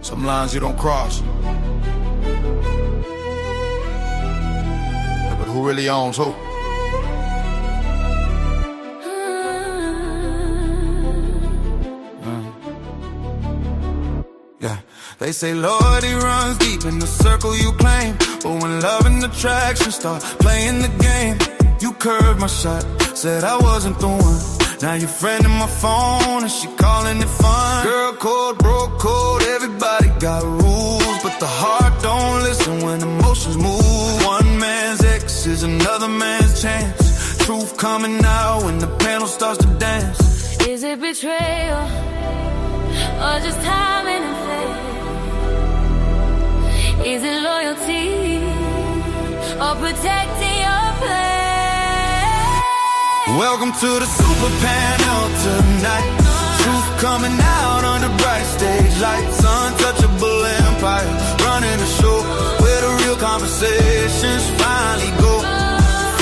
Some lines you don't cross. But who really owns who? Yeah, they say loyalty runs deep in the circle you claim, but when love and attraction start playing the game, you curved my shot, said I wasn't the one. Now your friend in my phone and she calling it fun. Girl code, bro code, everybody got rules, but the heart don't listen when emotions move. One man's ex is another man's chance. Truth coming out when the panel starts to dance. Is it betrayal or just timing and fate? Is it loyalty or protecting your place? Welcome to the super panel tonight. Truth coming out on the bright stage lights. Untouchable empire running the show where the real conversations finally go.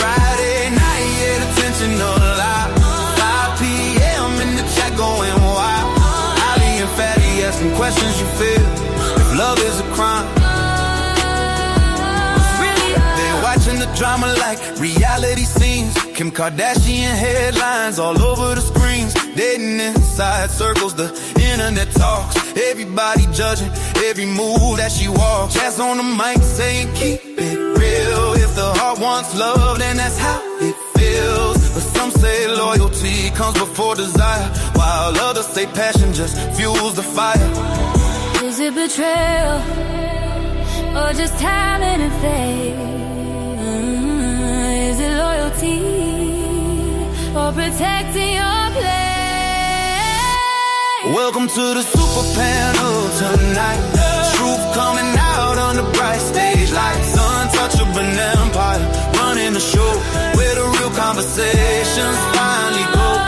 Friday night, yeah, the tension alive. 5 p.m. in the chat going wild. Ali and Fatty asking questions you feel. If love is a crime, they're watching the drama like reality scenes. Kim Kardashian headlines all over the screens. Dating inside circles, the internet talks. Everybody judging every move that she walks. Jazz on the mic saying keep it real. If the heart wants love, then that's how it feels. But some say loyalty comes before desire, while others say passion just fuels the fire. Is it betrayal or just talent and fate? Is it loyalty or protecting your place? Welcome to the super panel tonight. Truth coming out on the bright stage lights. Untouchable empire running the show where the real conversations finally go.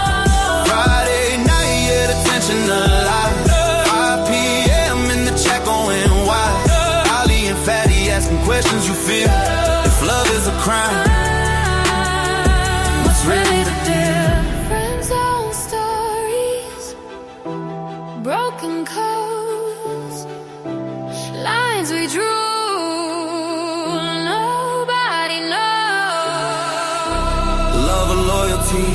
Friday night, yeah, the tension alive. 5 p.m. in the chat going wild. Ali and Fatty asking questions you feel. If love is a crime, what's really the deal? Friends own stories, broken codes, lines we drew, nobody knows. Love or loyalty?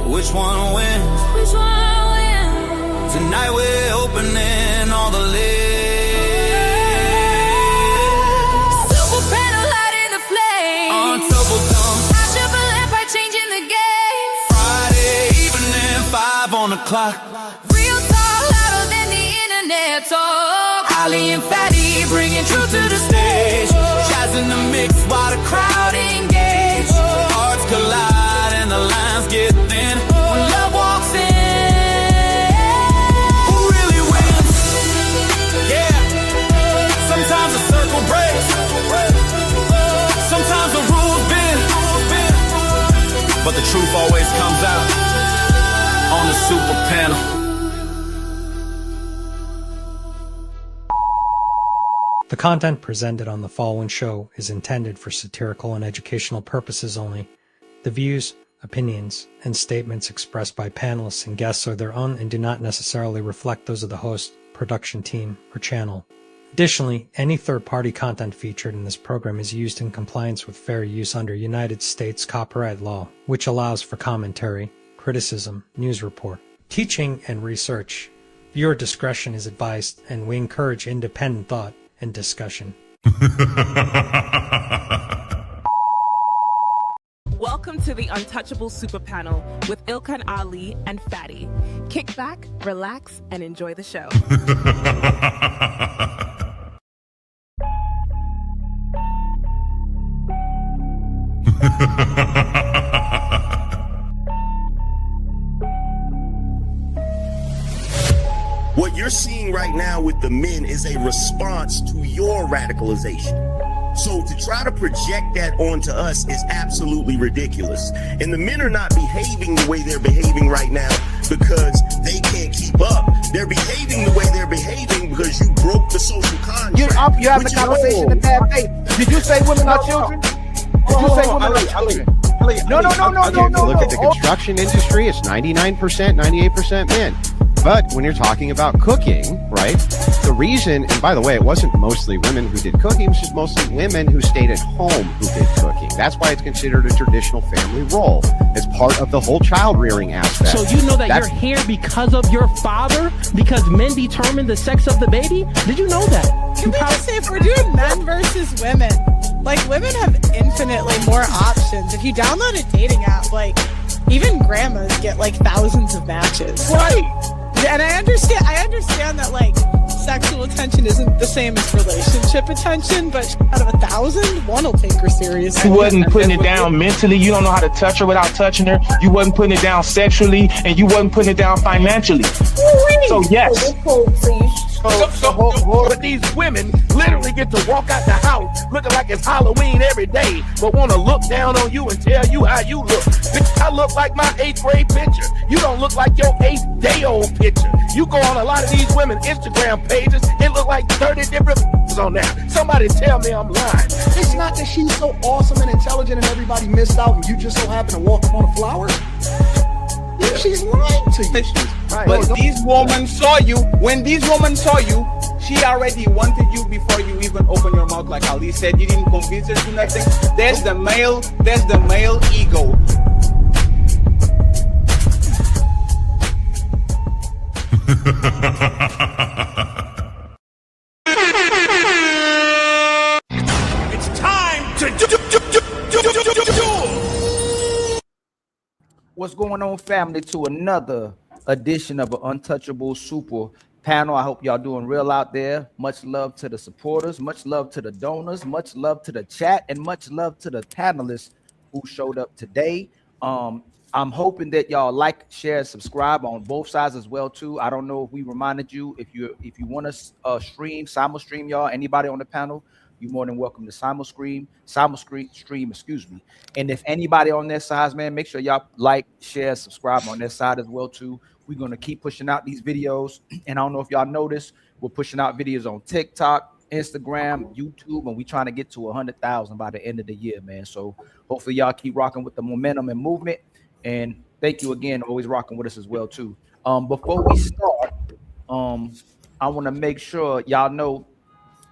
Which one wins? Which one wins? Tonight we're opening all the lids. Super panel lighting the flame. Untouchable dumb. Untouchable empire changing the game. Friday evening, 5 on the clock. Real talk louder than the internet talk. Ali and Fatty bringing truth to the stage. Jazz in the mix while the crowd engage. Hearts collide and the lines get thin. When love walks in, who really wins? Yeah. Sometimes the circle breaks. Sometimes the rules bend. But the truth always comes out on the super panel. The content presented on the following show is intended for satirical and educational purposes only. The views, opinions, and statements expressed by panelists and guests are their own and do not necessarily reflect those of the host, production team, or channel. Additionally, any third-party content featured in this program is used in compliance with fair use under United States copyright law, which allows for commentary, criticism, news report, teaching, and research. Viewer discretion is advised, and we encourage independent thought and discussion. Welcome to the Untouchable Super Panel with Ilkan Ali and Fatty. Kick back, relax, and enjoy the show. What you're seeing right now with the men is a response to your radicalization. So to try to project that onto us is absolutely ridiculous. And the men are not behaving the way they're behaving right now because they can't keep up. They're behaving the way they're behaving because you broke the social contract. You have the conversation in bad faith. Did you say women are children? Did you say women are children? No. Look at the construction industry. It's 99%, 98% men. But when you're talking about cooking, right, the reason, and by the way, it wasn't mostly women who did cooking, it was just mostly women who stayed at home who did cooking. That's why it's considered a traditional family role. It's part of the whole child rearing aspect. So you know that you're here because of your father? Because men determine the sex of the baby? Did you know that? Can we just say, if we're doing men versus women, like, women have infinitely more options. If you download a dating app, like, even grandmas get like thousands of matches. Right. And I understand that, like, sexual attention isn't the same as relationship attention, but out of 1,000, one will take her seriously. You wasn't putting it down mentally. You don't know how to touch her without touching her. You wasn't putting it down sexually, and you wasn't putting it down financially. So yes. But these women literally get to walk out the house looking like it's Halloween every day, but want to look down on you and tell you how you look. Bitch, I look like my 8th grade picture. You don't look like your 8th day old picture. You go on a lot of these women's Instagram pages, it look like 30 different on there. Somebody tell me I'm lying. It's not that she's so awesome and intelligent and everybody missed out and you just so happen to walk up on a flower. She's lying to you. Right. But these women saw you. When these women saw you, she already wanted you before you even open your mouth. Like Ali said, you didn't convince her to nothing. There's the male ego. It's time to do. What's going on, family, to another edition of an Untouchable Super Panel. I hope y'all doing real out there. Much love to the supporters, much love to the donors, much love to the chat, and much love to the panelists who showed up today. I'm hoping that y'all like, share, and subscribe on both sides as well too. I don't know if we reminded you, if you want to simul stream y'all, anybody on the panel, you're more than welcome to simul stream, excuse me. And if anybody on their sides, man, make sure y'all like, share, subscribe on their side as well too. We're going to keep pushing out these videos. And I don't know if y'all noticed, we're pushing out videos on TikTok, Instagram, YouTube, and we're trying to get to 100,000 by the end of the year, man. So hopefully y'all keep rocking with the momentum and movement. And thank you again, always rocking with us as well too. Before we start, I want to make sure y'all know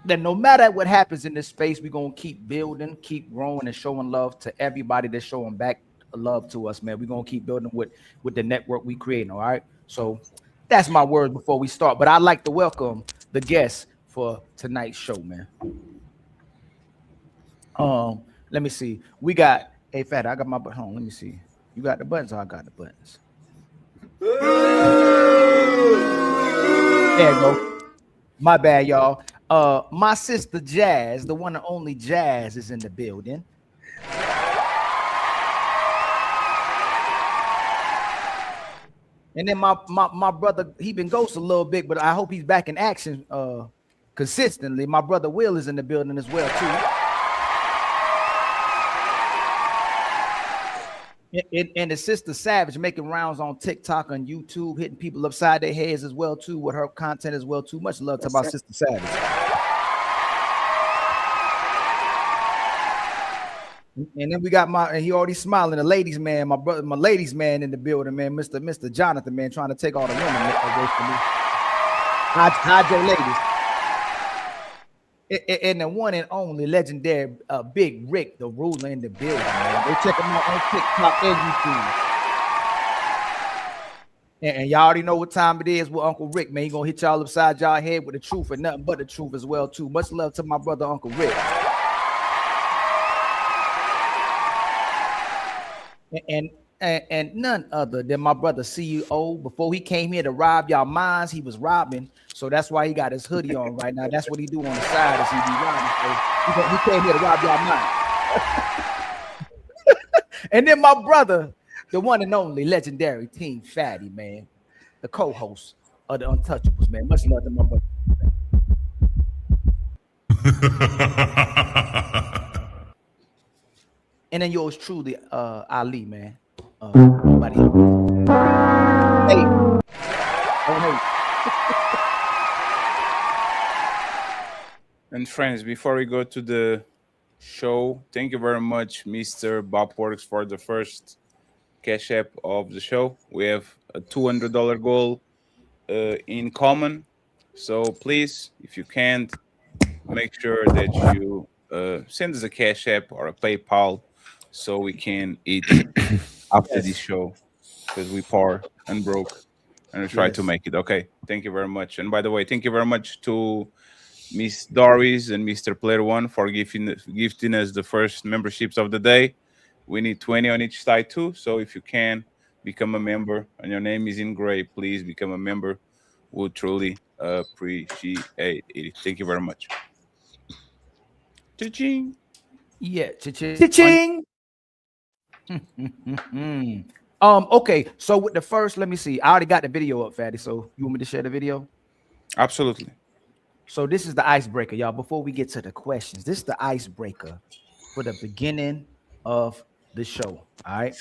that no matter what happens in this space, we're going to keep building, keep growing, and showing love to everybody that's showing back love to us, man. We're going to keep building with the network we create, all right? So that's my words before we start. But I'd like to welcome the guests for tonight's show, man. Let me see. We got, hey, Fatty, I got my butt home. Let me see. You got the buttons or I got the buttons? There you go. My bad, y'all. My sister Jazz, the one and only Jazz, is in the building. And then my brother, he been ghost a little bit, but I hope he's back in action consistently. My brother Will is in the building as well too. And the sister Savage making rounds on TikTok and YouTube, hitting people upside their heads as well too with her content as well too. Much love to my sister Savage. And then we got and he already smiling, the ladies man, my brother, my ladies man in the building, man, Mr. Jonathan, man, trying to take all the women away from me. Hi, Joe, ladies. And the one and only legendary Big Rick, the ruler in the building, man. Go check him out on TikTok and YouTube. And y'all already know what time it is with Uncle Rick, man. He gonna hit y'all upside y'all head with the truth and nothing but the truth as well too. Much love to my brother Uncle Rick. And none other than my brother CEO. Before he came here to rob y'all minds, he was robbing. So that's why he got his hoodie on right now. That's what he do on the side as he be robbing. So he came here to rob y'all minds. And then my brother, the one and only legendary Team Fatty, man, the co-host of the Untouchables, man. Much love to my brother. And then yours truly, Ali, man. Buddy. Hey. Oh, hey. And friends, before we go to the show, thank you very much, Mr. Bob Works, for the first cash app of the show. We have a $200 goal. in common. So please, if you can't, make sure that you send us a Cash App or a PayPal so we can eat after this show because we poor and broke and we try to make it. Okay. Thank you very much. And by the way, thank you very much to Miss Doris and Mr. Player One for gifting us the first memberships of the day. We need 20 on each side too. So if you can become a member and your name is in gray, please become a member. We'll truly appreciate it. Thank you very much. Cha-ching. Yeah, cha-ching. Okay, so with the first, let me see. I already got the video up, Fatty. So you want me to share the video? Absolutely. So this is the icebreaker, y'all. Before we get to the questions, this is the icebreaker for the beginning of the show. All right.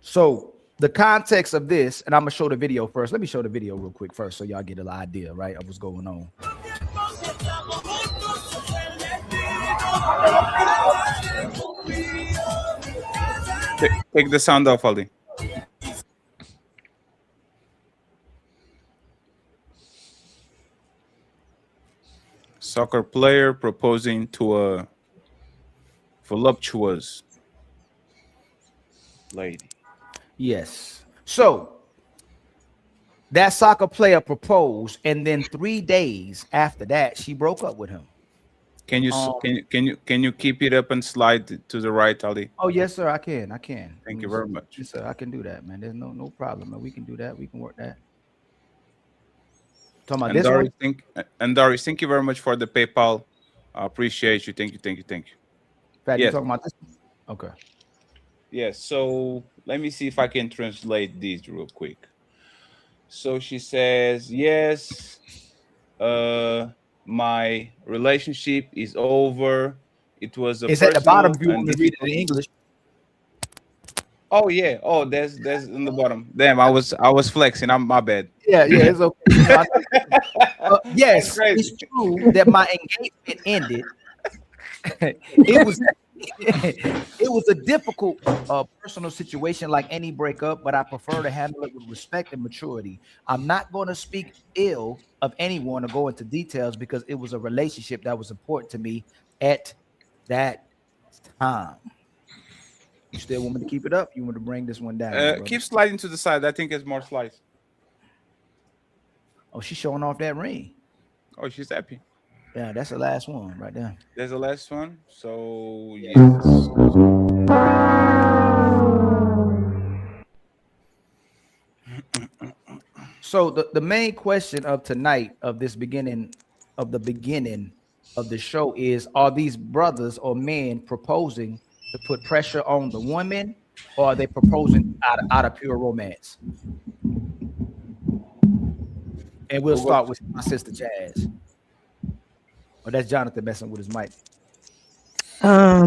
So the context of this, and I'm gonna show the video first. Let me show the video real quick first, so y'all get an idea, right, of what's going on. Take the sound off, Ali. Soccer player proposing to a voluptuous lady. Yes. So that soccer player proposed, and then 3 days after that, she broke up with him. Can you keep it up and slide to the right, Ali? Oh yes, sir. I can. Thank you very much. Yes, sir. I can do that, man. There's no problem, man. We can do that. We can work that. Talking about and Doris, thank you very much for the PayPal. I appreciate you. Thank you. Fatty, you talking about this? Okay. Yes. So let me see if I can translate these real quick. So she says, yes, my relationship is over. It was a. It's at the bottom if you want me to read it in English. Oh yeah. Oh, there's in the bottom. Damn, I was flexing. My bad. Yeah, it's okay. Yes, it's true that my engagement ended. It was a difficult personal situation like any breakup, but I prefer to handle it with respect and maturity. I'm not going to speak ill of anyone or go into details because it was a relationship that was important to me at that time. You still want me to keep it up? You want to bring this one down? Keep sliding to the side. I think it's more slides. Oh, she's showing off that ring. Oh, she's happy. Yeah, that's the last one right there. There's the last one. So yes. So the main question of tonight, of this beginning of the show, is: are these brothers or men proposing to put pressure on the woman, or are they proposing out of pure romance? And we'll start with my sister Jazz. Oh, that's Jonathan messing with his mic. Are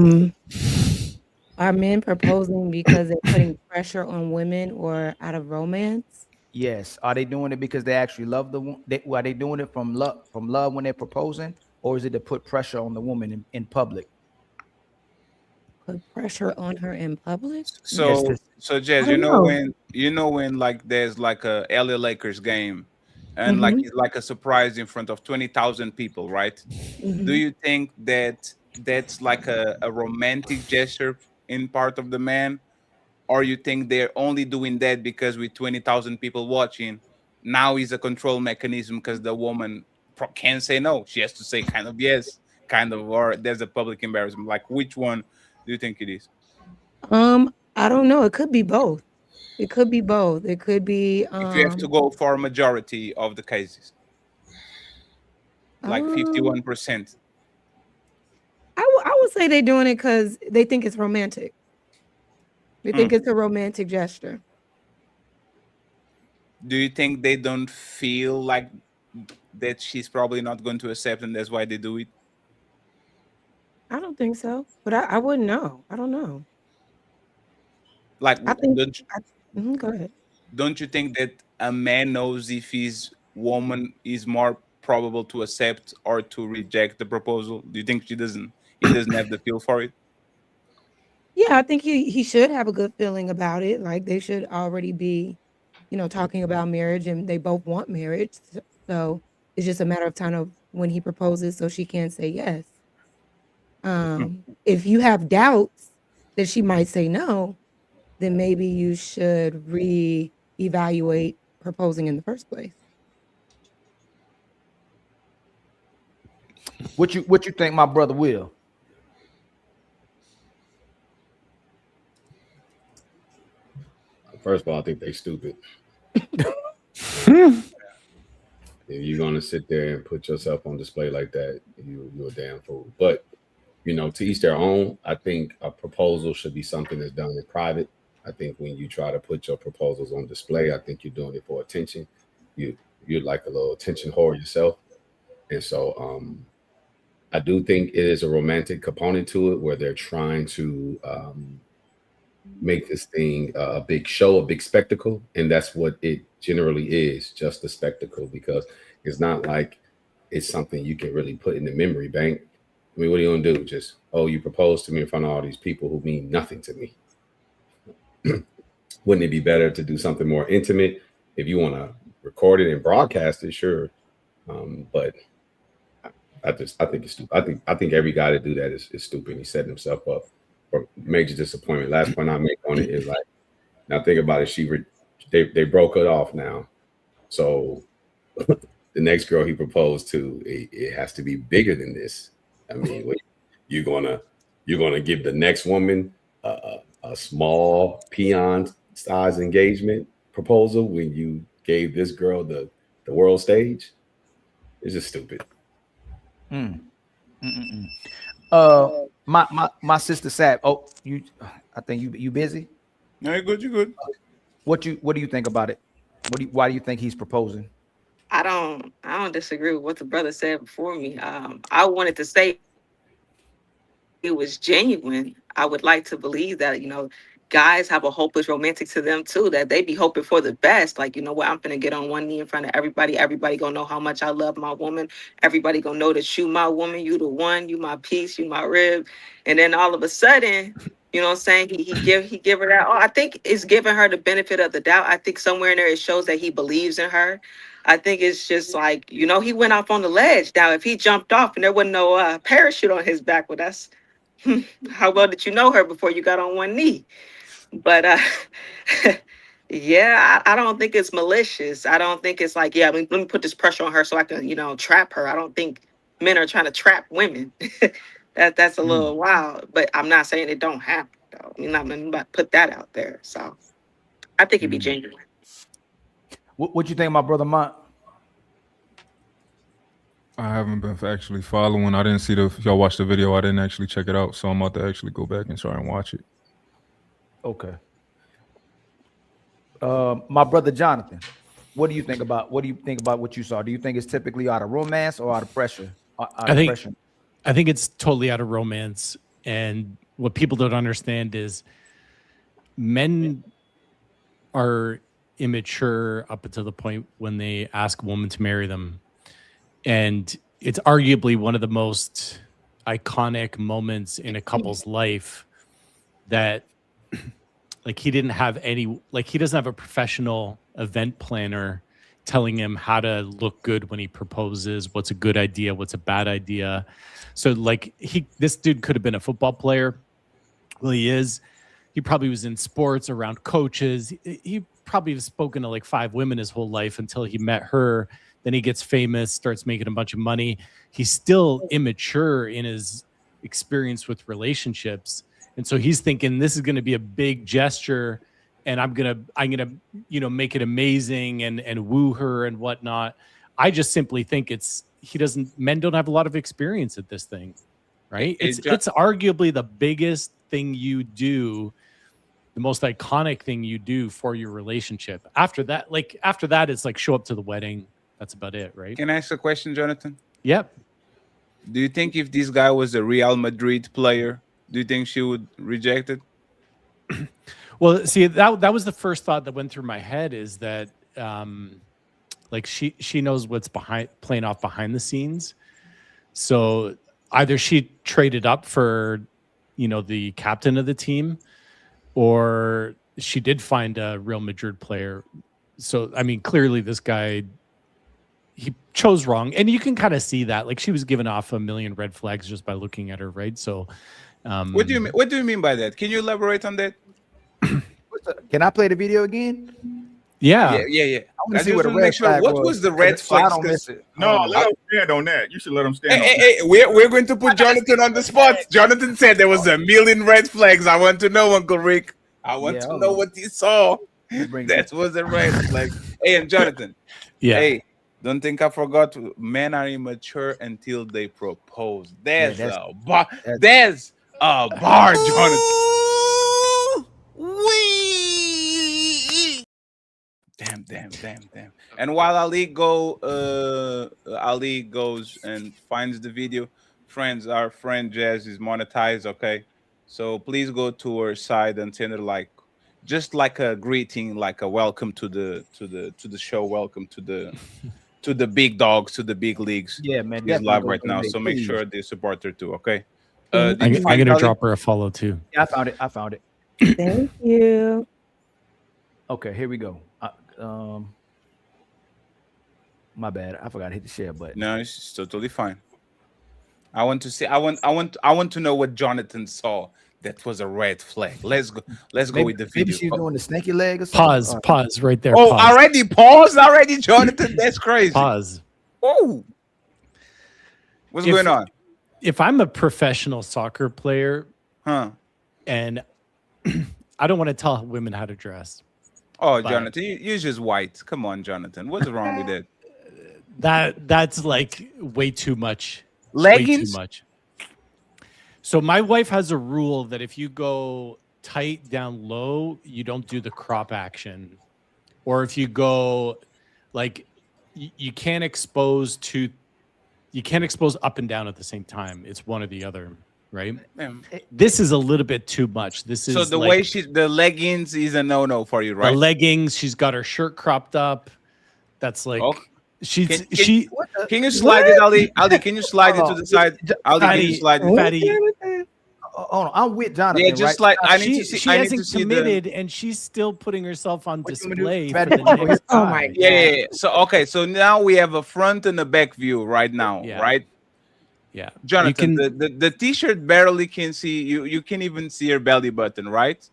men proposing because they're putting pressure on women or out of romance? Yes. Are they doing it because they actually love the woman? Are they doing it from love when they're proposing, or is it to put pressure on the woman in public? Put pressure on her in public? So Jazz, you know when like there's like a LA Lakers game, and like it's like a surprise in front of 20,000 people, right? Do you think that that's like a romantic gesture in part of the man, or you think they're only doing that because with 20,000 people watching, now is a control mechanism because the woman can't say no, she has to say kind of yes, kind of, or there's a public embarrassment? Like, which one do you think it is? I don't know. It could be both. It could be both. It could be. If you have to go for a majority of the cases, like 51%. I would say they're doing it because they think it's romantic. They think it's a romantic gesture. Do you think they don't feel like that she's probably not going to accept, and that's why they do it? I don't think so, but I wouldn't know. I don't know. Like, I think. don't Go ahead. Don't you think that a man knows if his woman is more probable to accept or to reject the proposal? Do you think he doesn't have the feel for it? Yeah, Yeah, I think he should have a good feeling about it. Like they should already be, talking about marriage, and they both want marriage. So it's just a matter of time of when he proposes, so she can say yes. If you have doubts that she might say no, then maybe you should reevaluate proposing in the first place. What you think, my brother Will? First of all, I think they stupid. If you're gonna sit there and put yourself on display like that, you're a damn fool. But to each their own. I think a proposal should be something that's done in private. I think when you try to put your proposals on display, I think you're doing it for attention. You're like a little attention whore yourself, and so I do think it is a romantic component to it where they're trying to make this thing a big show, a big spectacle, and that's what it generally is, just a spectacle, because it's not like it's something you can really put in the memory bank. I mean, what are you gonna do? Just, you proposed to me in front of all these people who mean nothing to me. Wouldn't it be better to do something more intimate? If you want to record it and broadcast it, sure. But I think it's stupid. I think every guy to do that is stupid. He set himself up for major disappointment. Last point I make on it is like, now think about it. They broke it off now, so the next girl he proposed to, it has to be bigger than this. I mean, you're gonna give the next woman a small peon size engagement proposal when you gave this girl the world stage? It's just stupid. My sister Sab. Oh, I think you busy? No, you're good. You're good. What do you think about it? Why do you think he's proposing? I don't disagree with what the brother said before me. I wanted to say it was genuine. I would like to believe that, guys have a hopeless romantic to them too, that they be hoping for the best. Like, you know what, I'm gonna get on one knee in front of everybody. Everybody gonna know how much I love my woman. Everybody gonna know that you my woman, you the one, you my piece, you my rib. And then all of a sudden, you know what I'm saying, he give her that. Oh, I think it's giving her the benefit of the doubt. I think somewhere in there it shows that he believes in her. I think it's just like, he went off on the ledge. Now, if he jumped off and there wasn't no parachute on his back, well, that's how well did you know her before you got on one knee? But yeah, I don't think it's malicious. I don't think it's like, let me put this pressure on her so I can, trap her. I don't think men are trying to trap women. That's a little wild. But I'm not saying it don't happen, though. I'm not to put that out there. So I think it'd be genuine. What you think, my brother Mont? I haven't been actually following. I didn't see if y'all watched the video. I didn't actually check it out. So I'm about to actually go back and try and watch it. Okay. My brother Jonathan, what do you think about what you saw? Do you think it's typically out of romance or out of pressure? I think it's totally out of romance. And what people don't understand is men are immature up until the point when they ask a woman to marry them. And it's arguably one of the most iconic moments in a couple's life that like he doesn't have a professional event planner telling him how to look good when he proposes, what's a good idea, what's a bad idea. So like this dude could have been a football player. Well, he is. He probably was in sports around coaches. He probably has spoken to like 5 women his whole life until he met her. Then he gets famous, starts making a bunch of money. He's still immature in his experience with relationships. And so he's thinking this is going to be a big gesture and I'm going to, make it amazing and woo her and whatnot. I just simply think men don't have a lot of experience at this thing, right? It's arguably the biggest thing you do, the most iconic thing you do for your relationship. After that, it's like show up to the wedding. That's about it, right? Can I ask a question, Jonathan? Yep. Do you think if this guy was a Real Madrid player, do you think she would reject it? Well, see, that was the first thought that went through my head is that like she knows what's playing off behind the scenes. So either she traded up for, the captain of the team, or she did find a Real Madrid player. So, I mean, clearly this guy, he chose wrong. And you can kind of see that. Like, she was giving off a million red flags just by looking at her, right? So, what do you mean by that? Can you elaborate on that? Can I play the video again? Yeah. I want to see what the red make sure flag what was the red so I flag. don't miss it. No, let him stand on that. You should let him stand on that. Hey, we're going to put Jonathan on the spot. Jonathan said there was a million red flags. I want to know, Uncle Rick. I want to know what he saw. That was a red flag. Hey, and Jonathan. Hey, don't think I forgot. Men are immature until they propose. There's a bar. There's a bar, Jonathan. Damn. And while Ali goes and finds the video, friends, our friend Jazz is monetized, okay? So please go to her side and send her just like a greeting, like a welcome to the show, welcome to the big dogs, to the big leagues. Yeah, man. She's live right now, so make sure they support her too, okay? I'm gonna drop her a follow too. Yeah, I found it. Thank you. Okay, here we go. My bad. I forgot to hit the share button. No, it's totally fine. I want to see. I want to know what Jonathan saw. That was a red flag. Let's go with the video. Maybe she's doing the snaky leg or something. Pause right there. Oh, pause. already paused already, Jonathan. That's crazy. Pause. Oh, what's going on? If I'm a professional soccer player, and I don't want to tell women how to dress. Oh, Jonathan, you're just white. Come on, Jonathan. What's wrong with it? That's like way too much. Leggings? Way too much. So my wife has a rule that if you go tight down low, you don't do the crop action. Or if you go you can't expose up and down at the same time. It's one or the other, right? This is a little bit too much. This is so the way the leggings is a no-no for you, right? The leggings, she's got her shirt cropped up. That's like can you slide it, Ali? Ali, can you slide it to the side? Ali, can you slide it? Fatty. Oh, no, I'm with Jonathan. Yeah, just like I need to see. She hasn't committed, and she's still putting herself on display. For the the next oh my god! Yeah. So now we have a front and a back view right now, right? Yeah, Jonathan, the t-shirt barely can see you. You can't even see her belly button, right?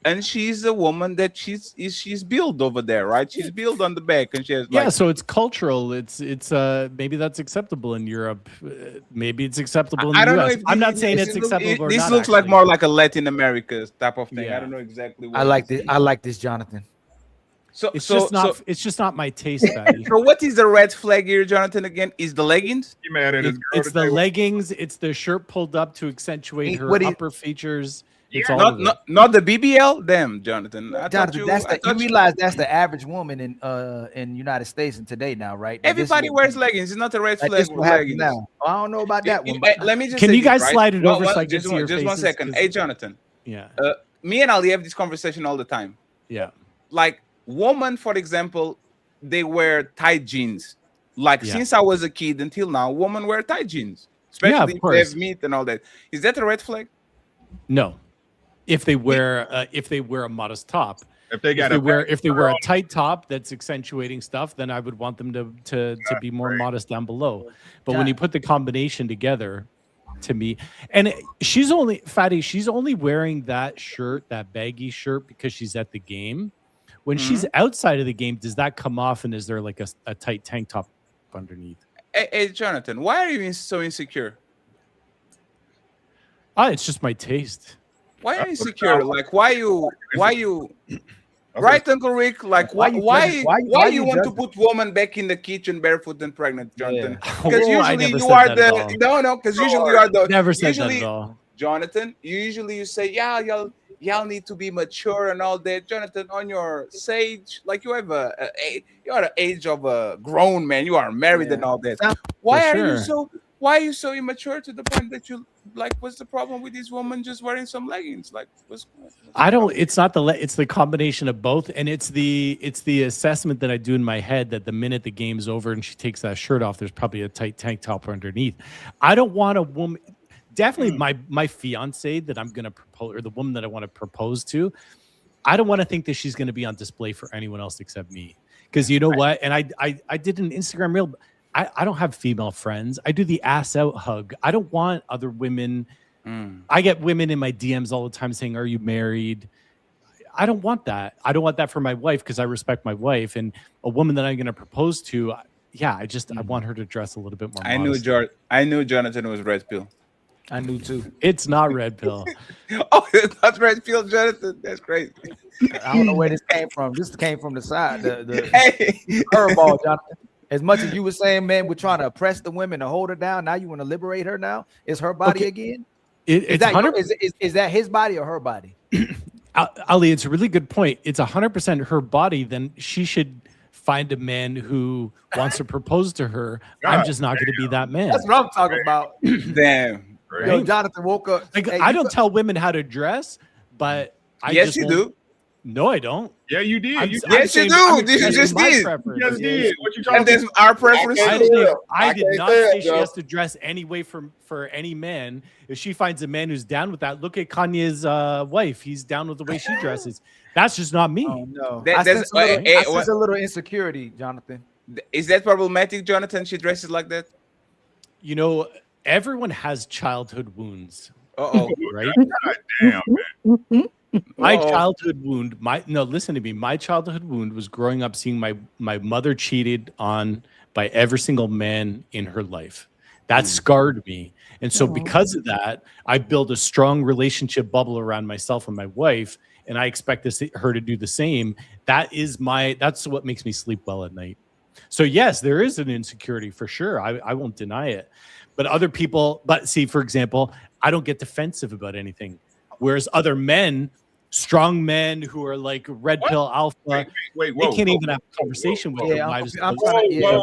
And she's a woman that she's built over there, right? She's built on the back, and she has so it's cultural. It's maybe that's acceptable in Europe. Maybe it's acceptable in the US. I'm not saying it's acceptable or not. This looks like more like a Latin America type of thing. I don't know exactly what I like this, Jonathen. So it's just not my taste, Fatty. So what is the red flag here, Jonathan? Again, is the leggings? You mad at his girl It's the today? leggings. It's the shirt pulled up to accentuate her upper features. It's all not the BBL. Damn, Jonathan. You realize that's the average woman in United States and today now, right? Everybody wears leggings. It's not a red flag. Leggings. Now. I don't know about that one. But let me just. Can you guys right? slide it over so I can just see your just faces? 1 second. Hey, Jonathan. Yeah. Me and Ali have this conversation all the time. Yeah. Like women, for example, they wear tight jeans. Like since I was a kid until now, women wear tight jeans, especially if they have meat and all that. Is that a red flag? No. If they wear a modest top, if they wear a tight top that's accentuating stuff, then I would want them to be more modest down below. But when you put the combination together, to me, and she's only wearing that shirt, that baggy shirt, because she's at the game. When she's outside of the game, does that come off, and is there like a tight tank top underneath? Hey, Jonathan, why are you so insecure? It's just my taste. Why are you insecure? Like, why you? Right, Uncle Rick? Like, why you want to put woman back in the kitchen barefoot and pregnant, Jonathan? Because usually you are the because usually you are the never said that at all. Jonathan, you say, y'all need to be mature and all that. Jonathan, on your sage, like you have you're the age of a grown man. You are married and all that. Why are you so immature to the point that you like? What's the problem with this woman just wearing some leggings? Like, it's not it's the combination of both, and it's the assessment that I do in my head that the minute the game's over and she takes that shirt off, there's probably a tight tank top underneath. I don't want a woman. definitely my fiance that I'm going to propose, or the woman that I want to propose to, I don't want to think that she's going to be on display for anyone else except me. Because you know what? And I did an Instagram reel. I don't have female friends. I do the ass out hug. I don't want other women. I get women in my DMs all the time saying, "Are you married?" I don't want that. I don't want that for my wife because I respect my wife. And a woman that I'm going to propose to, I want her to dress a little bit more. I knew Jonathan was red pill. I knew too. It's not red pill. Oh, it's not red pill, Jonathan. That's crazy. I don't know where this came from. This came from the side. The curveball, Jonathan. As much as you were saying, man, we're trying to oppress the women to hold her down. Now you want to liberate her. Now it's her body again. Is that his body or her body? Ali, it's a really good point. It's 100% her body. Then she should find a man who wants to propose to her. I'm just not going to be that man. That's what I'm talking about. Damn. Right? Yo, Jonathan woke up. Like, I don't tell women how to dress, but yes, you do. No, I don't. Yeah, you did. Yes, you do. This you just did. You just did. What you talking about? And there's our preference. I did not say she has to dress any way for any man. If she finds a man who's down with that, look at Kanye's wife. He's down with the way she dresses. That's just not me. Oh, no. I sense a little insecurity, Jonathan. Is that problematic, Jonathan? She dresses like that? You know, everyone has childhood wounds. Uh-oh. Right? God damn, man. My childhood wound, listen to me. My childhood wound was growing up seeing my mother cheated on by every single man in her life. That scarred me. And so because of that, I built a strong relationship bubble around myself and my wife, and I expect her to do the same. That's what makes me sleep well at night. So yes, there is an insecurity for sure. I won't deny it. But other people, for example, I don't get defensive about anything. Whereas other men, strong men who are like red pill alpha, they can't even have a conversation with their wives. Whoa.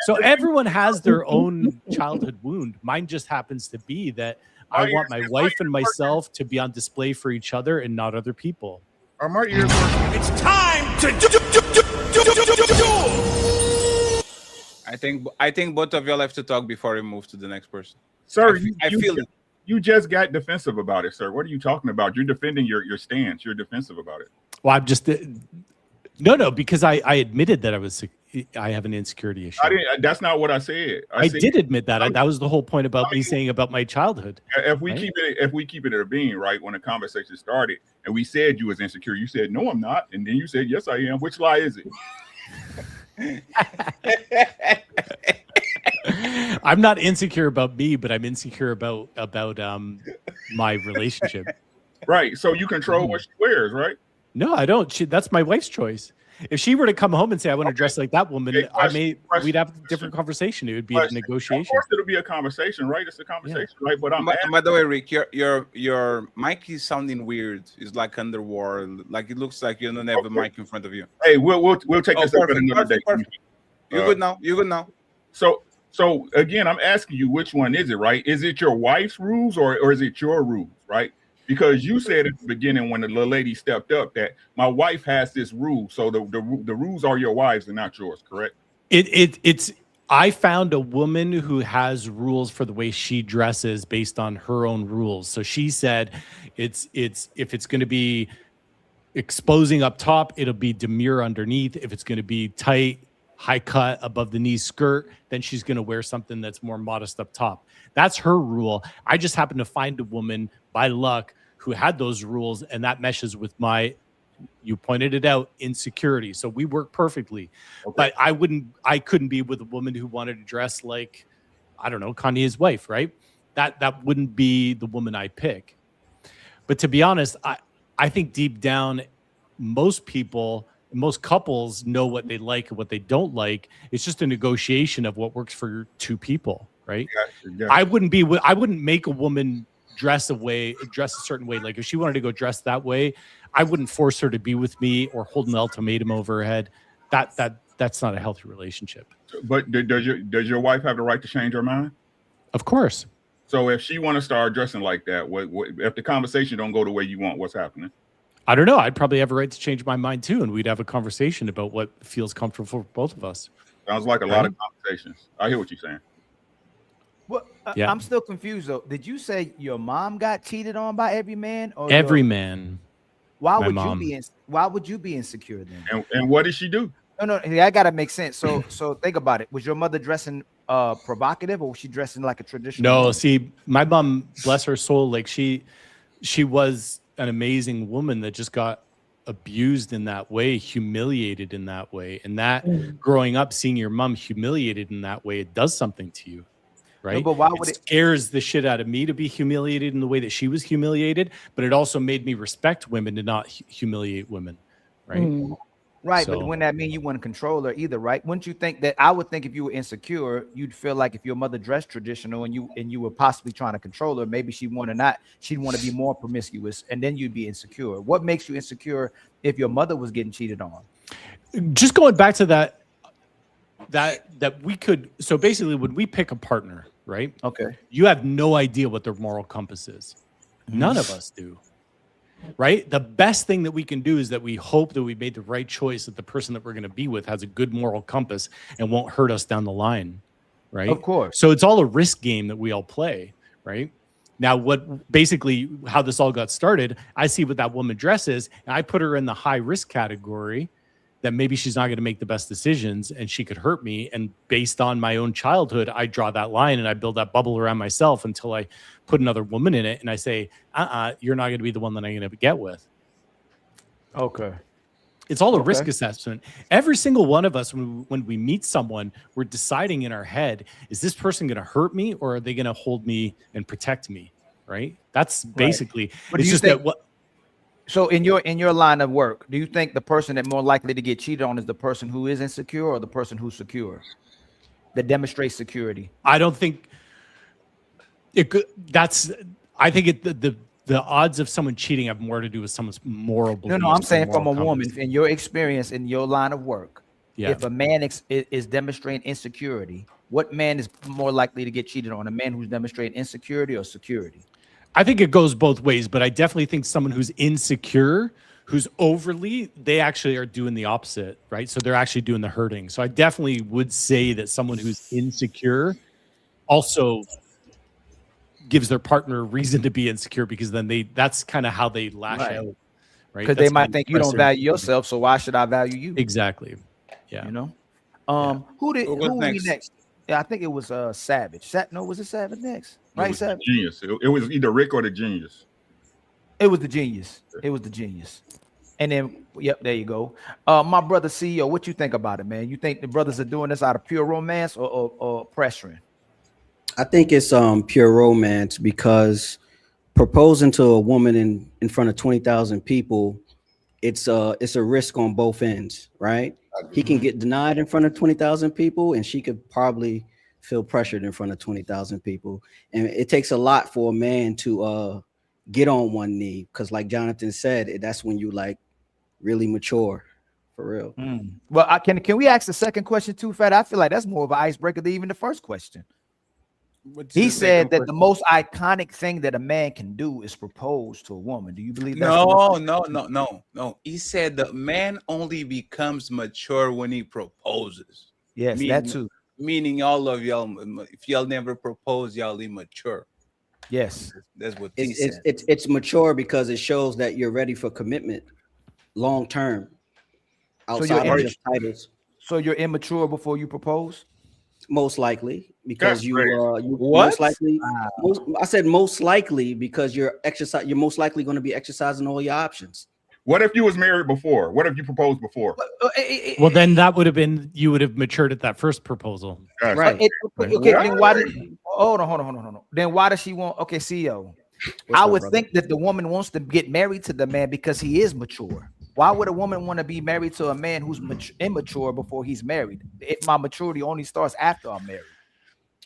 So everyone has their own childhood wound. Mine just happens to be that I want my wife and myself to be on display for each other and not other people. Are my ears working? It's time to do. I think both of y'all have to talk before we move to the next person. Sir, I feel it. You just got defensive about it, sir. What are you talking about? You're defending your stance. You're defensive about it. Well, I'm just because I admitted that I have an insecurity issue. That's not what I said. I did admit that. That was the whole point about me saying about my childhood. If we keep it at a being, right, when the conversation started and we said you was insecure, you said no, I'm not, and then you said yes, I am. Which lie is it? I'm not insecure about me, but I'm insecure about my relationship. Right. So you control what she wears, right? No, I don't. That's my wife's choice. If she were to come home and say I want to dress like that woman, we'd have a different conversation. It would be a negotiation. Of course, it'll be a conversation, right? It's a conversation, right? But by the way, Rick, your mic is sounding weird. It's like underwater. Like it looks like you don't have a mic in front of you. Hey, we'll take this up another day. Perfect. You're good now. You're good now. So again, I'm asking you, which one is it, right? Is it your wife's rules or is it your rules, right? Because you said at the beginning when the little lady stepped up that my wife has this rule, so the rules are your wife's and not yours, correct? It's I found a woman who has rules for the way she dresses based on her own rules. So she said it's if it's going to be exposing up top, it'll be demure underneath. If it's going to be tight, high cut above the knee skirt, then she's going to wear something that's more modest up top. That's her rule. I just happened to find a woman by luck who had those rules, and that meshes with my, you pointed it out, insecurity. So we work perfectly. Okay. But I couldn't be with a woman who wanted to dress like, I don't know, Kanye's wife, right? That wouldn't be the woman I pick. But to be honest, I think deep down, most couples know what they like and what they don't like. It's just a negotiation of what works for two people, right? Yeah. I wouldn't make a woman dress a certain way. Like if she wanted to go dress that way, I wouldn't force her to be with me or hold an ultimatum over her head. That's not a healthy relationship. But does your wife have the right to change her mind? Of course. So if she want to start dressing like that, what if the conversation don't go the way you want, what's happening? I don't know. I'd probably have a right to change my mind too, and we'd have a conversation about what feels comfortable for both of us. Sounds like a lot of conversations. I hear what you're saying. Well, Yeah. I'm still confused though. Did you say your mom got cheated on by every man, or Every man. Why My would mom. why would you be insecure then? And what did she do? No, that gotta make sense. So think about it. Was your mother dressing provocative, or was she dressing like a traditional No, woman? see, my mom, bless her soul, like she was an amazing woman that just got abused in that way, humiliated in that way. And that growing up, seeing your mom humiliated in that way, it does something to you. Right. but why would it scares the shit out of me to be humiliated in the way that she was humiliated, but it also made me respect women to not humiliate women. Right. Right, So- but wouldn't that mean you wouldn't control her either, right? Wouldn't you think that? I would think if you were insecure, you'd feel like if your mother dressed traditional and you were possibly trying to control her, maybe she'd want to be more promiscuous, and then you'd be insecure. What makes you insecure if your mother was getting cheated on? Just going back to that we could, so basically when we pick a partner, right? Okay. You have no idea what their moral compass is. None of us do. Right? The best thing that we can do is that we hope that we made the right choice, that the person that we're going to be with has a good moral compass and won't hurt us down the line. Right? Of course. So it's all a risk game that we all play. Right? Now, how this all got started, I see what that woman dresses, and I put her in the high risk category that maybe she's not going to make the best decisions and she could hurt me. And based on my own childhood, I draw that line and I build that bubble around myself until I put another woman in it. And I say, you're not going to be the one that I'm going to get with. Okay. It's all a risk assessment. Every single one of us, when we meet someone, we're deciding in our head, is this person going to hurt me or are they going to hold me and protect me? Right. That's basically, it's just that what, so in your line of work, do you think the person that's more likely to get cheated on is the person who is insecure or the person who's secure, that demonstrates security? I don't think it could. I think the odds of someone cheating have more to do with someone's moral beliefs. No, I'm saying moral from a woman, compass. in your experience, in your line of work, Yeah. if a man is demonstrating insecurity, what man is more likely to get cheated on? A man who's demonstrating insecurity or security? I think it goes both ways, but I definitely think someone who's insecure, who's overly, they actually are doing the opposite, right? So they're actually doing the hurting. So I definitely would say that someone who's insecure also gives their partner a reason to be insecure, because then that's kind of how they lash out, right? Because they might think you don't value yourself, so why should I value you? Exactly. Yeah. You know. Who we next? Yeah, I think it was Savage. Was it Savage next? Right, Savage. Genius. It was either Rick or the Genius. It was the Genius. It was the Genius. And then, yep, there you go. My brother CEO, what you think about it, man? You think the brothers are doing this out of pure romance or pressuring? I think it's pure romance, because proposing to a woman in front of 20,000 people, it's a risk on both ends, right? He can get denied in front of 20,000 people, and she could probably feel pressured in front of 20,000 people. And it takes a lot for a man to get on one knee, because like Jonathan said, that's when you like really mature, for real. Well, can we ask the second question too, Fat? I feel like that's more of an icebreaker than even the first question. He said that the most iconic thing that a man can do is propose to a woman. Do you believe that? No. He said the man only becomes mature when he proposes. Yes, that too. Meaning all of y'all, if y'all never propose, y'all immature. Yes, that's what he said. It's mature because it shows that you're ready for commitment, long term. Outside of just titles. So you're immature before you propose? Most likely, because you what? Most likely. I said most likely because you're most likely going to be exercising all your options. What if you was married before? What if you proposed before? Well, then that would have been, you would have matured at that first proposal. Right. Okay, then why hold on. Then why does she want, okay, CEO, I would think that the woman wants to get married to the man because he is mature. Why would a woman want to be married to a man who's immature before he's married? My maturity only starts after I'm married.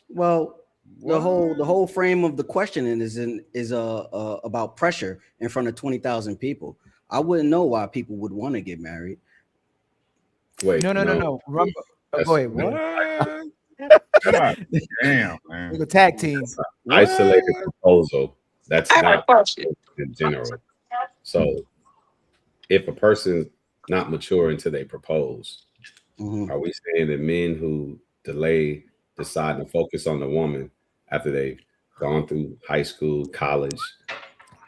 Well, the whole frame of the questioning is about pressure in front of 20,000 people. I wouldn't know why people would want to get married. Wait, no. Go ahead. What? Damn, man. We're a tag team. Isolated proposal. That's not in general. So if a person's not mature until they propose, are we saying that men who delay, decide to focus on the woman after they've gone through high school, college,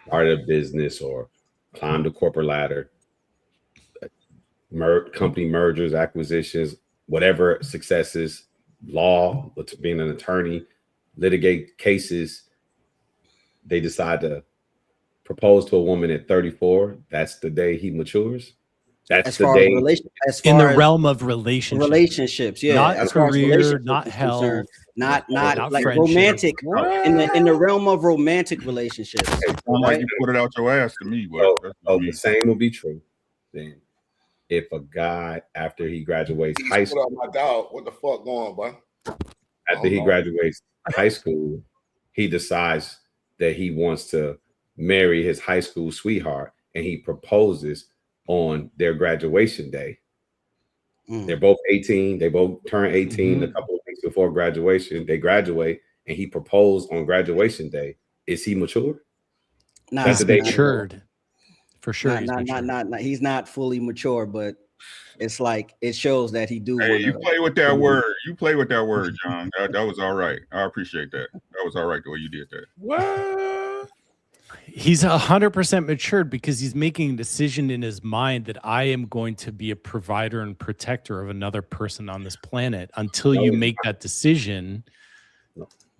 started a business, or climbed the corporate ladder, company mergers, acquisitions, whatever successes, law, being an attorney, litigate cases. They decide to propose to a woman at 34. That's the day he matures. That's As the far day. In the realm of relationships, yeah, not as far as career, relationship not is health, concerned, not like friendship. romantic. In the realm of romantic relationships, Like you put it out your ass to me, but the same will be true then if a guy after he graduates high Put up school, my dog. What the fuck going, boy? after he graduates high school, he decides that he wants to marry his high school sweetheart, and he proposes on their graduation day. They're both 18. They both turn 18 a couple of weeks before graduation. They graduate, and he proposed on graduation day. Is he mature? Nah, He's matured. For sure, he's not fully mature, but it's like it shows that he do. Hey, you play with that word. You play with that word, John. That was all right. I appreciate that. That was all right the way you did that. What? He's 100% matured because he's making a decision in his mind that I am going to be a provider and protector of another person on this planet. Until you make that decision.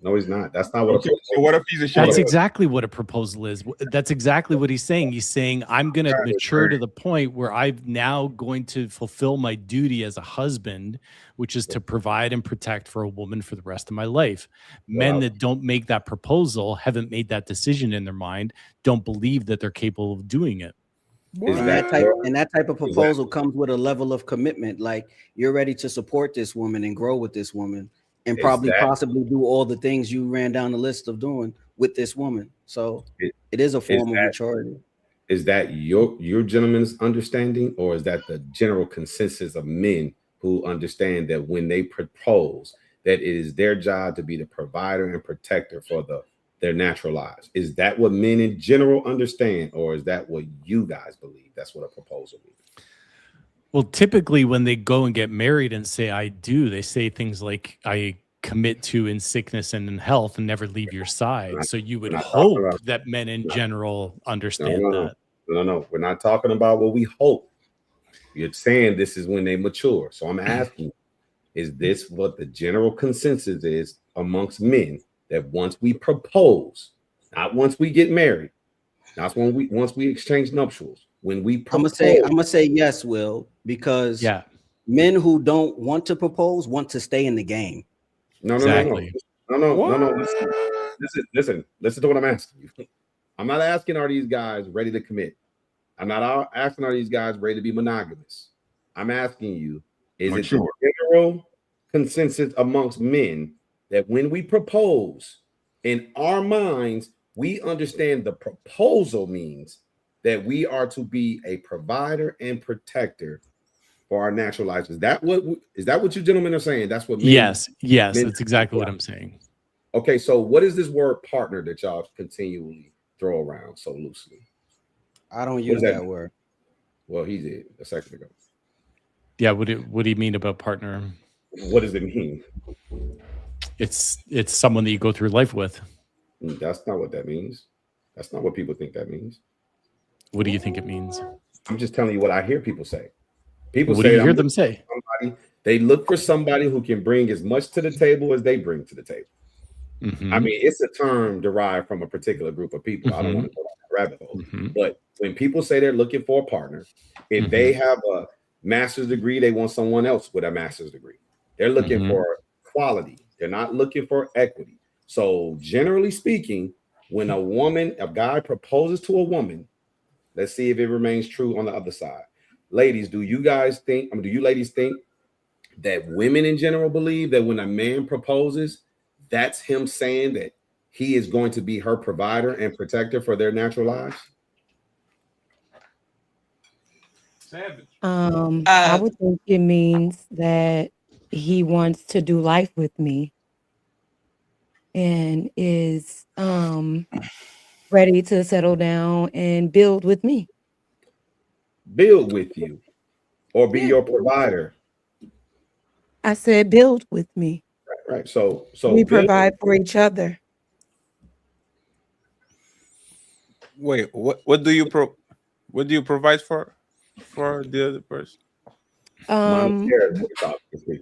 No, he's not. That's not what. Okay, so what if he's a? That's exactly what a proposal is. That's exactly what he's saying. He's saying I'm going to mature to the point where I'm now going to fulfill my duty as a husband, which is to provide and protect for a woman for the rest of my life. Men that don't make that proposal, haven't made that decision in their mind, don't believe that they're capable of doing it. And that type of proposal comes with a level of commitment. Like you're ready to support this woman and grow with this woman. And probably possibly do all the things you ran down the list of doing with this woman. So it is a form of maturity. Is that your gentleman's understanding, or is that the general consensus of men who understand that when they propose, that it is their job to be the provider and protector for their natural lives? Is that what men in general understand, or is that what you guys believe? That's what a proposal means. Well, typically when they go and get married and say, I do, they say things like, I commit to in sickness and in health and never leave your side. So you would hope that men in general understand that. No, we're not talking about what we hope. You're saying this is when they mature. So I'm asking, is this what the general consensus is amongst men, that once we propose, not once we get married, not once we exchange nuptials, when we propose, I'm gonna say yes, Will, because men who don't want to propose want to stay in the game. No. Listen to what I'm asking you. I'm not asking, are these guys ready to commit? I'm not asking, are these guys ready to be monogamous? I'm asking you, is it the general consensus amongst men that when we propose, in our minds, we understand the proposal means that we are to be a provider and protector for our natural lives? Is that what you gentlemen are saying? That's what men, yes, that's exactly what I'm saying. Okay, so what is this word partner that y'all continually throw around so loosely? I don't use that word. Well, he did a second ago. Yeah, what do you mean about partner? What does it mean? It's someone that you go through life with. That's not what that means. That's not what people think that means. What do you think it means? I'm just telling you what I hear people say. People what say, do you hear them say? They look for somebody who can bring as much to the table as they bring to the table. I mean, it's a term derived from a particular group of people. I don't want to go down that rabbit hole. But when people say they're looking for a partner, if they have a master's degree, they want someone else with a master's degree. They're looking for quality. They're not looking for equity. So generally speaking, when a guy proposes to a woman, let's see if it remains true on the other side. Ladies, do you ladies think that women in general believe that when a man proposes, that's him saying that he is going to be her provider and protector for their natural lives? I would think it means that he wants to do life with me and is ready to settle down and build with me. Build with you or be your provider? I said build with me. Right. So we Bill, provide for each other. Wait, what do you provide for the other person? monetarily,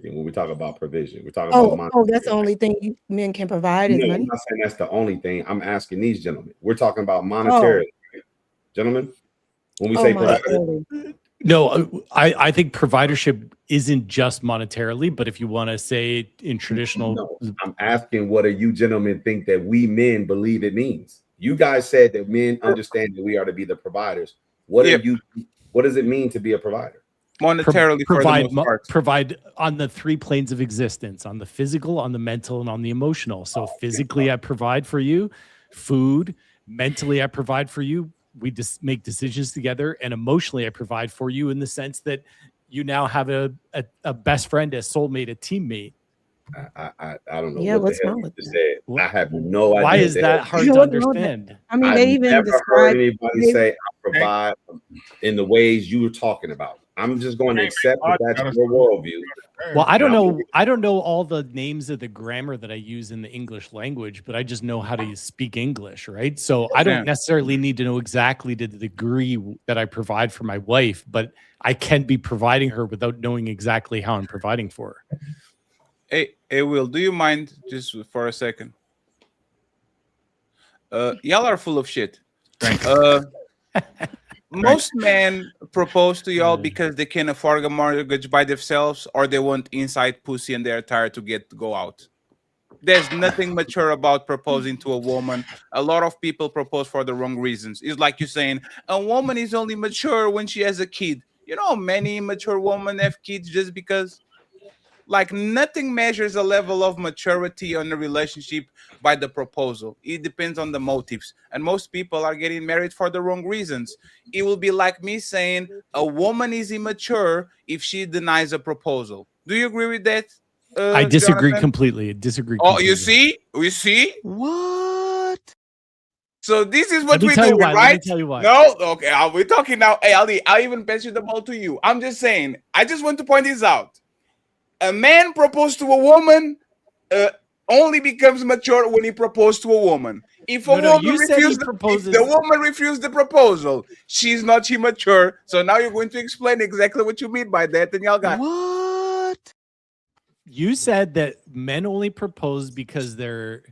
when we talk about provision, we're talking about money. That's the only thing men can provide is No, I'm money. not saying that's the only thing. I'm asking these gentlemen. We're talking about Oh, monetarily, right? Gentlemen. When we oh, say provide, monetarily. No, I think providership isn't just monetarily, but if you want to say it in traditional, no, I'm asking what do you gentlemen think that we men believe it means? You guys said that men understand that we are to be the providers. What Yep. what does it mean to be a provider? Monetarily, for the most part. provide on the three planes of existence, on the physical, on the mental, and on the emotional. So physically, I provide for you food. Mentally, I provide for you. We just make decisions together, and emotionally, I provide for you in the sense that you now have a best friend, a soulmate, a teammate. I don't know Yeah, what what's the hell wrong you with just that? said. I have no idea. Why is that hard to What's wrong with that? understand? I mean, I've they even never heard describe. anybody say I provide in the ways you were talking about. I'm just going to accept that that's your worldview. Well, I don't know. I don't know all the names of the grammar that I use in the English language, but I just know how to speak English, right? So I don't necessarily need to know exactly to the degree that I provide for my wife, but I can be providing her without knowing exactly how I'm providing for her. Hey, Will, do you mind just for a second? Y'all are full of shit. Most men propose to y'all because they can afford a mortgage by themselves, or they want inside pussy and they're tired to go out. There's nothing mature about proposing to a woman. A lot of people propose for the wrong reasons. It's like you're saying a woman is only mature when she has a kid. You know, many mature women have kids just because. Like, nothing measures a level of maturity on a relationship by the proposal. It depends on the motives. And most people are getting married for the wrong reasons. It will be like me saying a woman is immature if she denies a proposal. Do you agree with that? I disagree Jonathan? completely. Disagree. Oh, completely. you see? We see? What? So this is what Let me we tell do, you why. right? Let me tell you why. No? Okay, we're talking now. Hey, Ali, I'll even pass you the ball to you. I'm just saying, I just want to point this out. A man proposed to a woman only becomes mature when he proposed to a woman. If a woman refused, if the woman refused the proposal, she's not immature. So now you're going to explain exactly what you mean by that, and y'all got what? You said that men only propose because they're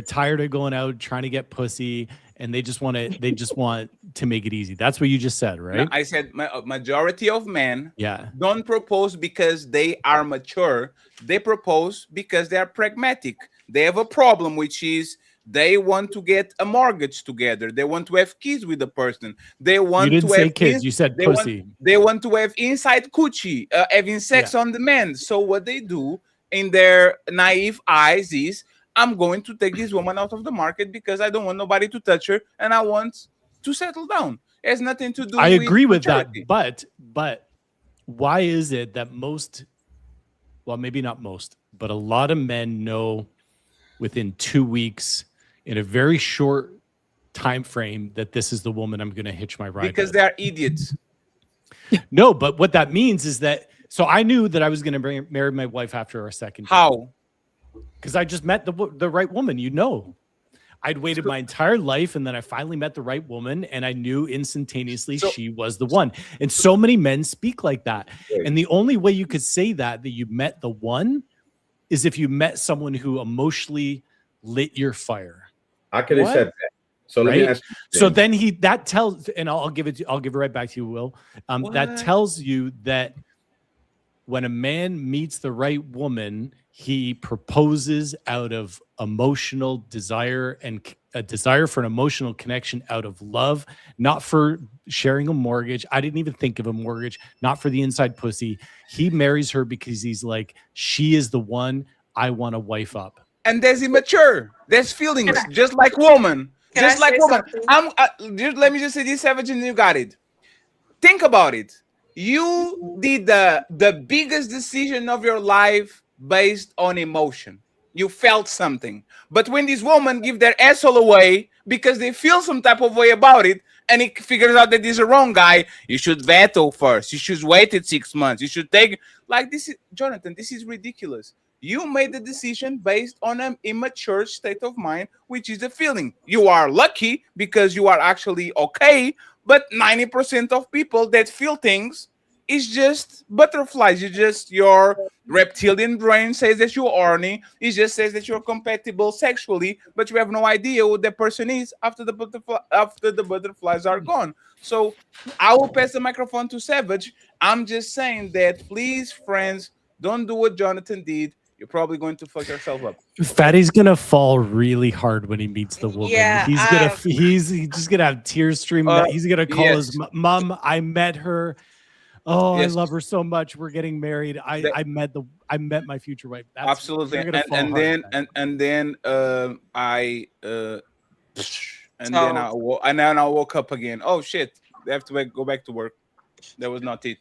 tired of going out trying to get pussy, and they just want to make it easy. That's what you just said, right? No, I said majority of men Yeah. don't propose because they are mature. They propose because they are pragmatic. They have a problem, which is they want to get a mortgage together. They want to have kids with the person. They want didn't to say have kids. You said pussy. They want to have inside coochie, having sex on demand. So what they do in their naive eyes is, I'm going to take this woman out of the market because I don't want nobody to touch her and I want to settle down. It has nothing to do I with agree with maturity. that, but why is it that most, well, maybe not most, but a lot of men know within 2 weeks in a very short time frame that this is the woman I'm going to hitch my ride Because with? they are idiots. No, but what that means is that, so I knew that I was going to marry my wife after our second date. How? Because I just met the right woman, you know. I'd waited my entire life, and then I finally met the right woman, and I knew instantaneously she was the one. And so many men speak like that. And the only way you could say that you met the one is if you met someone who emotionally lit your fire. I can accept that. So let me ask you. So then that tells, and I'll give it right back to you, Will. That tells you that when a man meets the right woman, he proposes out of emotional desire and a desire for an emotional connection out of love, not for sharing a mortgage. I didn't even think of a mortgage, not for the inside pussy. He marries her because he's like, she is the one I want to wife up. And there's immature. There's feelings, just like woman. Just like woman. Let me just say this, Savage, and you got it. Think about it. You did the biggest decision of your life based on emotion. You felt something. But when this woman give their asshole away because they feel some type of way about it, and he figures out that this is a wrong guy, you should veto first. You should wait 6 months. You should take, like, this is, Jonathan, this is ridiculous. You made the decision based on an immature state of mind, which is a feeling. You are lucky because you are actually okay, but 90% of people that feel things is just butterflies. Your reptilian brain says that you're horny. It just says that you're compatible sexually, but you have no idea who the person is after the butterflies are gone. So I will pass the microphone to Savage. I'm just saying that, please, friends, don't do what Jonathan did. You're probably going to fuck yourself up. Fatty's gonna fall really hard when he meets the woman. Yeah, he's just gonna have tears streaming. He's gonna call his mom. I met her. Oh, Yes. I love her so much. We're getting married. I met my future wife. Absolutely. You're gonna fall And hard. then I woke up again. Oh shit! They have to go back to work. That was not it.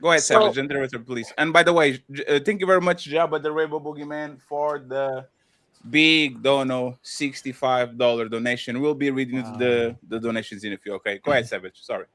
Go ahead, Savage. Interrupt, please. And by the way, thank you very much, Jabba the Rainbow Boogeyman, for the big $65 donation. We'll be reading the donations in a few. Okay, go ahead, Savage. Sorry.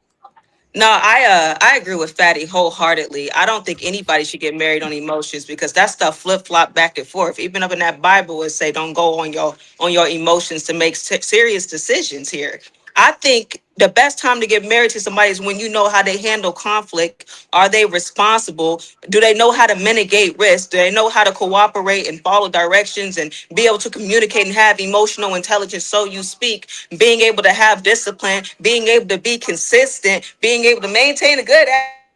No, I agree with Fatty wholeheartedly. I don't think anybody should get married on emotions because that stuff flip flop back and forth. Even up in that Bible, it say don't go on your emotions to make serious decisions here. I think the best time to get married to somebody is when you know how they handle conflict. Are they responsible? Do they know how to mitigate risk? Do they know how to cooperate and follow directions and be able to communicate and have emotional intelligence? So you speak, being able to have discipline, being able to be consistent, being able to maintain a good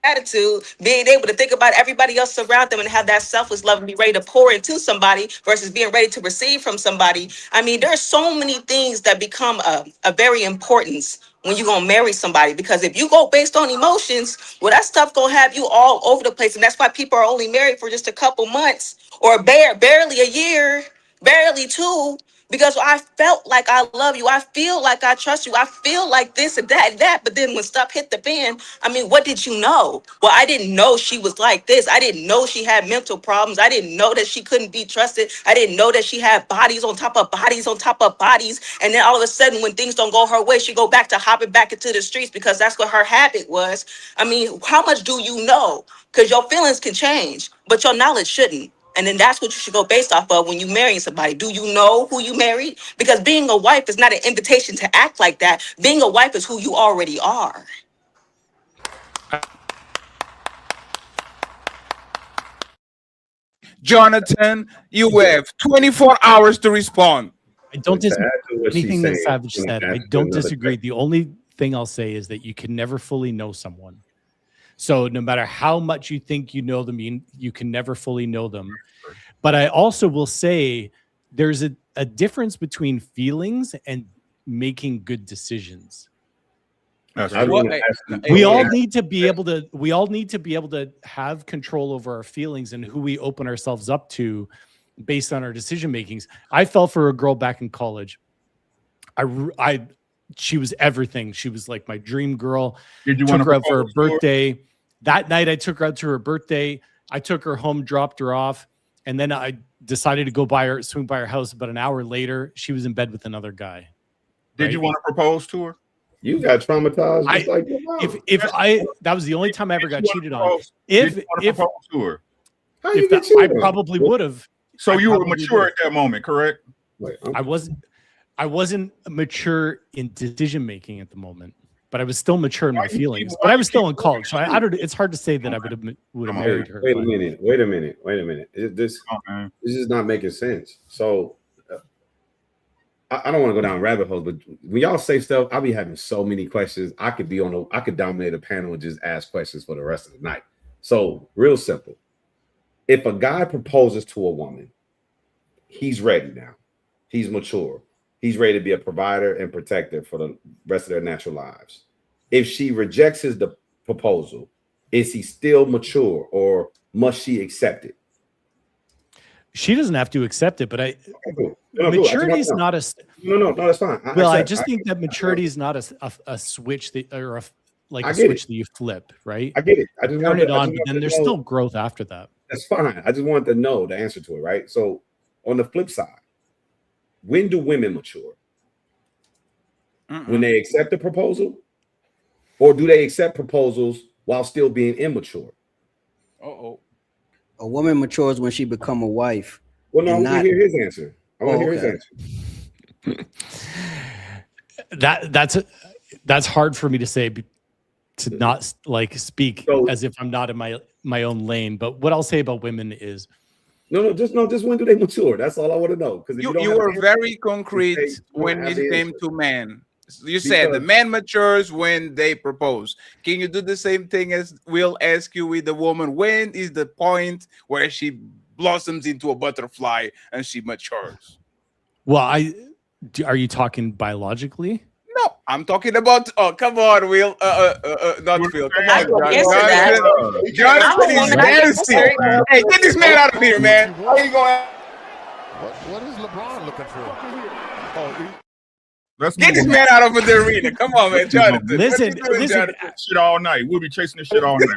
attitude, being able to think about everybody else around them and have that selfless love and be ready to pour into somebody versus being ready to receive from somebody. I mean, there's so many things that become a very importance when you're gonna marry somebody, because if you go based on emotions, well, that stuff gonna have you all over the place. And that's why people are only married for just a couple months or barely a year, barely two. Because I felt like I love you. I feel like I trust you. I feel like this and that and that. But then when stuff hit the fan, I mean, what did you know? Well, I didn't know she was like this. I didn't know she had mental problems. I didn't know that she couldn't be trusted. I didn't know that she had bodies on top of bodies on top of bodies. And then all of a sudden, when things don't go her way, she go back to hopping back into the streets because that's what her habit was. I mean, how much do you know? Because your feelings can change, but your knowledge shouldn't. And then that's what you should go based off of when you marrying somebody. Do you know who you married? Because being a wife is not an invitation to act like that. Being a wife is who you already are. Jonathan, you have 24 hours to respond. I don't disagree with anything that Savage said. I don't disagree. The only thing I'll say is that you can never fully know someone. So no matter how much you think you know them, you can never fully know them. But I also will say there's a difference between feelings and making good decisions. We all need to be able to have control over our feelings and who we open ourselves up to based on our decision makings. I fell for a girl back in college. She was everything. She was like my dream girl. Did you took want her out for her propose to her? birthday? That night I took her out to her birthday. I took her home, dropped her off, and then I decided to go swing by her house. About an hour later, she was in bed with another guy. Did you want to propose to her? You got traumatized just like your mom. That was the only time I ever got cheated on. Did you want to propose to her? I probably would have. So you were mature at that moment, correct? I wasn't mature in decision making at the moment, but I was still mature in my feelings. But I was still in college, so I don't. It's hard to say that I would have married her. Wait a minute. This is not making sense. So I don't want to go down rabbit holes, but when y'all say stuff, I'll be having so many questions. I could dominate a panel and just ask questions for the rest of the night. So real simple. If a guy proposes to a woman, he's ready now. He's mature. He's ready to be a provider and protector for the rest of their natural lives. If she rejects his proposal, is he still mature or must she accept it? She doesn't have to accept it, but maturity is not a. No, that's fine. I just think that maturity is not a switch that switch that you flip, right? I get it. I just turn it on, but then there's still growth after that. That's fine. I just wanted to know the answer to it, right? So on the flip side, when do women mature? When they accept the proposal, or do they accept proposals while still being immature? A woman matures when she become a wife. Well, no, I and want to hear his answer. I want to hear his answer. That's hard for me to say, to not like speak as if I'm not in my own lane. But what I'll say about women is, just when do they mature? That's all I want to know. Because you were very concrete when it came to men. You said the man matures when they propose. Can you do the same thing as we'll ask you with the woman? When is the point where she blossoms into a butterfly and she matures? Well, are you talking biologically? No, I'm talking about. Oh, come on, Will. Not Phil. Come on, Jonathan is dancing. Hey, get this man out of here, man. How you going? What is LeBron looking for? Get this man out of the arena. Come on, man, Jonathan. Listen. Shit all night. We'll be chasing this shit all night.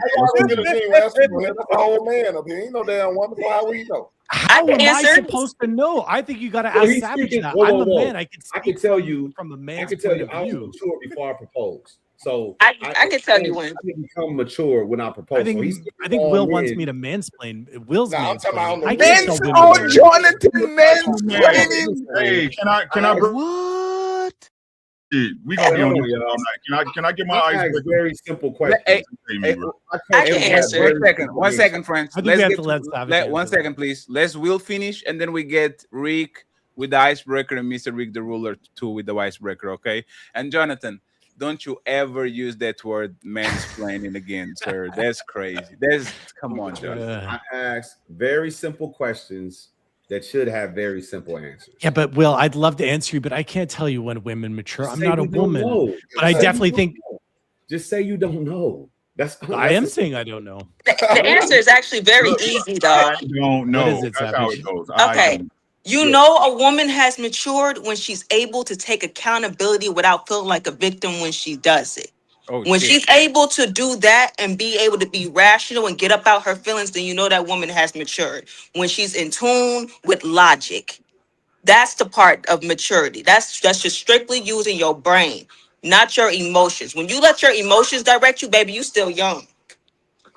That's the whole man up here. Ain't no damn woman. How will you know? How am I supposed to know? I think you got to ask Savage that. I'm a man. I can tell you from a man's I can tell you point I of was view. mature before I proposed. So I can tell you when. I didn't become mature when I proposed. I think Will wants me to mansplain. Will's mansplaining. I can't tell women. Jonathan mansplaining. Hey, can I? What? We gonna be on this all night. Can I get my icebreaker? Very simple question. I can answer. 1 second, friends. One second, please. Let's Will finish, and then we get Rick with the icebreaker and Mr. Rick the ruler too with the icebreaker. Okay. And Jonathan, don't you ever use that word mansplaining again, sir. That's crazy. Come on, Jonathan. I ask very simple questions that should have very simple answers. Yeah, but Will, I'd love to answer you, but I can't tell you when women mature. I'm not a woman, but I definitely think. Just say you don't know. I am saying I don't know. The answer is actually very easy, though. I don't know. What is it, That's how Savage? it goes. Okay. You know a woman has matured when she's able to take accountability without feeling like a victim when she does it. When she's able to do that and be able to be rational and get up out her feelings, then you know that woman has matured. When she's in tune with logic, that's the part of maturity. That's just strictly using your brain, not your emotions. When you let your emotions direct you, baby, you still young.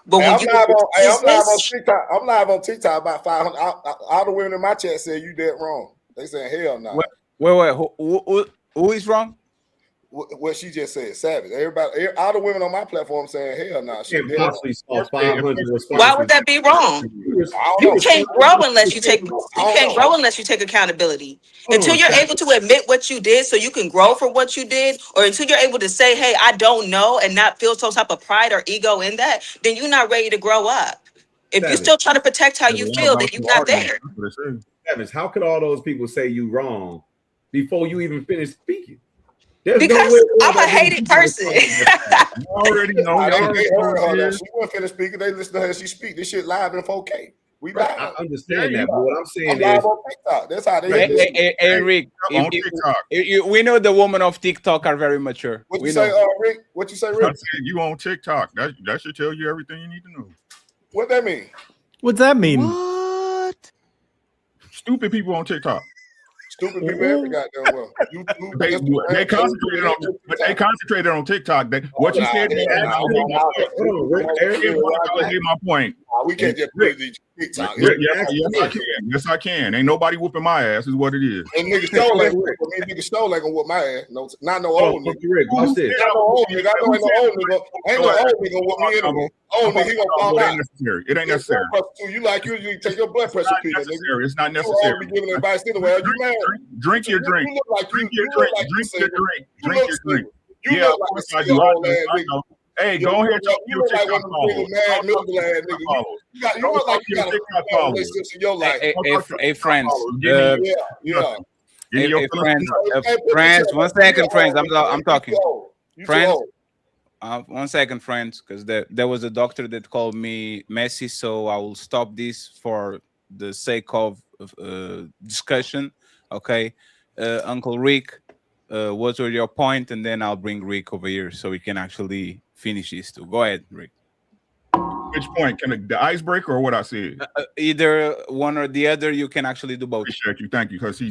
But when I'm live on TikTok. About 500. All the women in my chat said you dead wrong. They saying hell no. Wait. Who is wrong? What she just said, Savage. Everybody, all the women on my platform saying hell no. Why would that be wrong? You can't grow unless you take. You can't grow unless you take accountability. Until you're able to admit what you did, so you can grow for what you did, or until you're able to say, "Hey, I don't know," and not feel some type of pride or ego in that, then you're not ready to grow up. If you're still trying to protect how you feel, then you're not there. Savage, how could all those people say you wrong before you even finish speaking? Because I'm a hated person. You already know. She wasn't finished speaking. They listen to her. She speak. This shit live in 4K. We live. I understand that, but what I'm saying live is, on TikTok. That's how they. Hey, Rick. On TikTok. We know the women of TikTok are very mature. What you say, Rick? What you say, Rick? I'm saying you on TikTok. That should tell you everything you need to know. What that mean? What's that mean? What? Stupid people on TikTok. Stupid people every goddamn well. They concentrated on TikTok. What you said. My point. We can't just play these TikTok. Yes, I can. Ain't nobody whooping my ass. Is what it is. And niggas still ain't gonna whoop my ass. No, not no old nigga. Watch this. Not no old nigga. I know ain't no old nigga. Ain't no old nigga whoop me anyway. Old nigga, he gonna fall out. It ain't necessary. You take your blood pressure pill. It's not necessary. You be giving advice anyway. You mad? Drink your drink. Drink your drink. Yeah, of course I do. Hey, go ahead. You look like one of the mad miserable ass niggas. You look like you got a relationship in your life. Hey, friends. Friends. 1 second, friends. I'm talking. Friends. 1 second, friends, because there was a doctor that called me messy, so I will stop this for the sake of discussion. Okay, Uncle Rick, what were your point? And then I'll bring Rick over here so we can actually finish this too. Go ahead, Rick. Which point? The icebreaker or what I said? Either one or the other. You can actually do both. Appreciate you. Thank you. Because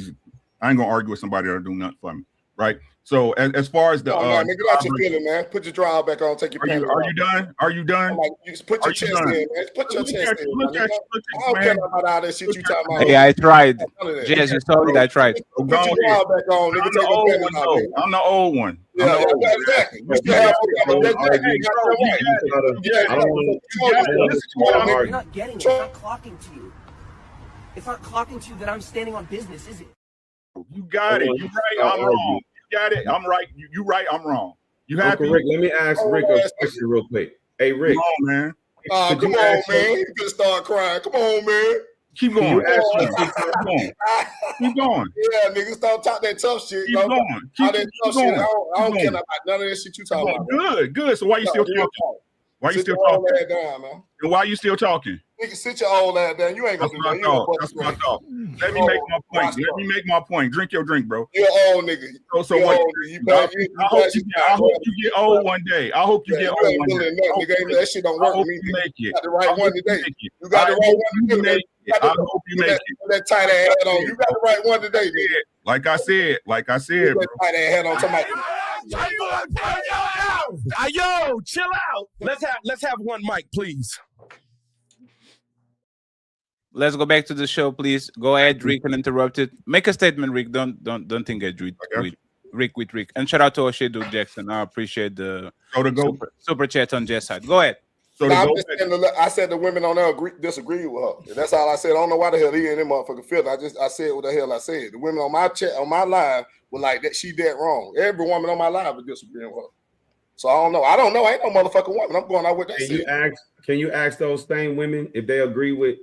I ain't gonna argue with somebody that'll do nothing for me. Right. So as far as the Come on, man, get out your feeling, man. Put your draw back on. Take your pants off. Are you done? Are you done? Like, you just put your chest in, man. Put your chest in. Look at I don't care about all that shit you talking about. Hey, I tried. Jazz, you saw it. I tried. Put your draw back on, nigga. Take your pants off. I'm the old one. Yeah, exactly. You still have You're not getting it. It's not clocking to you. It's not clocking to you that I'm standing on business, is it? You got it. You right. I'm wrong. You got it. I'm right. You right. I'm wrong. You happy? Rick, let me ask Rick a question real quick. Hey, Rick. Come on, man. Come on, man. You can start crying. Come on, man. Keep going. Keep going. Yeah, nigga, stop talking that tough shit. Keep going. All that tough shit. I don't care about none of that shit you talking about. Good. So why you still talking? Why you still talking? And why you still talking? Nigga, sit your old ass down. You ain't gonna do that. That's my thought. Let me make my point. Let me make my point. Drink your drink, bro. You're old nigga. So what? I hope you get old one day. I hope you get old one day. That shit don't work for me. You make it. You got the right one today. You got the right one today. I hope you make it. That tight ass hat on. You got the right one today, nigga. Like I said. That tight ass hat on. Somebody. Yo, chill out. Let's have one mic, please. Let's go back to the show, please. Go ahead, Rick, uninterrupted. Make a statement, Rick. Don't think I do it with Rick. And shout out to Oshedu Jackson. I appreciate the super chat on Jess side. Go ahead. I said the women on there disagree with her. That's all I said. I don't know why the hell he and them motherfucker feel. I said what the hell I said. The women on my chat on my live were like that. She dead wrong. Every woman on my live was disagreeing with her. So I don't know. I ain't no motherfucking woman. I'm going out with that. Can you ask those same women if they agree with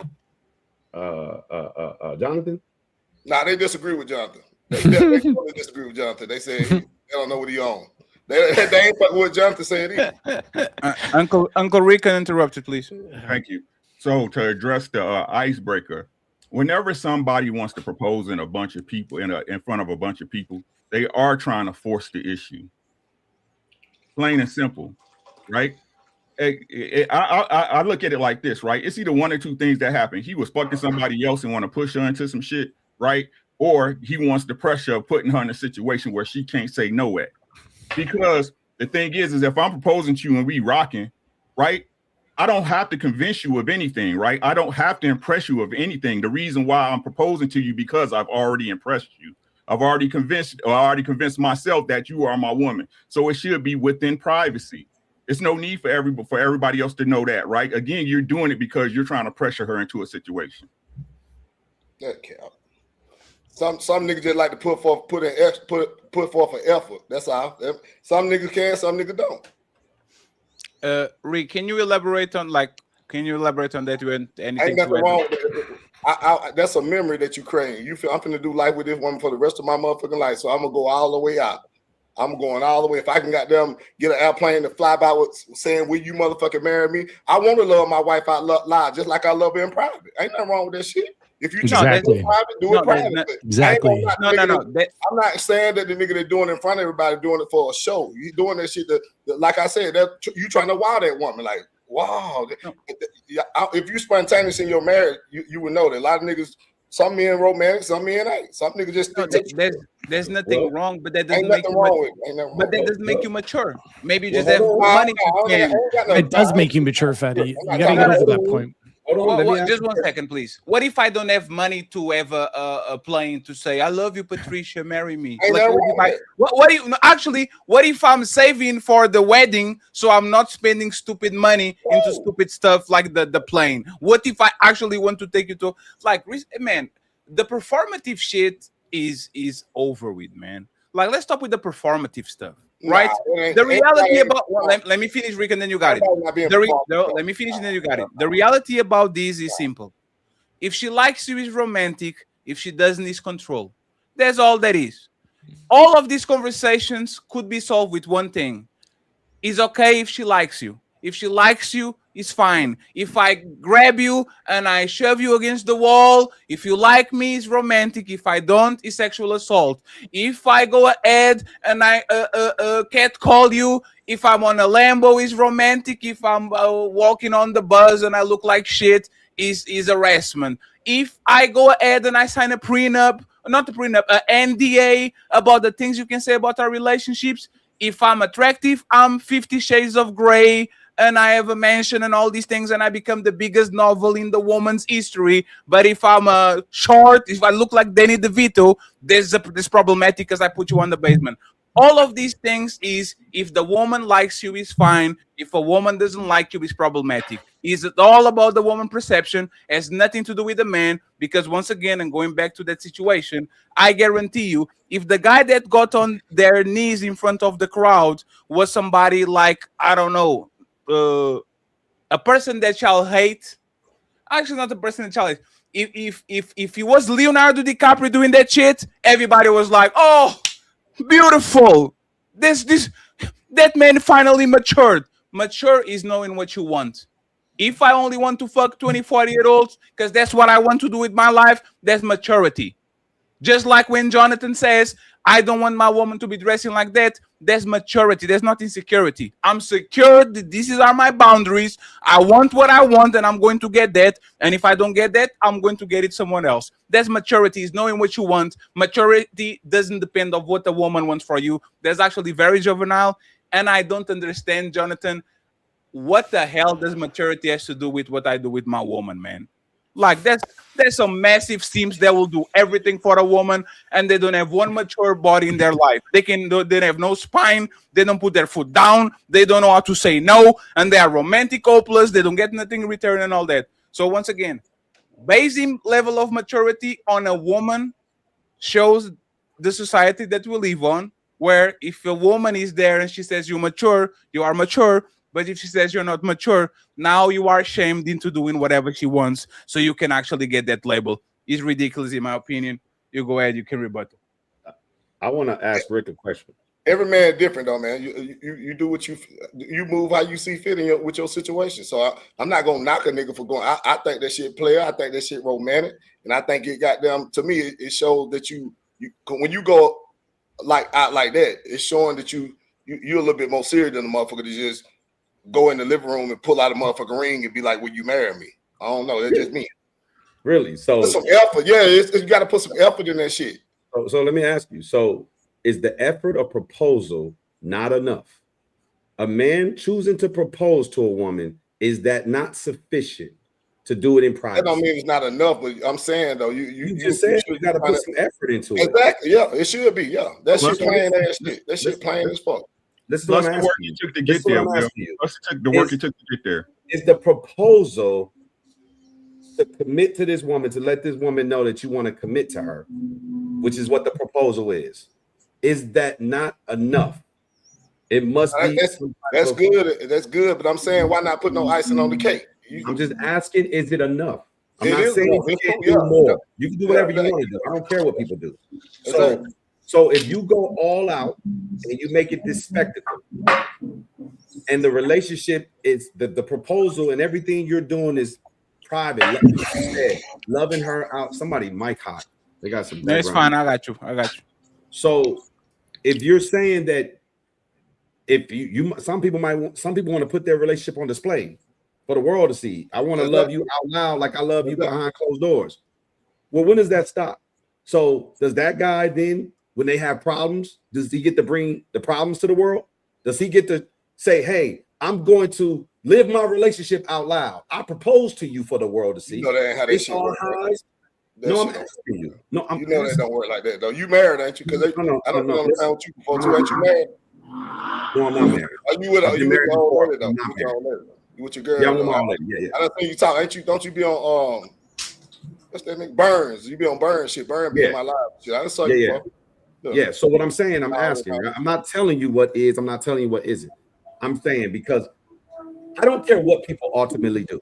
Jonathan? Nah, they disagree with Jonathan. They totally disagree with Jonathan. They say they don't know what he on. They ain't fucking what Jonathan said either. Uncle Rick, interrupted, please. Thank you. So to address the icebreaker, whenever somebody wants to propose in a bunch of people in front of a bunch of people, they are trying to force the issue. Plain and simple, right? I look at it like this, right? It's either one or two things that happen. He was fucking somebody else and want to push her into some shit, right? Or he wants the pressure of putting her in a situation where she can't say no at. Because the thing is if I'm proposing to you and we rocking, right? I don't have to convince you of anything, right? I don't have to impress you of anything. The reason why I'm proposing to you because I've already impressed you. I've already convinced myself that you are my woman. So it should be within privacy. It's no need for everybody else to know that, right? Again, you're doing it because you're trying to pressure her into a situation. That count. Some niggas just like to put forth an effort. That's all. Some niggas can, some niggas don't. Rick, can you elaborate on that? You had anything? Ain't nothing wrong with it. That's a memory that you create. You feel I'm finna do life with this woman for the rest of my motherfucking life. So I'm gonna go all the way out. I'm going all the way. If I can goddamn get an airplane to fly by with saying, will you motherfucking marry me? I want to love my wife out loud, just like I love her in private. Ain't nothing wrong with that shit. If you try to do it private, do it private. Exactly. I'm not saying that the nigga that doing it in front of everybody doing it for a show. You doing that shit like I said, that you trying to wow that woman. Like, wow. If you spontaneous in your marriage, you would know that a lot of niggas, some men romantic, some men ain't. Some niggas just there's nothing wrong, but that doesn't make you doesn't make you mature. Maybe you just have money. It does make you mature, Fatty. You gotta get over that point. Just 1 second, please. What if I don't have money to have a plane to say, I love you, Patricia, marry me? Like, what if I'm saving for the wedding so I'm not spending stupid money into stupid stuff like the plane? What if I actually want to take you to, like, man, the performative shit is over with, man. Like, let's stop with the performative stuff. Right, the reality about let me finish, Rick, and then you got it. Let me finish, and then you got it. The reality about this is simple. If she likes you, is romantic. If she doesn't, is control. That's all that is. All of these conversations could be solved with one thing. It's okay if she likes you. If she likes you, it's fine. If I grab you and I shove you against the wall, if you like me, it's romantic. If I don't, it's sexual assault. If I go ahead and I catcall you, if I'm on a Lambo, it's romantic. If I'm walking on the bus and I look like shit, is harassment. If I go ahead and I sign a prenup not a prenup, an NDA about the things you can say about our relationships. If I'm attractive, I'm 50 Shades of Grey, and I have a mansion and all these things, and I become the biggest novel in the woman's history. But if I'm short, if I look like Danny DeVito, this problematic because I put you on the basement. All of these things is, if the woman likes you, is fine. If a woman doesn't like you, is problematic. Is it all about the woman perception? Has nothing to do with the man. Because once again, and going back to that situation, I guarantee you, if the guy that got on their knees in front of the crowd was somebody like, I don't know, a person that shall hate, actually not a person that shall hate. If he was Leonardo DiCaprio doing that shit, everybody was like, oh, beautiful. That man finally matured. Mature is knowing what you want. If I only want to fuck 20-40-year-olds because that's what I want to do with my life, that's maturity. Just like when Jonathan says, I don't want my woman to be dressing like that, that's maturity. That's not insecurity. I'm secure that these are my boundaries. I want what I want, and I'm going to get that. And if I don't get that, I'm going to get it someone else. That's maturity, is knowing what you want. Maturity doesn't depend on what the woman wants for you. That's actually very juvenile. And I don't understand, Jonathan, what the hell does maturity has to do with what I do with my woman, man? Like, there's some massive sims that will do everything for a woman, and they don't have one mature body in their life. They have no spine. They don't put their foot down. They don't know how to say no, and they are romantic hopeless. They don't get nothing in return and all that. So once again, basing level of maturity on a woman shows the society that we live on, where if a woman is there and she says you're mature, you are mature. But if she says you're not mature, now you are shamed into doing whatever she wants so you can actually get that label. It's ridiculous, in my opinion. You go ahead, you can rebuttal. I want to ask Rick a question. Every man different though, man. You do what you move how you see fit with your situation. So I'm not gonna knock a nigga for going. I think that shit player. I think that shit romantic, and I think it got them. To me, it shows that you when you go out like that, it's showing that you're a little bit more serious than the motherfucker to just go in the living room and pull out a motherfucking ring and be like, "Will you marry me?" I don't know. That's just me. Really? So put some effort. Yeah, you got to put some effort in that shit. So let me ask you. So is the effort of proposal not enough? A man choosing to propose to a woman, is that not sufficient to do it in private? That don't mean it's not enough, but I'm saying though, you just said you got to put some effort into it. Exactly. Yeah, it should be. Yeah, that shit plain ass shit. That shit plain as fuck. This is what I'm asking work you took to get there. The work you took to get there. Is the proposal to commit to this woman, to let this woman know that you want to commit to her, which is what the proposal is that not enough? It must be. That's good. That's good. But I'm saying, why not put no icing on the cake? I'm just asking, is it enough? I'm not saying you can't do more. You can do whatever you want to do. I don't care what people do. So if you go all out and you make it this spectacle, and the relationship is the proposal and everything you're doing is private, like you said, loving her out. Somebody mic hot. They got some. That's fine. I got you. So if you're saying that, if you some people want to put their relationship on display for the world to see. I want to love you out loud like I love you behind closed doors. Well, when does that stop? So does that guy then, when they have problems, does he get to bring the problems to the world? Does he get to say, hey, I'm going to live my relationship out loud. I propose to you for the world to see. You know that ain't how that shit work. No, I'm asking you. No, you know that don't work like that though. You married, ain't you? Because I don't know with you before too. Ain't you married? No, I'm not married. Are you with your old lady though? You with your girl? Yeah, I'm with my old lady. Yeah. I don't think you talk. Ain't you? Don't you be on what's that name? Burns. You be on Burns shit. Burns be in my life. Shit. I saw you before. Yeah. So what I'm saying, I'm asking. I'm not telling you what is. I'm not telling you what isn't. I'm saying because I don't care what people ultimately do,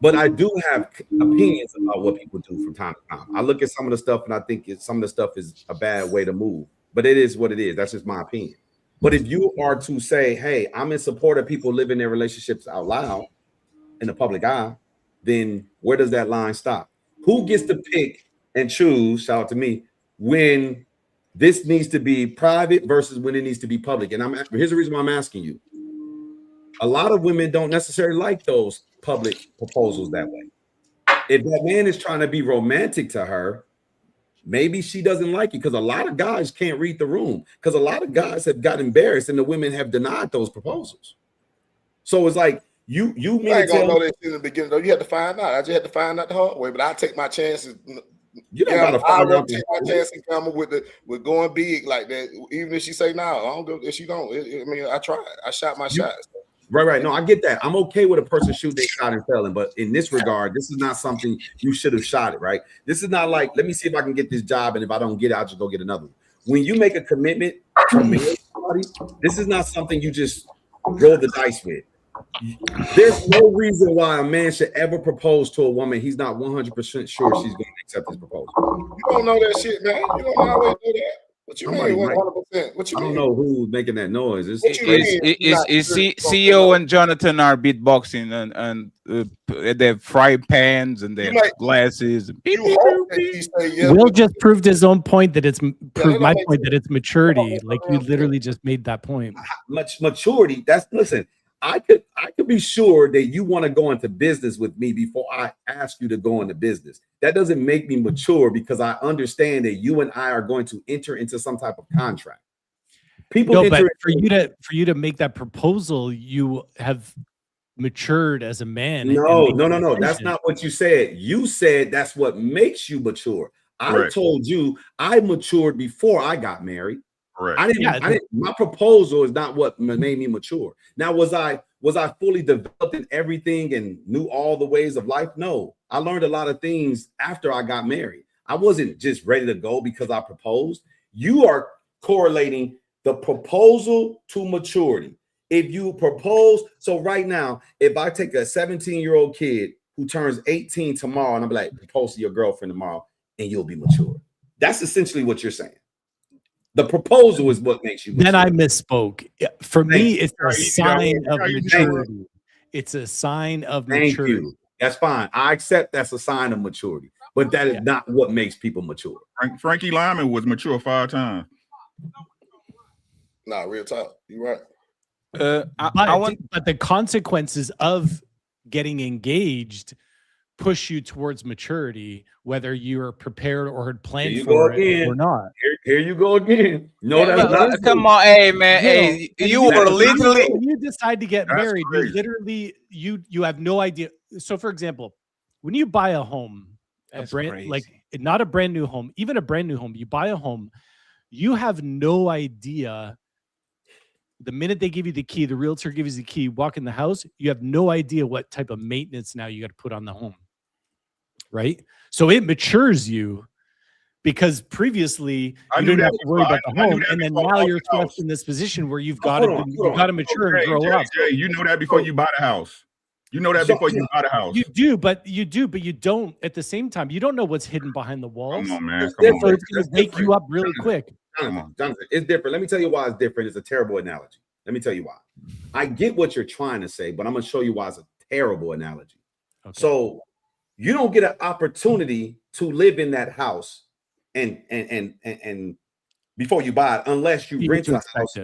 but I do have opinions about what people do from time to time. I look at some of the stuff and I think some of the stuff is a bad way to move, but it is what it is. That's just my opinion. But if you are to say, hey, I'm in support of people living their relationships out loud in the public eye, then where does that line stop? Who gets to pick and choose, shout out to me, when this needs to be private versus when it needs to be public? And here's the reason why I'm asking you. A lot of women don't necessarily like those public proposals that way. If that man is trying to be romantic to her, maybe she doesn't like it, because a lot of guys can't read the room, because a lot of guys have got embarrassed and the women have denied those proposals. So it's like you mean I ain't to gonna tell know that shit in the beginning though. You had to find out. I just had to find out the hard way, but I take my chances. You don't gotta find out. Take my chances with going big like that. Even if she say no, I don't go. If she don't, I mean, I tried. I shot my shots. Right. No, I get that. I'm okay with a person shooting their shot and failing, but in this regard, this is not something you should have shot it, right? This is not like, let me see if I can get this job, and if I don't get it, I'll just go get another one. When you make a commitment to marry somebody, this is not something you just roll the dice with. There's no reason why a man should ever propose to a woman he's not 100% sure she's going to accept his proposal. You don't know that shit, man. You don't always know that. What you mean 100%? What you mean? I don't know who's making that noise. Is CEO and Jonathan are beatboxing and their fry pans and their glasses. Will just proved his own point that it's proved my point that it's maturity. Like you literally just made that point. Maturity. Listen. I could be sure that you want to go into business with me before I ask you to go into business. That doesn't make me mature, because I understand that you and I are going to enter into some type of contract. But for you to make that proposal, you have matured as a man. No. That's not what you said. You said that's what makes you mature. I told you I matured before I got married. Correct. I didn't. My proposal is not what made me mature. Now, was I fully developed in everything and knew all the ways of life? No, I learned a lot of things after I got married. I wasn't just ready to go because I proposed. You are correlating the proposal to maturity. If you propose, so right now, if I take a 17-year-old kid who turns 18 tomorrow, and I'm like, propose to your girlfriend tomorrow, and you'll be mature. That's essentially what you're saying. The proposal is what makes you mature. Then I misspoke. For me, it's a sign of maturity. It's a sign of maturity. That's fine. I accept that's a sign of maturity, but that is not what makes people mature. Frankie Lyman was mature 5 times. Nah, real talk. You're right. But the consequences of getting engaged push you towards maturity, whether you're prepared or had planned for it or not. Here you go again. No, that's not. Come on, hey man, hey, you were literally. When you decide to get married, you literally you have no idea. So, for example, when you buy a home, not a brand new home, even a brand new home, you buy a home, you have no idea. The minute they give you the key, the realtor gives you the key, walk in the house, you have no idea what type of maintenance now you got to put on the home. Right? So it matures you, because previously you didn't have to worry about the home, and then now you're thrust in this position where you've got to mature and grow up. You know that before you buy the house. You know that before you buy the house. You do, but you don't at the same time. You don't know what's hidden behind the walls. Come on, man. So it's going to wake you up really quick. Jonathan, it's different. Let me tell you why it's different. It's a terrible analogy. Let me tell you why. I get what you're trying to say, but I'm going to show you why it's a terrible analogy. Okay. So you don't get an opportunity to live in that house and before you buy it, unless you rent a house.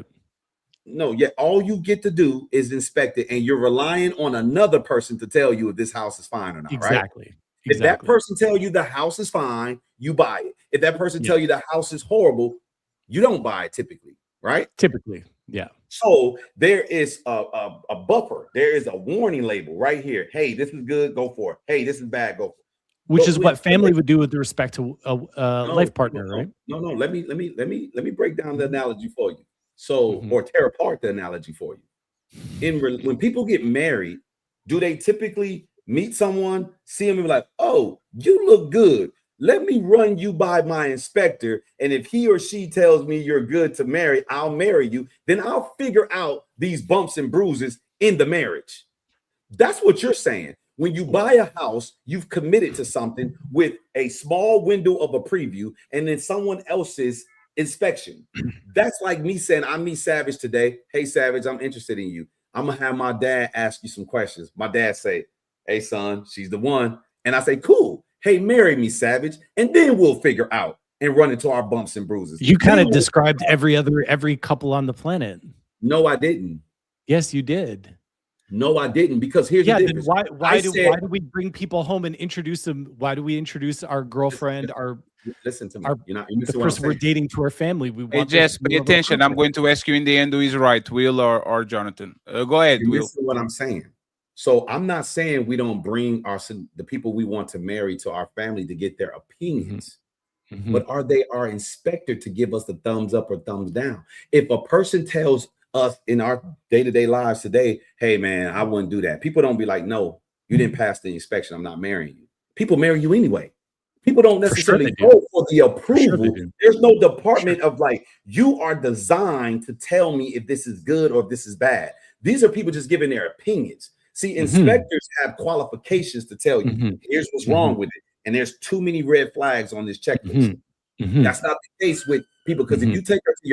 No, all you get to do is inspect it, and you're relying on another person to tell you if this house is fine or not. Exactly. Right? If that person tell you the house is fine, you buy it. If that person tell you the house is horrible, you don't buy it typically, right? Typically, yeah. So there is a buffer. There is a warning label right here. Hey, this is good, go for it. Hey, this is bad, go for it. Which is what family would do with respect to a life partner, right? No. Let me break down the analogy for you. So, or tear apart the analogy for you. When people get married, do they typically meet someone, see them, and be like, "Oh, you look good. Let me run you by my inspector, and if he or she tells me you're good to marry, I'll marry you. Then I'll figure out these bumps and bruises in the marriage." That's what you're saying. When you buy a house, you've committed to something with a small window of a preview and then someone else's inspection. That's like me saying, I meet Savage today. Hey, Savage, I'm interested in you. I'm going to have my dad ask you some questions. My dad say, hey, son, she's the one. And I say, cool. Hey, marry me, Savage. And then we'll figure out and run into our bumps and bruises. You kind of described every couple on the planet. No, I didn't. Yes, you did. No, I didn't, because here's the difference. Then why do we bring people home and introduce them? Why do we introduce our girlfriend, listen to me? The person we're dating to our family? We Hey, want Jess, pay attention. I'm going to ask you in the end who is right, Will or Jonathan. Go ahead, Will. Listen to what I'm saying. So I'm not saying we don't bring the people we want to marry to our family to get their opinions. But are they our inspector to give us the thumbs up or thumbs down? If a person tells us in our day-to-day lives today, hey man, I wouldn't do that. People don't be like, no, you didn't pass the inspection, I'm not marrying you. People marry you anyway. People don't necessarily go for the approval. There's no department of like, you are designed to tell me if this is good or if this is bad. These are people just giving their opinions. See, inspectors have qualifications to tell you, here's what's wrong with it. And there's too many red flags on this checklist. That's not the case with people, because if you take her to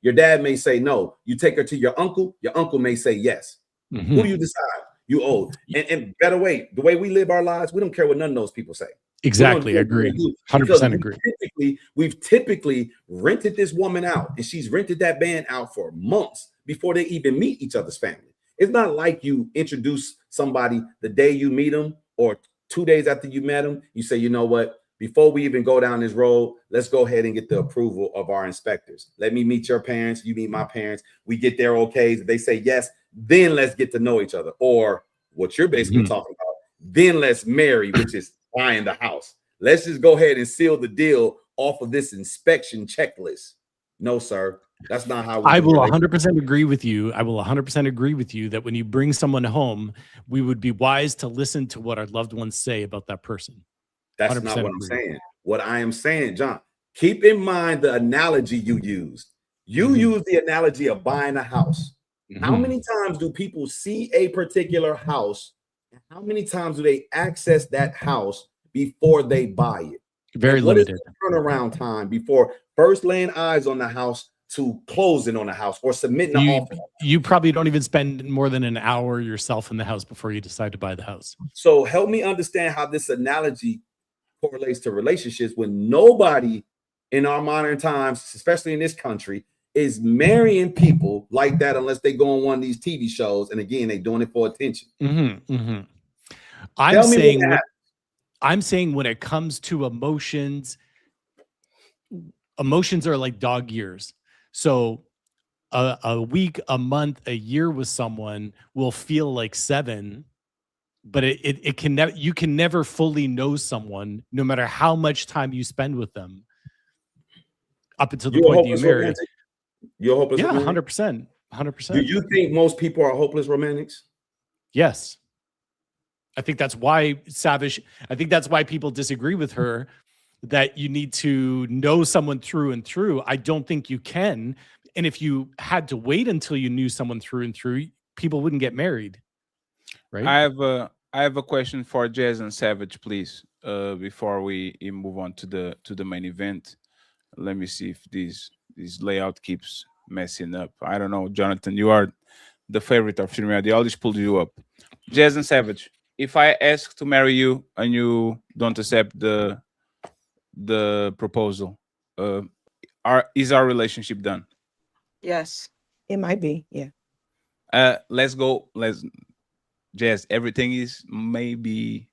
your dad may say no. You take her to your uncle may say yes. Who do you decide? You old. And better way, the way we live our lives, we don't care what none of those people say. Exactly, I agree. 100% agree. We've typically rented this woman out, and she's rented that man out for months before they even meet each other's family. It's not like you introduce somebody the day you meet them or 2 days after you met them. You say, you know what? Before we even go down this road, let's go ahead and get the approval of our inspectors. Let me meet your parents. You meet my parents. We get their okays. If they say yes, then let's get to know each other. Or what you're basically talking about, then let's marry, which is buying the house. Let's just go ahead and seal the deal off of this inspection checklist. No, sir. That's not how I will 100% agree with you. I will 100% agree with you that when you bring someone home, we would be wise to listen to what our loved ones say about that person. That's not what I'm saying. What I am saying, John, keep in mind the analogy you used. You use the analogy of buying a house. How many times do people see a particular house? How many times do they access that house before they buy it? Very limited. What is the turnaround time before first laying eyes on the house to closing on the house or submitting an offer? You probably don't even spend more than an hour yourself in the house before you decide to buy the house. So help me understand how this analogy correlates to relationships when nobody in our modern times, especially in this country, is marrying people like that unless they go on one of these TV shows. And again, they're doing it for attention. I'm saying when it comes to emotions, emotions are like dog years. So a week, a month, a year with someone will feel like 7, but it can never, you can never fully know someone no matter how much time you spend with them up until the point that you marry. You're hopeless. Yeah, romantic? 100%. 100%. Do you think most people are hopeless romantics? Yes. I think that's why I think that's why people disagree with her, that you need to know someone through and through. I don't think you can. And if you had to wait until you knew someone through and through, people wouldn't get married. Right? I have a question for Jazz and Savage, please. Before we move on to the main event. Let me see if this layout keeps messing up. I don't know, Jonathan, you are the favorite of Shirmia. They always pulled you up. Jazz and Savage, if I ask to marry you and you don't accept the proposal, is our relationship done? Yes. It might be, yeah. Let's go. Jazz, everything is maybe.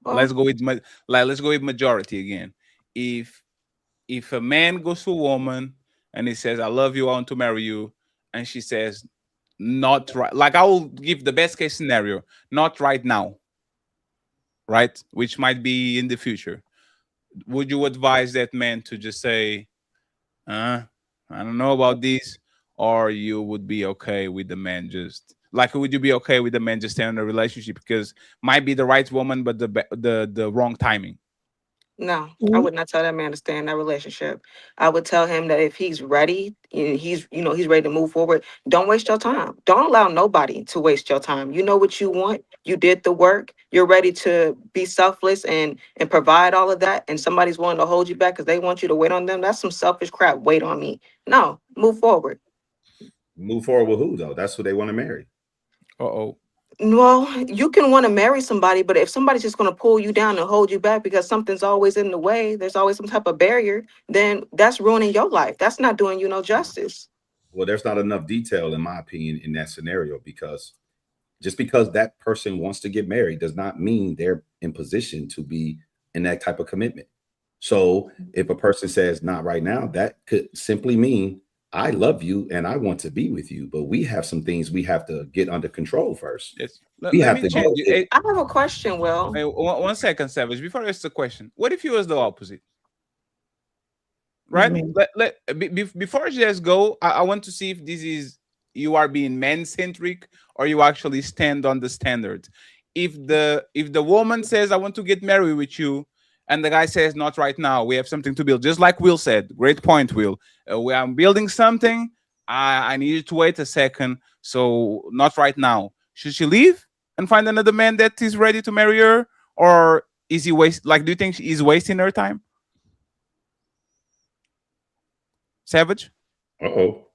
Well, let's go with majority again. If a man goes to a woman and he says, I love you, I want to marry you, and she says, not right, like I will give the best case scenario, not right now, right? Which might be in the future. Would you advise that man to just say, I don't know about this, or you would be okay with the man just like, would you be okay with the man just staying in a relationship because might be the right woman, but the wrong timing? No, I would not tell that man to stay in that relationship. I would tell him that if he's ready, he's ready to move forward. Don't waste your time. Don't allow nobody to waste your time. You know what you want. You did the work. You're ready to be selfless and provide all of that. And somebody's willing to hold you back because they want you to wait on them. That's some selfish crap. Wait on me. No, move forward. Move forward with who though? That's who they want to marry. Uh-oh. Well, you can want to marry somebody, but if somebody's just going to pull you down and hold you back because something's always in the way, there's always some type of barrier, then that's ruining your life. That's not doing you no justice. Well, there's not enough detail, in my opinion, in that scenario, because Just because that person wants to get married does not mean they're in position to be in that type of commitment. So if a person says not right now, that could simply mean I love you and I want to be with you, but we have some things we have to get under control first. Yes. We Let have me to change go. it. I have a question, Will. Hey, one second, Savage. Before I ask the question, what if you was the opposite? Right? Before I just go, I want to see if this is you are being man-centric or you actually stand on the standards. If the woman says I want to get married with you, and the guy says not right now, we have something to build. Just like Will said, great point, Will. We are building something. I need you to wait a second. So not right now. Should she leave and find another man that is ready to marry her, or is he waste? Like, do you think he's wasting her time? Savage? Uh-oh.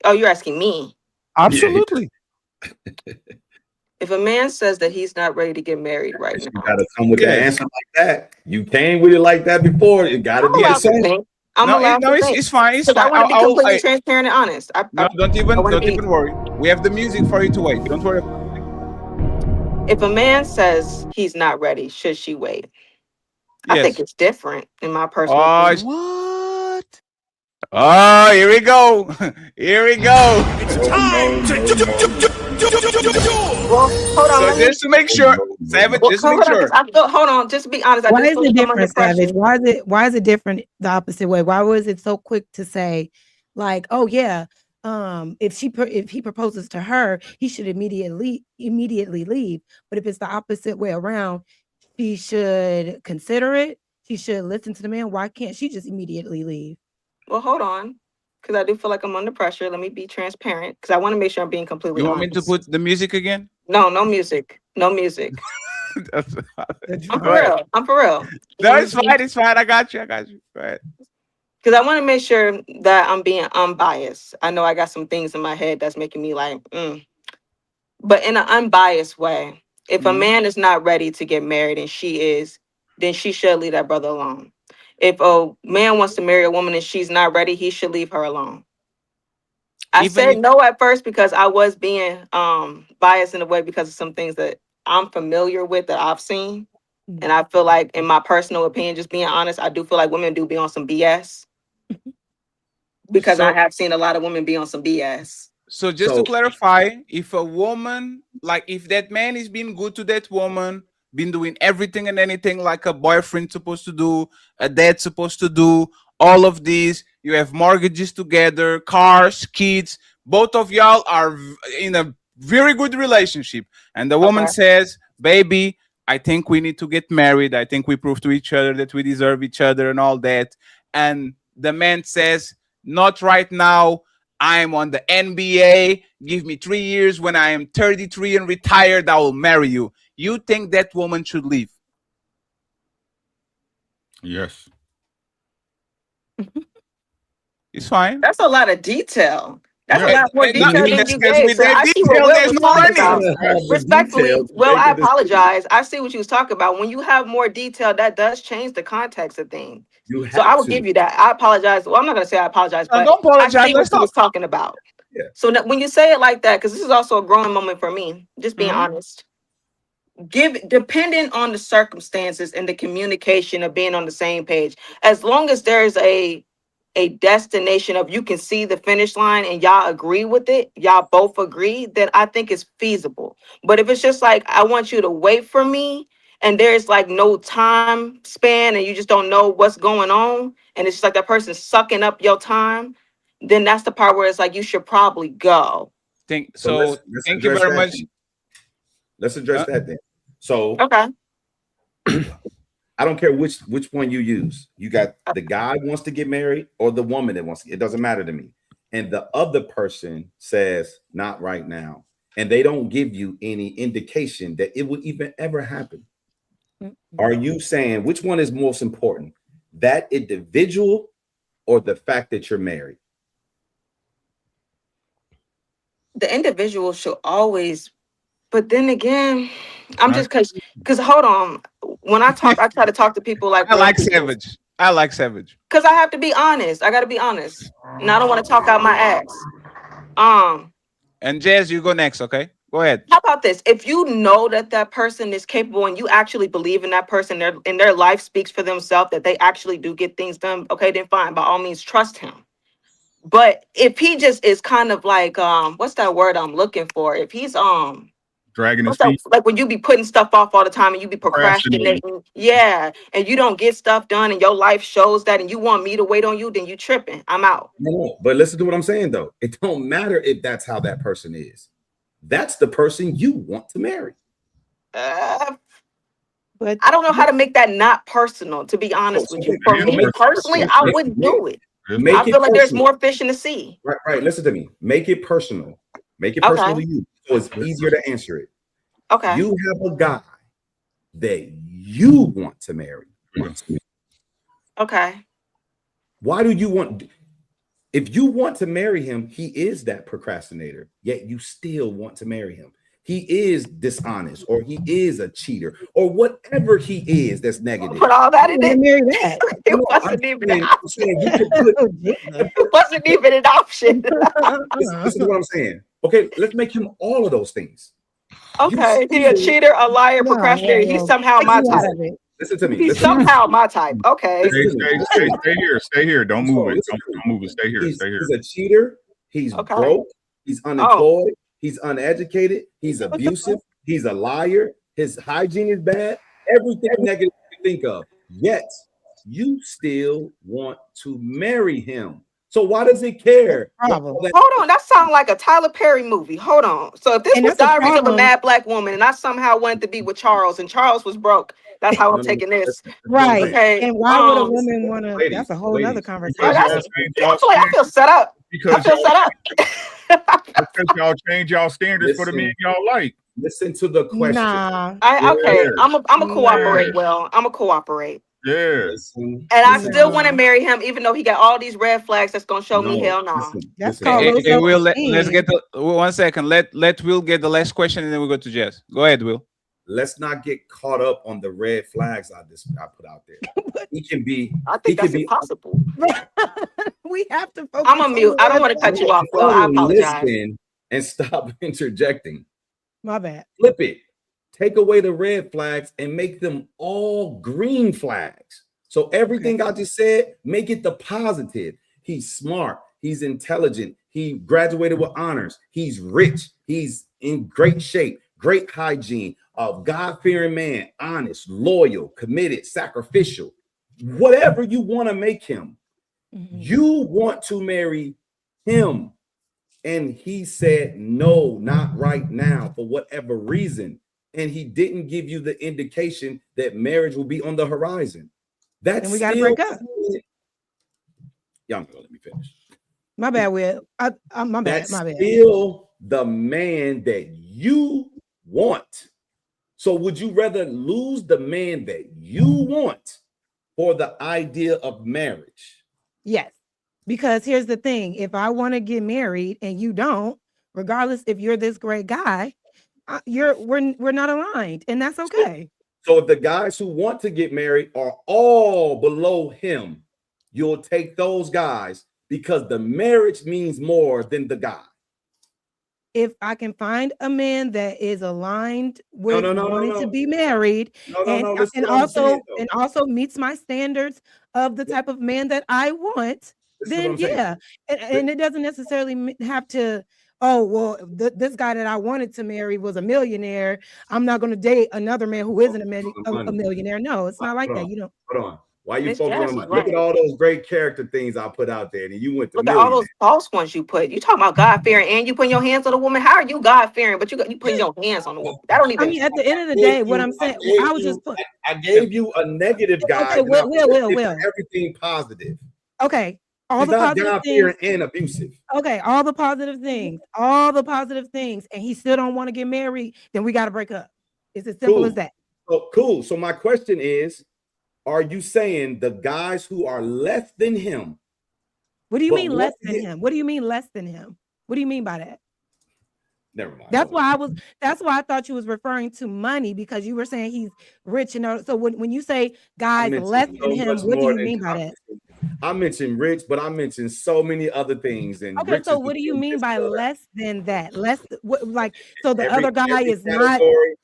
Oh, you're asking me? Absolutely. If a man says that he's not ready to get married right You now, gotta come with an answer like that. You came with it like that before. It gotta I'm be the allowed to same. think. I'm No, allowed to think. it's fine. It's 'Cause fine. I want to be I'll- completely I- transparent and honest. No, don't even worry. We have the music for you to wait. Don't worry. If a man says he's not ready, should she wait? I think Yes. it's different in my personal Oh, opinion. what? Oh, here we go. Here we go. It's time Well, hold on. So let me- just to make sure, Savage, Well, just to make hold on, sure. 'cause I feel, hold on, just to be honest. I Why just is feel it like I'm under different, Savage? pressure. Why is it different the opposite way? Why was it so quick to say, like, oh yeah, if he proposes to her, he should immediately leave. But if it's the opposite way around, she should consider it. She should listen to the man. Why can't she just immediately leave? Well, hold on, because I do feel like I'm under pressure. Let me be transparent, because I want to make sure I'm being completely You want me honest. to put the music again? No, no music. No music. That's I'm for real. I'm for real. No, it's fine. It's fine. I got you. Go ahead. Because I want to make sure that I'm being unbiased. I know I got some things in my head that's making me like, but in an unbiased way. If a man is not ready to get married and she is, then she should leave that brother alone. If a man wants to marry a woman and she's not ready, he should leave her alone. I said no at first because I was being biased in a way because of some things that I'm familiar with that I've seen. And I feel like, in my personal opinion, just being honest, I do feel like women do be on some BS. Because I have seen a lot of women be on some BS. So just to clarify, if a woman, like if that man is being good to that woman, been doing everything and anything like a boyfriend supposed to do, a dad supposed to do, all of these, you have mortgages together, cars, kids, both of y'all are in a very good relationship. And the woman says, baby, I think we need to get married. I think we prove to each other that we deserve each other and all that. And the man says, not right now. I'm on the NBA. Give me 3 years. When I am 33 and retired, I will marry you. You think that woman should leave? Yes. It's fine. That's a lot of detail. That's a Yeah. lot more No, detail than that's you 'cause gave. with So that I see detail, what Will there's was no talking running. about. Respectfully, Will, I apologize. I see what you was talking about. When you have more detail, that does change the context of things. You So I have will to. give you that. I apologize. Well, I'm not gonna say I apologize, No, but don't apologize. I see Let's what you was talk. talking about. Yeah. So when you say it like that, because this is also a growing moment for me, just being honest. Depending on the circumstances and the communication of being on the same page, as long as there's a destination of you can see the finish line and y'all agree with it, y'all both agree, then I think it's feasible. But if it's just like, I want you to wait for me, and there's like no time span and you just don't know what's going on, and it's just like that person sucking up your time, then that's the part where it's like you should probably go. Thank let's you address very that much. then. Let's address that then. So okay. I don't care which one you use. You got the guy wants to get married or the woman that wants to. It doesn't matter to me. And the other person says not right now, and they don't give you any indication that it would even ever happen. Are you saying which one is most important, that individual or the fact that you're married? The individual should always, but then again, I'm just because hold on. When I talk, I try to talk to people like I like Savage. I like Savage. because I have to be honest. I got to be honest, and I don't want to talk out my ass. And Jazz, you go next, okay? Go ahead. How about this? If you know that that person is capable and you actually believe in that person, and their life speaks for themselves, that they actually do get things done, okay, then fine. By all means, trust him. But if he just is kind of like, what's that word I'm looking for? If he's dragging his what's that, feet, like when you be putting stuff off all the time and you be procrastinating. procrastinating, yeah, and you don't get stuff done and your life shows that, and you want me to wait on you, then you tripping. I'm out. No, but listen to what I'm saying though. It don't matter if that's how that person is. That's the person you want to marry. But I don't know how to make that not personal, to be honest with you. For me personally, I wouldn't do it. I feel like there's more fish in the sea. Right. Listen to me. Make it personal. Make it personal to you, so it's easier to answer it. Okay. You have a guy that you want to marry. Okay. Why do you want? If you want to marry him, he is that procrastinator. Yet you still want to marry him. He is dishonest, or he is a cheater, or whatever he is that's negative. Put all that in it. Marry that. It wasn't even an option. It wasn't even an option. This is what I'm saying. Okay, let's make him all of those things. Okay, he a cheater, a liar, procrastinator. He's somehow my type. Listen to me. He's somehow my type. Okay. Stay here. Don't move it. Don't move it. Stay here. He's Stay here. a cheater. He's broke. He's unemployed. He's uneducated. He's abusive. He's a liar. His hygiene is bad. Everything negative you can think of. Yet you still want to marry him. So why does he care? Hold on, that sounds like a Tyler Perry movie. Hold on. So if this was Diaries of a Mad Black Woman, and I somehow wanted to be with Charles, and Charles was broke, that's how I'm taking this. Right. Okay. And why would a woman want to? That's a whole other conversation. I feel set up. Because I feel set up. because y'all change y'all standards for the men y'all like. Listen to the question. Nah. I'm a cooperate. Well, I'm a cooperate. Yes. And I still want to marry him, even though he got all these red flags that's gonna show me hell no. That's called Will, let's get the 1 second. Let Will get the last question, and then we'll go to Jess. Go ahead, Will. Let's not get caught up on the red flags I put out there. He can be. I think that's impossible. We have to focus. I'm a mute. I don't want to cut you off, Will. I apologize. Listen and stop interjecting. My bad. Flip it. Take away the red flags and make them all green flags. So everything I just said, make it the positive. He's smart. He's intelligent. He graduated with honors. He's rich. He's in great shape, great hygiene, a God-fearing man, honest, loyal, committed, sacrificial. Whatever you want to make him, you want to marry him. And he said, no, not right now, for whatever reason. And he didn't give you the indication that marriage will be on the horizon. That's and we got to break up. Y'all gonna let me finish. My bad, Will. My bad. That's My bad. still the man that you want. So would you rather lose the man that you want for the idea of marriage? Yes. Because here's the thing. If I want to get married and you don't, regardless if you're this great guy, we're not aligned, and that's okay. So if the guys who want to get married are all below him, you'll take those guys because the marriage means more than the guy. If I can find a man that is aligned with wanting to be married and also meets my standards of the type of man that I want, then yeah. And it doesn't necessarily have to, oh, well, this guy that I wanted to marry was a millionaire. I'm not going to date another man who isn't a millionaire. No, it's not like that. You know. Hold on. Why you focusing on money? Look at all those great character things I put out there, and you went to look at all those false ones you put. You talking about God fearing, and you putting your hands on a woman. How are you God fearing? But you putting your hands on a woman. That don't even. I mean, at the end of the day, what I'm saying, I was just. I gave you a negative guy. Okay, Will. Everything positive. Okay. All He's the not positive God-fearing things and abusive. Okay, all the positive things, and he still don't want to get married, then we got to break up. It's as simple as that. So cool. So my question is, are you saying the guys who are less than him? What do you mean less than him? What do you mean less than him? What do you mean by that? Never mind. That's why I thought you was referring to money, because you were saying he's rich. So when you say guys less than him, what do you mean by that? I mentioned rich, but I mentioned so many other things. And Okay, rich so is what do you the mean by biggest less than that? Less like so the every other guy every is not. category.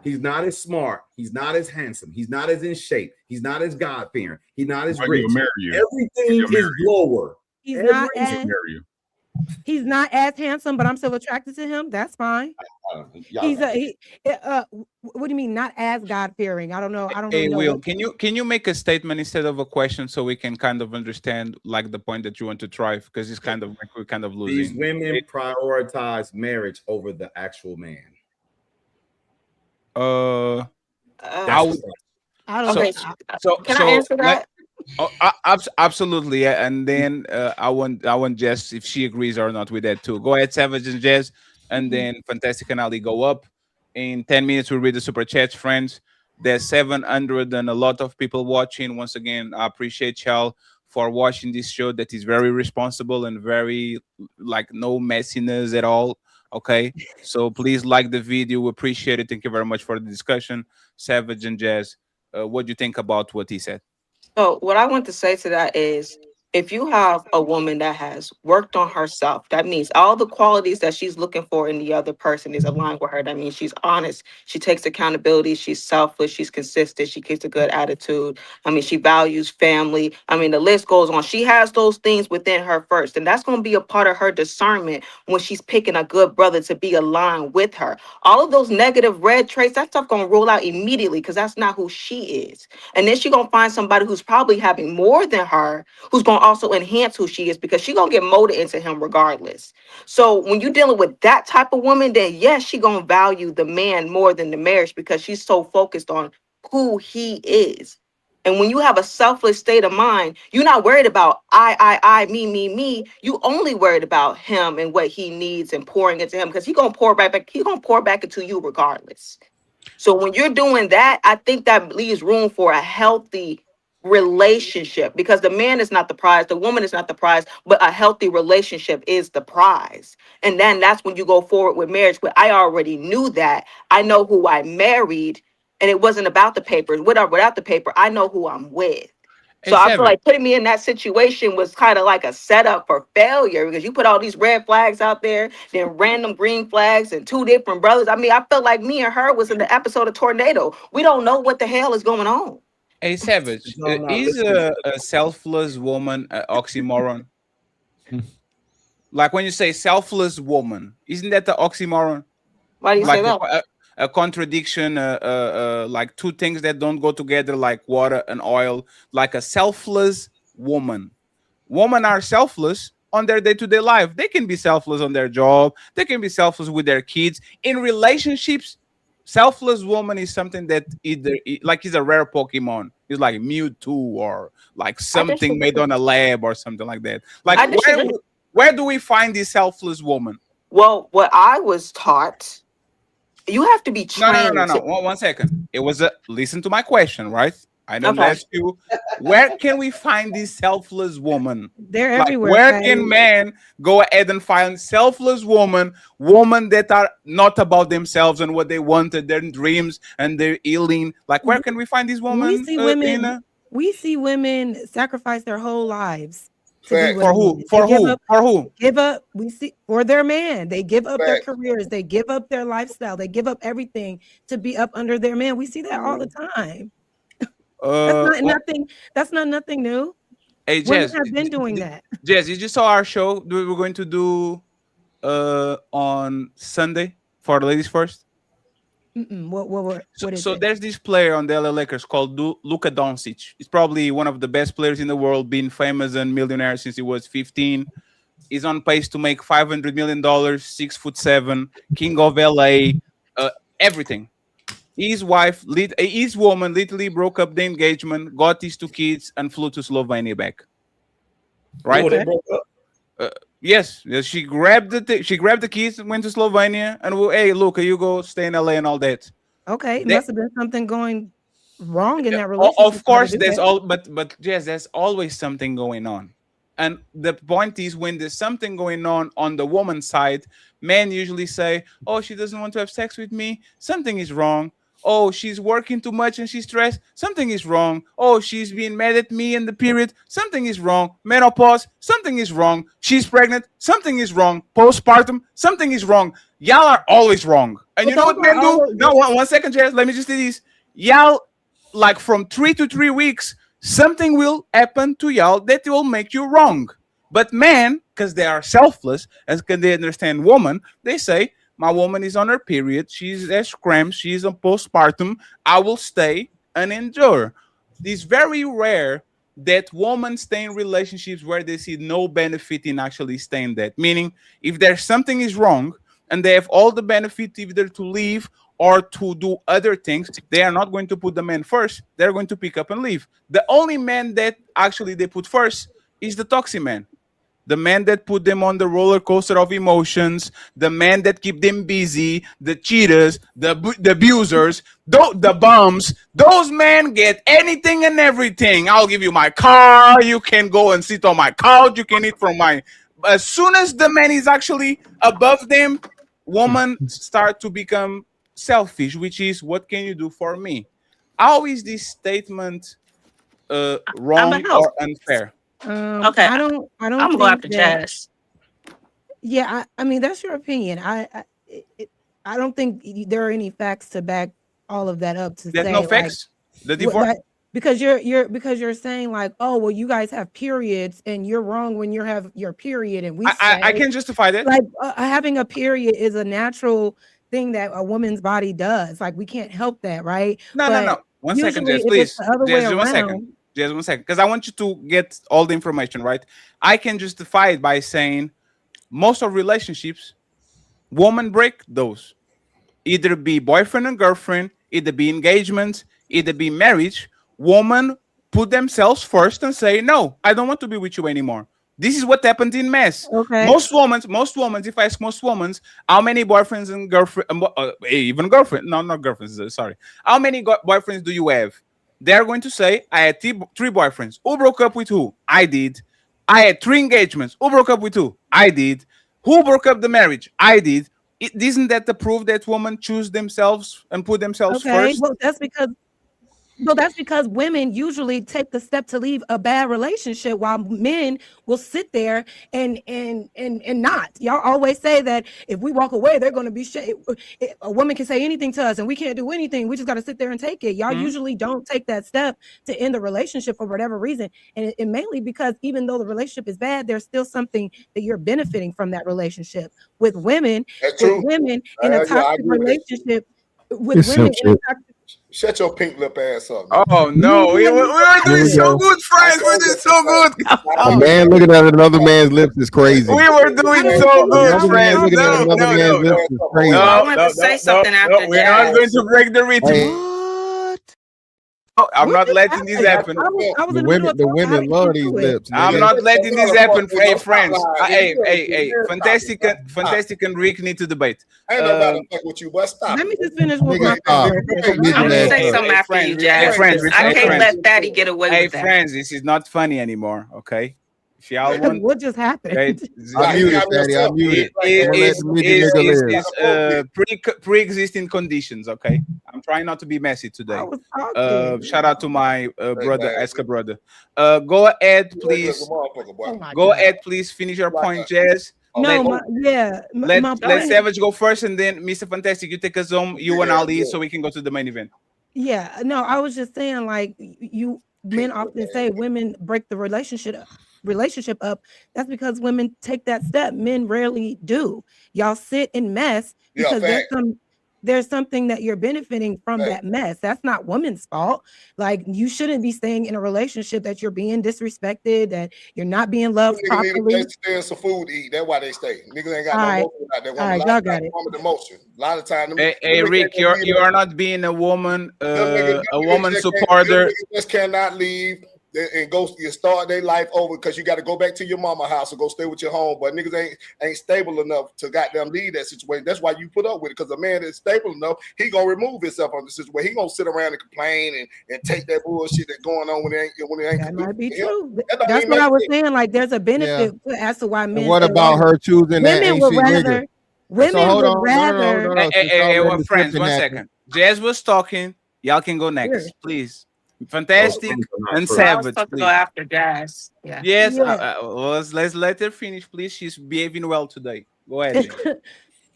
He's not as smart. He's not as handsome. He's not as in shape. He's not as God fearing. He's not as But rich. he'll marry you. Everything He'll is marry you. lower. He's not He'll as marry you. he's not as handsome, but I'm still attracted to him. That's fine. He's what do you mean not as God fearing? I don't know. I don't Hey, really know Will, what. can you make a statement instead of a question so we can kind of understand like the point that you want to drive? Because it's kind of like we're kind of These losing. women prioritize marriage over the actual man. I That's would, I don't. Okay, so can I answer let, that? absolutely, yeah. And then I want Jess if she agrees or not with that too. Go ahead, Savage and Jess, and then Fantastic and Ali go up. In 10 minutes, we'll read the super chats, friends. There's 700 and a lot of people watching. Once again, I appreciate y'all for watching this show that is very responsible and very like no messiness at all. Okay, so please like the video. We appreciate it. Thank you very much for the discussion, Savage and Jazz. What do you think about what he said? So what I want to say to that is if you have a woman that has worked on herself, that means all the qualities that she's looking for in the other person is aligned with her. That means she's honest, she takes accountability, she's selfless, she's consistent, she keeps a good attitude. I mean, she values family. I mean, the list goes on. She has those things within her first, and that's going to be a part of her discernment when she's picking a good brother to be aligned with her. All of those negative red traits, that stuff going to roll out immediately because that's not who she is. And then she's going to find somebody who's probably having more than her, who's going to also enhance who she is because she's going to get molded into him regardless. So when you're dealing with that type of woman, then yes, she's going to value the man more than the marriage because she's so focused on who he is. And when you have a selfless state of mind, you're not worried about I, me. You only worried about him and what he needs and pouring into him because he's going to pour back. He's going to pour back into you regardless. So when you're doing that, I think that leaves room for a healthy relationship because the man is not the prize, the woman is not the prize, but a healthy relationship is the prize. And then that's when you go forward with marriage. But I already knew that. I know who I married, and it wasn't about the papers. With or without the paper, I know who I'm with. So I feel like putting me in that situation was kind of like a setup for failure because you put all these red flags out there, then random green flags and two different brothers. I mean, I felt like me and her was in the episode of Tornado. We don't know what the hell is going on. Hey, Savage, is a selfless woman an oxymoron? Like when you say selfless woman, isn't that the oxymoron? Why do you say that? A contradiction, like two things that don't go together, like water and oil, like a selfless woman. Women are selfless on their day-to-day life. They can be selfless on their job. They can be selfless with their kids. In relationships, selfless woman is something that either like is a rare Pokemon. It's like Mewtwo or like something made on a lab or something like that. Like where do we find this selfless woman? Well, what I was taught, you have to be trained. No. 1 second. It was listen to my question, right? I don't ask you. Where can we find this selfless woman? They're like, everywhere. Where can men go ahead and find selfless women that are not about themselves and what they wanted, their dreams and their healing? Like, where can we find these women? We see women. We see women sacrifice their whole lives. For who? For who? Give up. We see for their man. They give up their careers. They give up their lifestyle. They give up everything to be up under their man. We see that all the time. That's not nothing new. Hey, Women Jess, have been doing that. Jess, you just saw our show. We're going to do on Sunday for the ladies first. What is so it? there's this player on the LA Lakers called Luka Doncic. He's probably one of the best players in the world, being famous and millionaire since he was 15. He's on pace to make $500 million, 6'7", king of LA, everything. His woman literally broke up the engagement, got his two kids, and flew to Slovenia back. Right? They broke up? Yes, she grabbed the keys and went to Slovenia, and hey, look, you go stay in LA and all that. Okay, it must have been something going wrong in that relationship. Of course, there's but yes, there's always something going on. And the point is, when there's something going on the woman's side, men usually say, "Oh, she doesn't want to have sex with me. Something is wrong." Oh, she's working too much and she's stressed. Something is wrong. Oh, she's being mad at me in the period. Something is wrong. Menopause. Something is wrong. She's pregnant. Something is wrong. Postpartum. Something is wrong. Y'all are always wrong. And you know what men do? No, one second, Jess. Let me just do this. Y'all, like from 3 to 3 weeks, something will happen to y'all that will make you wrong. But men, because they are selfless and because they understand woman, they say, my woman is on her period. She's has cramps. She's on postpartum. I will stay and endure. It's very rare that women stay in relationships where they see no benefit in actually staying that. Meaning, if there's something is wrong and they have all the benefit either to leave or to do other things, they are not going to put the man first. They're going to pick up and leave. The only man that actually they put first is the toxic man. The man that put them on the roller coaster of emotions, the man that keep them busy, the cheaters, the abusers, the bums, those men get anything and everything. I'll give you my car. You can go and sit on my couch. You can eat from my... As soon as the man is actually above them, women start to become selfish, which is, what can you do for me? How is this statement wrong or unfair? Okay, I don't I'm gonna go after Jazz. Yeah, I mean that's your opinion. I don't think there are any facts to back all of that up. To There's say no facts. The divorce. Because you're saying like, oh well, you guys have periods and you're wrong when you have your period, and I can justify that. Like having a period is a natural thing that a woman's body does. Like we can't help that, right? No. 1 second, Jess, please. Jess, 1 second. Just 1 second, because I want you to get all the information right. I can justify it by saying most of relationships, women break those. Either be boyfriend and girlfriend, either be engagement, either be marriage. Women put themselves first and say, no, I don't want to be with you anymore. This is what happened in mass. Okay. Most women, if I ask most women, how many boyfriends and girlfriend, even girlfriend, no, not girlfriends, sorry. How many boyfriends do you have? They're going to say, I had 3 boyfriends. Who broke up with who? I did. I had 3 engagements. Who broke up with who? I did. Who broke up the marriage? I did. Isn't that the proof that women choose themselves and put themselves first? Well, that's because women usually take the step to leave a bad relationship, while men will sit there and not. Y'all always say that if we walk away, they're going to be a woman can say anything to us and we can't do anything. We just got to sit there and take it. Y'all usually don't take that step to end the relationship for whatever reason, and mainly because even though the relationship is bad, there's still something that you're benefiting from that relationship. With women, in a toxic relationship, Shut your pink lip ass up. Oh no, we were doing so good, friends. We're doing so good. A man looking at another man's lips is crazy. We were doing so good, friends. Looking at another man's lips is crazy. I want to say something after we're not going to break the rhythm. Oh, I'm not letting this happen. The women love these lips. I'm not letting this happen. Hey, friends. Hey, Fantastic and Rick need to debate. Ain't nobody fuck with you, but stop. Let me just finish with my I'm gonna say something after you, Jazz. I can't let Fatty get away with that. Hey, friends, this is not funny anymore, okay? If y'all want, what just happened? Okay, I'm muted, Fatty. I'm muted. Pre-existing conditions, okay? I'm trying not to be messy today. Shout out to my brother, Eska brother. Go ahead, please. Go ahead, please. Finish your point, Jazz. Let Savage go first, and then Mr. Fantastic, you take us home. You and Ali, so we can go to the main event. Yeah, no, I was just saying, like, men often say women break the relationship up. That's because women take that step. Men rarely do. Y'all sit in mess because there's something that you're benefiting from that mess. That's not women's fault. Like, you shouldn't be staying in a relationship that you're being disrespected, that you're not being loved properly. Niggas stay some food to eat. That's why they stay. Niggas ain't got no emotion out there. All right, y'all got it. Emotion. A lot of times. Hey, Rick, you are not being a woman supporter. Niggas just cannot leave and go start their life over because you got to go back to your mama house or go stay with your home. But niggas ain't stable enough to goddamn leave that situation. That's why you put up with it, because a man that's stable enough, he gonna remove himself from the situation. He gonna sit around and complain and take that bullshit that's going on when it ain't. That might be true. That's what I was saying. Like, there's a benefit as to why men. And what about her choosing that? Women hold would on. rather. Well, friends, 1 second. Jazz was talking. Y'all can go next, Sure. please. Fantastic and Well, I was savage, supposed to go please. after Jazz. Yeah. Yes, Yeah. let's let her finish, please. She's behaving well today. Go ahead, Jazz.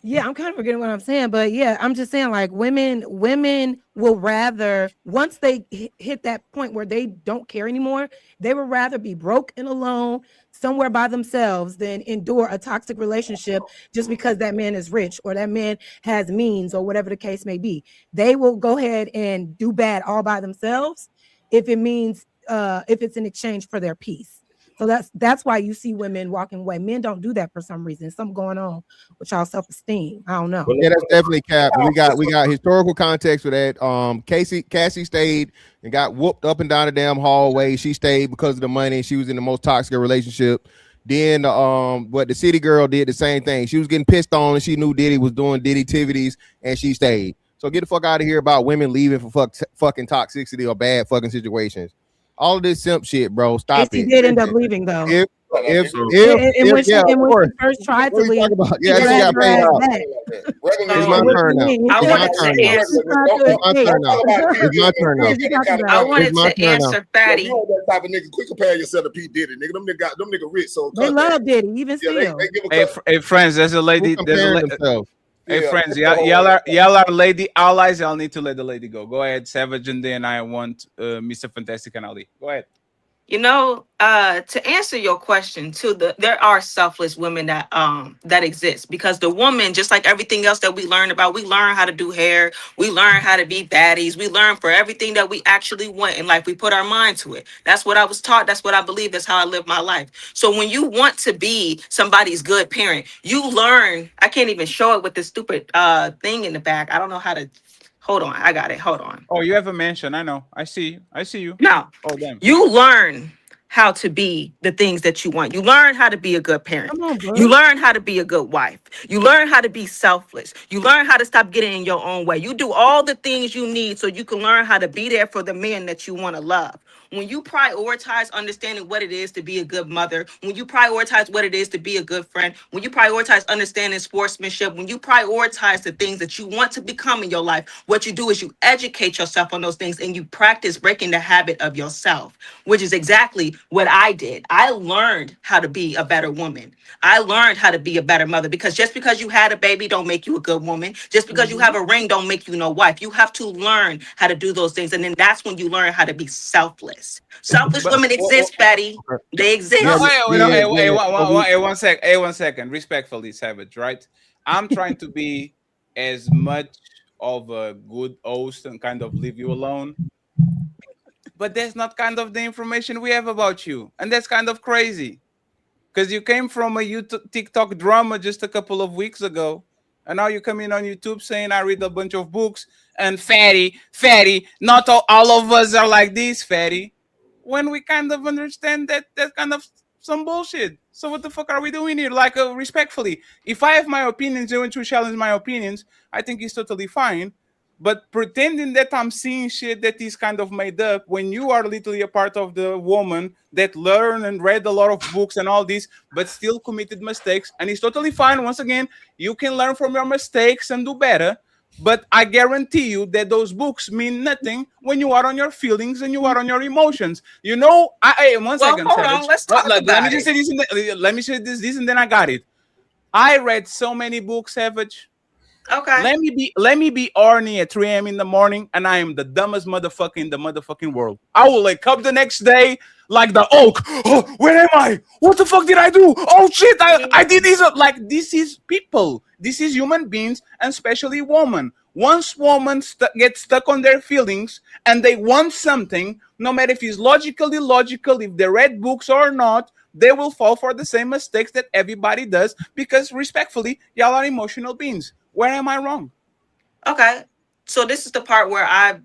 Yeah, I'm kind of forgetting what I'm saying, but yeah, I'm just saying like women will rather once they hit that point where they don't care anymore, they would rather be broke and alone somewhere by themselves than endure a toxic relationship just because that man is rich or that man has means or whatever the case may be. They will go ahead and do bad all by themselves if it means if it's in exchange for their peace. So that's why you see women walking away. Men don't do that for some reason. Something going on with y'all self-esteem. I don't know. Yeah, that's definitely cap. We got historical context for that. Cassie stayed and got whooped up and down the damn hallway. She stayed because of the money. She was in the most toxic relationship. Then what the city girl did the same thing. She was getting pissed on and she knew Diddy was doing Diddy activities and she stayed. So get the fuck out of here about women leaving for fucking toxicity or bad fucking situations. All of this simp shit, bro. Stop Casey it. did end up leaving though. If when she course. first tried to leave, Yeah, she got paid out. It's my turn now. I wanted to answer. It's my turn now. It's my turn now. I wanted It's my to turn now. answer Fatty. You know that type of nigga. Quit comparing yourself to P Diddy, nigga. Them nigga rich, so They love Diddy, even still. they give a Hey, friends, there's a lady. themselves? Hey, Yeah. friends, y'all are lady allies. Y'all need to let the lady go. Go ahead, Savage, and then I want Mr. Fantastic and Ali. Go ahead. You know, to answer your question, there are selfless women that exist, because the woman, just like everything else that we learn about, we learn how to do hair, we learn how to be baddies, we learn for everything that we actually want in life. We put our mind to it. That's what I was taught. That's what I believe. That's how I live my life. So when you want to be somebody's good parent, you learn. I can't even show it with this stupid thing in the back. I don't know how to. Hold on, I got it. Hold on. Oh, you have a mansion. I know. I see you. Now, Oh, damn. you learn how to be the things that you want. You learn how to be a good parent. Come on, bro. You learn how to be a good wife. You learn how to be selfless. You learn how to stop getting in your own way. You do all the things you need so you can learn how to be there for the man that you want to love. When you prioritize understanding what it is to be a good mother, when you prioritize what it is to be a good friend, when you prioritize understanding sportsmanship, when you prioritize the things that you want to become in your life, what you do is you educate yourself on those things and you practice breaking the habit of yourself, which is exactly what I did. I learned how to be a better woman. I learned how to be a better mother, because just because you had a baby don't make you a good woman. Just because you have a ring don't make you no wife. You have to learn how to do those things. And then that's when you learn how to be selfless. Selfish women exist, Fatty. They exist. No, hey, 1 second. Hey, 1 second. Respectfully, Savage, right? I'm trying to be as much of a good host and kind of leave you alone. But that's not kind of the information we have about you. And that's kind of crazy. Because you came from a YouTube, TikTok drama just a couple of weeks ago. And now you come in on YouTube saying I read a bunch of books. And Fatty, not all of us are like this, Fatty. When we kind of understand that that's kind of some bullshit. So what the fuck are we doing here? Like, respectfully, if I have my opinions, you want to challenge my opinions, I think it's totally fine. But pretending that I'm seeing shit that is kind of made up when you are literally a part of the woman that learned and read a lot of books and all this, but still committed mistakes. And it's totally fine. Once again, you can learn from your mistakes and do better. But I guarantee you that those books mean nothing when you are on your feelings and you are on your emotions. You know, one second, hold Savage. on, let's talk Let about me just say this, let me say this, and then I got it. I read so many books, Savage. Okay. Let me be horny at 3 a.m. in the morning, and I am the dumbest motherfucker in the motherfucking world. I will wake up the next day like the oak. Oh, where am I? What the fuck did I do? Oh shit! I did this. Like, this is people. This is human beings, and especially women. Once women get stuck on their feelings and they want something, no matter if it's logically illogical, if they read books or not, they will fall for the same mistakes that everybody does, because respectfully, y'all are emotional beings. Where am I wrong? Okay. So this is the part where I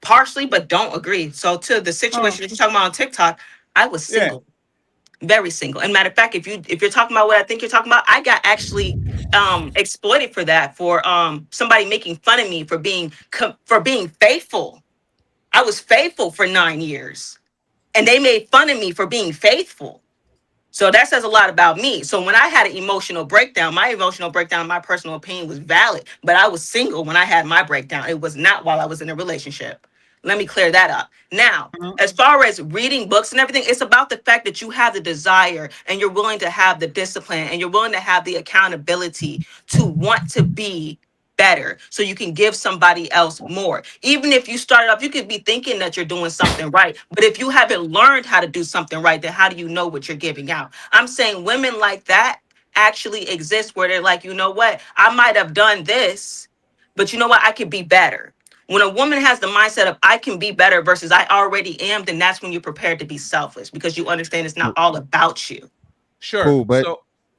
partially but don't agree. So to the situation that you're talking about on TikTok, I was single. Very single. And matter of fact, if you're talking about what I think you're talking about, I got actually exploited for that, for somebody making fun of me for being faithful. I was faithful for 9 years, and they made fun of me for being faithful. So that says a lot about me. So when I had an emotional breakdown, my emotional breakdown, in my personal opinion, was valid. But I was single when I had my breakdown. It was not while I was in a relationship. Let me clear that up. Now, as far as reading books and everything, it's about the fact that you have the desire and you're willing to have the discipline and you're willing to have the accountability to want to be better so you can give somebody else more. Even if you started off, you could be thinking that you're doing something right, but if you haven't learned how to do something right, then how do you know what you're giving out? I'm saying women like that actually exist where they're like, you know what, I might have done this, but you know what, I could be better. When a woman has the mindset of I can be better versus I already am, then that's when you're prepared to be selfless because you understand it's not all about you. Sure. Cool, but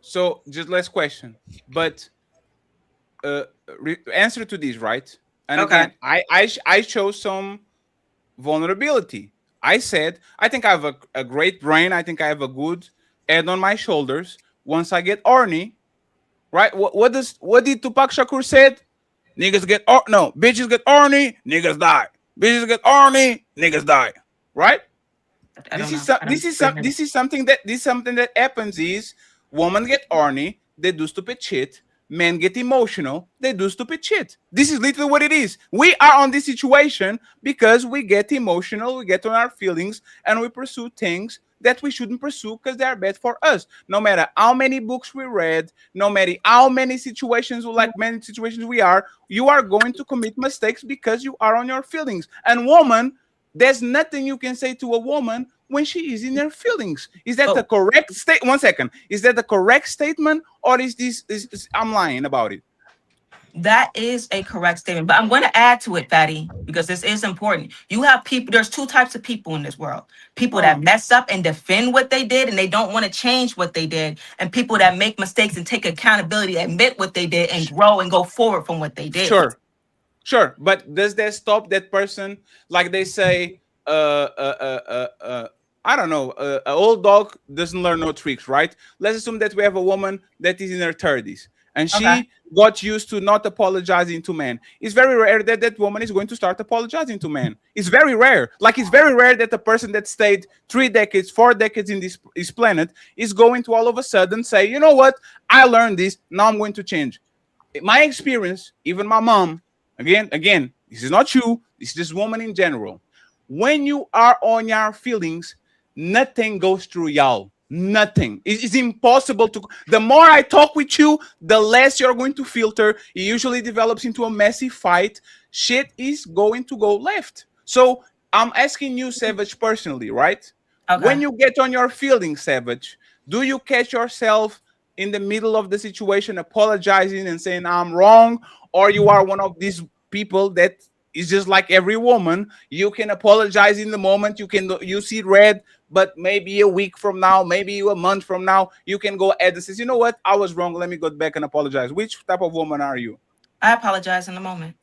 So just last question. But answer to this, right? And Okay. again, I chose some vulnerability. I said, I think I have a great brain. I think I have a good head on my shoulders. Once I get horny, right? What did Tupac Shakur said? Niggas get no, bitches get horny, niggas die. Bitches get horny, niggas die. Right? This is something that happens is women get horny, they do stupid shit. Men get emotional, they do stupid shit. This is literally what it is. We are on this situation because we get emotional, we get on our feelings, and we pursue things that we shouldn't pursue because they are bad for us. No matter how many books we read, no matter how many situations we are, you are going to commit mistakes because you are on your feelings. And woman, there's nothing you can say to a woman when she is in her feelings. Is that the correct state? 1 second. Is that the correct statement, or is this I'm lying about it? That is a correct statement, but I'm going to add to it, Fatty, because this is important. You have people, there's two types of people in this world. People that mess up and defend what they did and they don't want to change what they did, and people that make mistakes and take accountability, admit what they did, and grow and go forward from what they did. Sure. But does that stop that person? Like they say, I don't know, an old dog doesn't learn no tricks, right? Let's assume that we have a woman that is in her 30s and she got used to not apologizing to men. It's very rare that that woman is going to start apologizing to men. It's very rare. Like, it's very rare that the person that stayed 3 decades, 4 decades in this planet is going to all of a sudden say, you know what, I learned this, now I'm going to change. In my experience, even my mom, again, this is not you, this is this woman in general. When you are on your feelings, nothing goes through y'all. Nothing. It's impossible to. The more I talk with you, the less you're going to filter. It usually develops into a messy fight. Shit is going to go left. So I'm asking you, Savage, personally, right? When you get on your feelings, Savage, do you catch yourself in the middle of the situation apologizing and saying I'm wrong, or you are one of these people that is just like every woman? You can apologize in the moment, you see red, but maybe a week from now, maybe a month from now, you can go ahead and say, you know what, I was wrong, let me go back and apologize. Which type of woman are you? I apologize in the moment.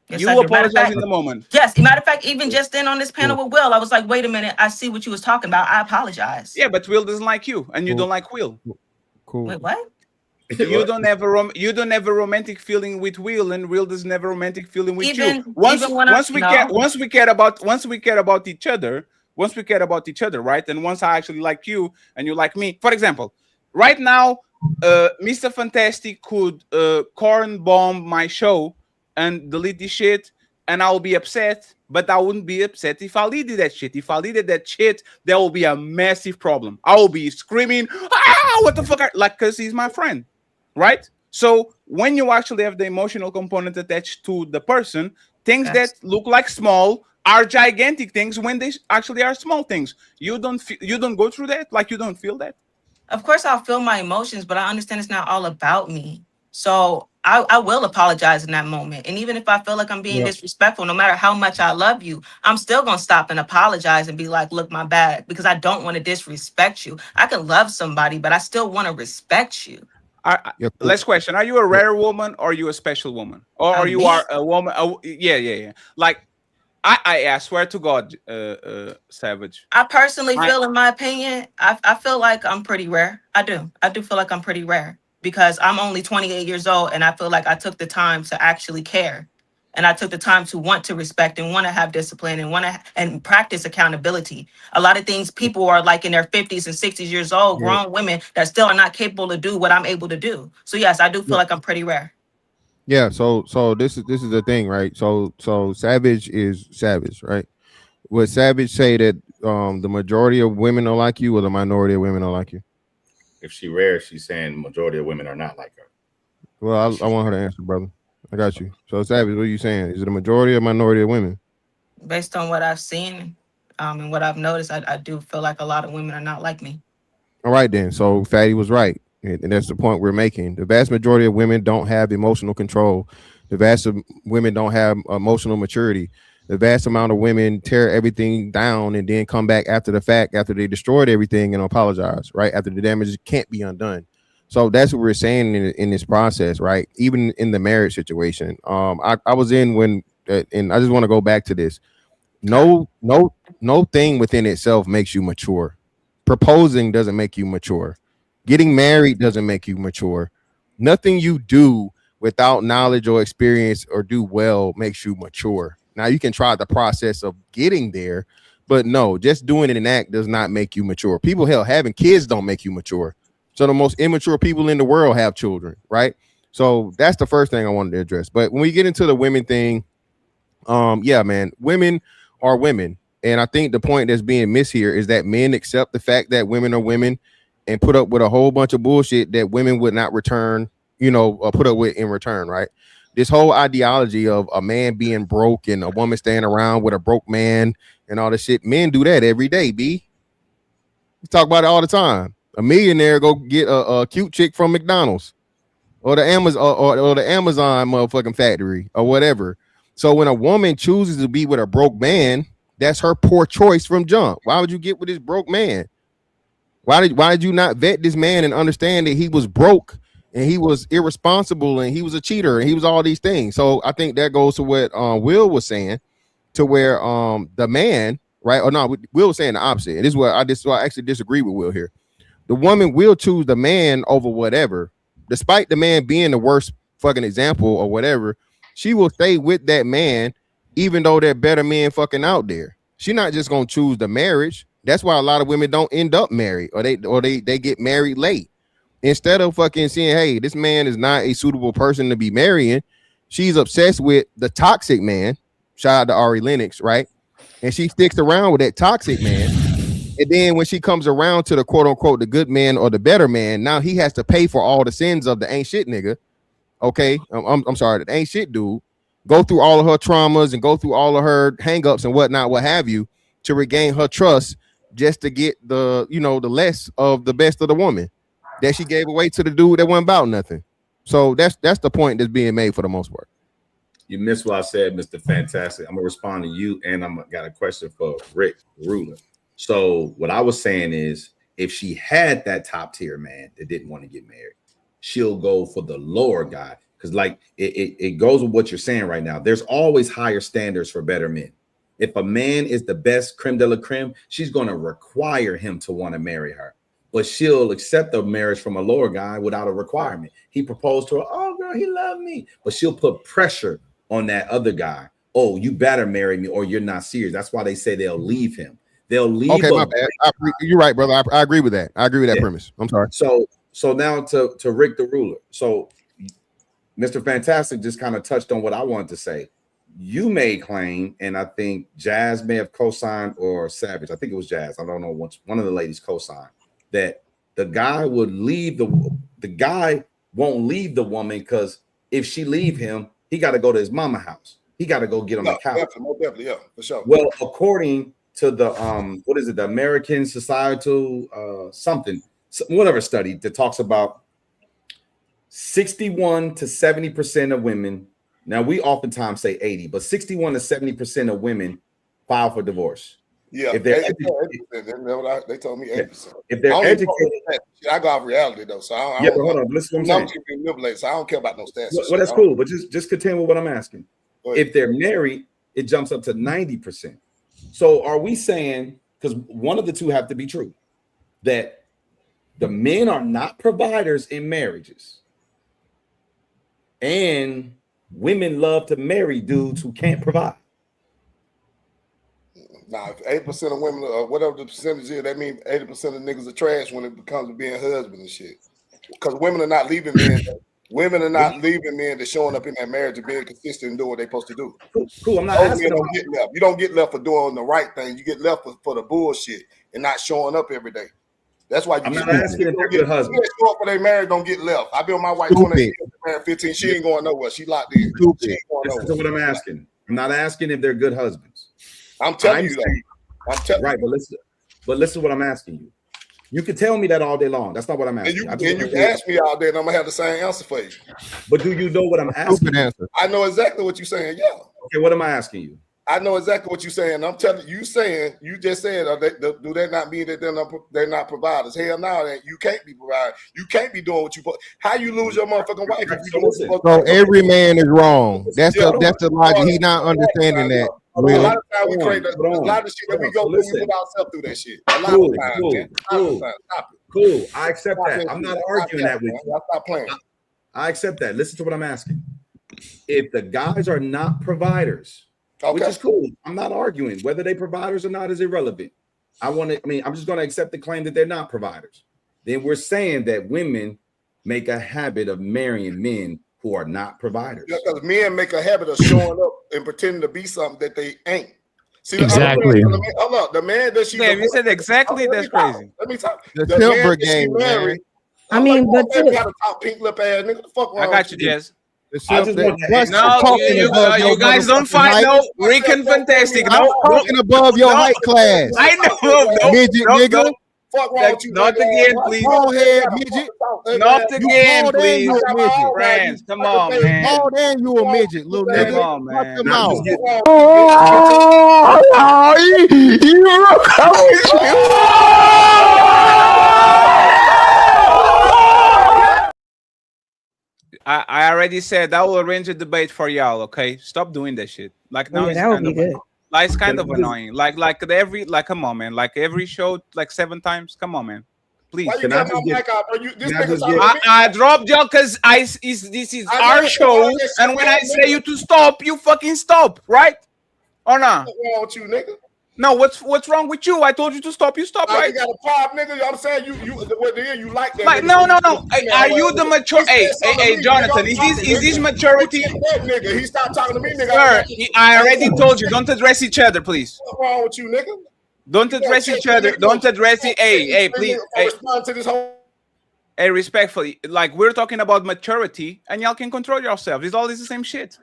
Yes, You I do. apologize in the moment. Yes, matter of fact, even just then on this panel with Will, I was like, wait a minute, I see what you was talking about. I apologize. Yeah, but Will doesn't like you, and you don't like Will. Cool. Wait, what? You don't have a romantic feeling with Will, and Will doesn't have a romantic feeling with you. Once we care about each other, right? And once I actually like you and you like me, for example, right now, Mr. Fantastic could corn bomb my show and delete this shit, and I'll be upset. But I wouldn't be upset if I deleted that shit. If I deleted that shit, there will be a massive problem. I will be screaming, what the fuck? Like, because he's my friend, right? So when you actually have the emotional component attached to the person, things that look like small are gigantic things when they actually are small things. You don't go through that? Like, you don't feel that? Of course, I'll feel my emotions, but I understand it's not all about me. So I will apologize in that moment. And even if I feel like I'm being disrespectful, no matter how much I love you, I'm still going to stop and apologize and be like, look, my bad, because I don't want to disrespect you. I can love somebody, but I still want to respect you. Last question. Are you a rare woman, or are you a special woman? Or are you are a woman? Yeah. Like, I swear to God, Savage. I personally feel, in my opinion, I feel like I'm pretty rare. I do feel like I'm pretty rare because I'm only 28 years old and I feel like I took the time to actually care. And I took the time to want to respect and want to have discipline and want to and practice accountability. A lot of things people are like in their 50s and 60s years old, Yeah. grown women that still are not capable to do what I'm able to do. So yes, I do feel like I'm pretty rare. Yeah, so this is the thing, right? So Savage is Savage, right? Would Savage say that the majority of women are like you, or the minority of women are like you? If she rare, she's saying majority of women are not like her. Well, I want her to answer, brother. I got you. So Savage, what are you saying? Is it a majority or minority of women? Based on what I've seen and what I've noticed, I do feel like a lot of women are not like me. All right, then. So Fatty was right, and that's the point we're making. The vast majority of women don't have emotional control. The vast of women don't have emotional maturity. The vast amount of women tear everything down and then come back after the fact, after they destroyed everything, and apologize, right? After the damage can't be undone. So that's what we're saying in this process, right? Even in the marriage situation. I was in when, and I just want to go back to this. No thing within itself makes you mature. Proposing doesn't make you mature. Getting married doesn't make you mature. Nothing you do without knowledge or experience or do well makes you mature. Now you can try the process of getting there, but no, just doing it in act does not make you mature. People, hell, having kids don't make you mature. So the most immature people in the world have children, right? So that's the first thing I wanted to address. But when we get into the women thing, yeah, man, women are women. And I think the point that's being missed here is that men accept the fact that women are women and put up with a whole bunch of bullshit that women would not return, put up with in return, right? This whole ideology of a man being broke and a woman staying around with a broke man and all this shit. Men do that every day, B. We talk about it all the time. A millionaire go get a cute chick from McDonald's or the Amazon or the Amazon motherfucking factory or whatever. So when a woman chooses to be with a broke man, that's her poor choice from jump. Why would you get with this broke man? Why did you not vet this man and understand that he was broke and he was irresponsible and he was a cheater and he was all these things? So I think that goes to what Will was saying, to where the man, right? Or no, Will was saying the opposite. And this is what I actually disagree with Will here. The woman will choose the man over whatever, despite the man being the worst fucking example or whatever. She will stay with that man, even though there are better men fucking out there. She's not just gonna choose the marriage. That's why a lot of women don't end up married, or they get married late. Instead of fucking seeing, hey, this man is not a suitable person to be marrying, she's obsessed with the toxic man. Shout out to Ari Lennox, right? And she sticks around with that toxic man. And then when she comes around to the quote unquote the good man or the better man, now he has to pay for all the sins of the ain't shit nigga. Okay, I'm sorry, the ain't shit dude. Go through all of her traumas and go through all of her hangups and whatnot, what have you, to regain her trust, just to get the the less of the best of the woman that she gave away to the dude that wasn't about nothing. So that's the point that's being made for the most part. You missed what I said, Mr. Fantastic. I'm gonna respond to you, and got a question for Rick Ruler. So what I was saying is, if she had that top tier man that didn't want to get married, she'll go for the lower guy, because like it goes with what you're saying right now. There's always higher standards for better men. If a man is the best creme de la creme, she's going to require him to want to marry her, but she'll accept the marriage from a lower guy without a requirement. He proposed to her, oh girl, he loved me, but she'll put pressure on that other guy. Oh, you better marry me or you're not serious. That's why they say they'll leave him. They'll leave. Okay, my bad. You're right, brother. I agree with that. I agree with that premise. I'm sorry. So now to Rick the Ruler. So Mr. Fantastic just kind of touched on what I wanted to say. You may claim, and I think Jazz may have co-signed, or Savage, I think it was Jazz, I don't know, one of the ladies co-signed, that the guy would leave the guy won't leave the woman, because if she leave him, he got to go to his mama house. He got to go get on the couch. Definitely, yeah, for sure. Well, according to the what is it, the American Societal whatever study that talks about 61 to 70% of women. Now we oftentimes say 80, but 61 to 70% of women file for divorce. Yeah, if they're they told me 80%. If they're educated, I go off reality though, so I yeah. But hold on, listen what I'm saying. So I don't care about no stats. Well, that's cool, but just continue with what I'm asking. If they're married, it jumps up to 90%. So are we saying, because one of the two have to be true, that the men are not providers in marriages, and women love to marry dudes who can't provide. Nah, if 8% of women, or whatever the percentage is, that means 80% of niggas are trash when it comes to being husband and shit. Because women are not leaving men. Women are not leaving men that's showing up in that marriage and being consistent and doing what they're supposed to do. Cool. I'm not Those asking. men don't get left. You don't get left for doing the right thing. You get left for the bullshit and not showing up every day. That's why I'm not asking if they're good husbands. Show up for their marriage, don't get left. I've been with my wife 20 years, married 15. She ain't going nowhere. She locked in. She ain't going nowhere. That's what I'm asking. I'm not asking if they're good husbands. I'm telling you that. I'm telling right, but listen what I'm asking you. You can tell me that all day long. That's not what I'm asking. And you can ask me all day, and I'm gonna have the same answer for you. But do you know what I'm asking? I know exactly what you're saying. Yeah. Okay, what am I asking you? I know exactly what you're saying. I'm telling you, you just said, do that not mean that they're not providers? Hell no, you can't be provided. You can't be doing what you put. How you lose your motherfucking wife if you don't? So every man is wrong. That's the logic. He's not understanding that. A lot of times we create a lot of shit that we go through. We put ourselves through that shit. A lot of times, man. Cool. I accept that. I'm not arguing that with you. Stop playing. I accept that. Listen to what I'm asking. If the guys are not providers, which is cool, I'm not arguing whether they providers or not is irrelevant. I'm just going to accept the claim that they're not providers. Then we're saying that women make a habit of marrying men who are not providers. Because men make a habit of showing up and pretending to be something that they ain't. See, exactly. Hold up, the man that she. Damn, you said exactly. That's crazy. Let me talk. The silver game, man. I mean, but got a top pink lip ass nigga. The fuck wrong? I got you, Jess. No, you guys don't fight. No, Rick and Fantastic. No, talking above your height class. I know. Midget, nigga. Fuck wrong with you? Not again, please. Bald head, midget. Not again, please. You a midget. Friends, come on, man. Bald and you a midget, little nigga. Come on, man. Come on. I already said I will arrange a debate for y'all. Okay, stop doing that shit. Like now, that would be good. Like it's kind of annoying. Like come on, man. Like every show, like 7 times. Come on, man. Please. Why you got my mic out, bro? This nigga I dropped y'all because this is our show, and when I say you to stop, you fucking stop, right? Or not? What's wrong with you, nigga? No, what's wrong with you? I told you to stop. You stop, right? You got a pop, nigga. I'm saying you like that. Like, no. Are you the mature? Hey, Jonathan, is this maturity? That nigga, he stopped talking to me, nigga. Sir, I already told you. Don't address each other, please. What's wrong with you, nigga? Don't address each other. Don't address it. Hey, please. Respond to this whole. Hey, respectfully, like we're talking about maturity, and y'all can control yourselves. It's all the same shit.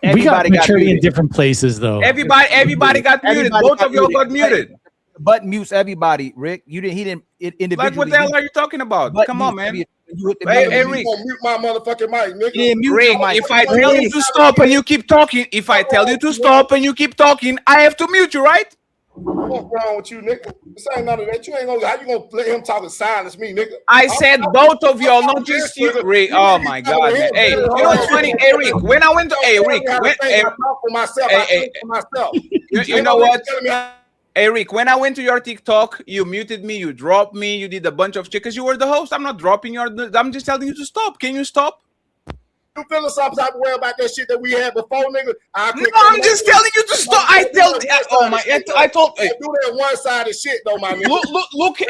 We got maturity in different places, though. Everybody got muted. Both of y'all got muted. But mutes everybody, Rick. He didn't individually. Like what the hell are you talking about? Come on, man. Hey, Rick. Mute my motherfucking mic, nigga. Rick, if I tell you to stop and you keep talking, I have to mute you, right? What's wrong with you, nigga? This ain't none of that. You ain't gonna. How you gonna let him talk and silence me, nigga? I said both of y'all, not just you, Rick. Oh my God, man. Hey, you know what's funny? Hey, Rick, when I went to, you know what? Hey, Rick, when I went to your TikTok, you muted me, you dropped me, you did a bunch of shit because you were the host. I'm not dropping I'm just telling you to stop. Can you stop? You feeling some type of way about that shit that we had before, nigga? No, I'm just telling you to stop. I told. Hey, do that one-sided shit though, my nigga. Look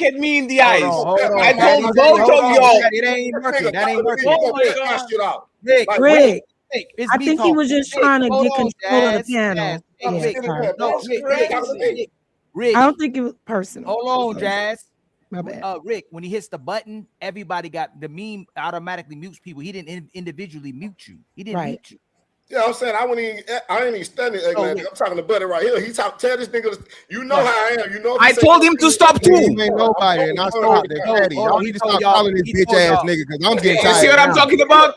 at me in the eyes. I told both of y'all. It ain't working. That ain't working. Rick, I think he was just trying to get control of the panel. Rick, I don't think it was personal. Hold on, Jazz. My bad. Rick, when he hits the button, everybody got the meme automatically mutes people. He didn't individually mute you. He didn't mute you. Yeah, I'm saying I ain't even studying. I'm talking to Buddy right here. He tell this nigga, you know how I am. You know. I told him to stop too. Ain't nobody, and I stopped it. Y'all need to stop calling this bitch ass nigga because I'm getting tired. You see what I'm talking about?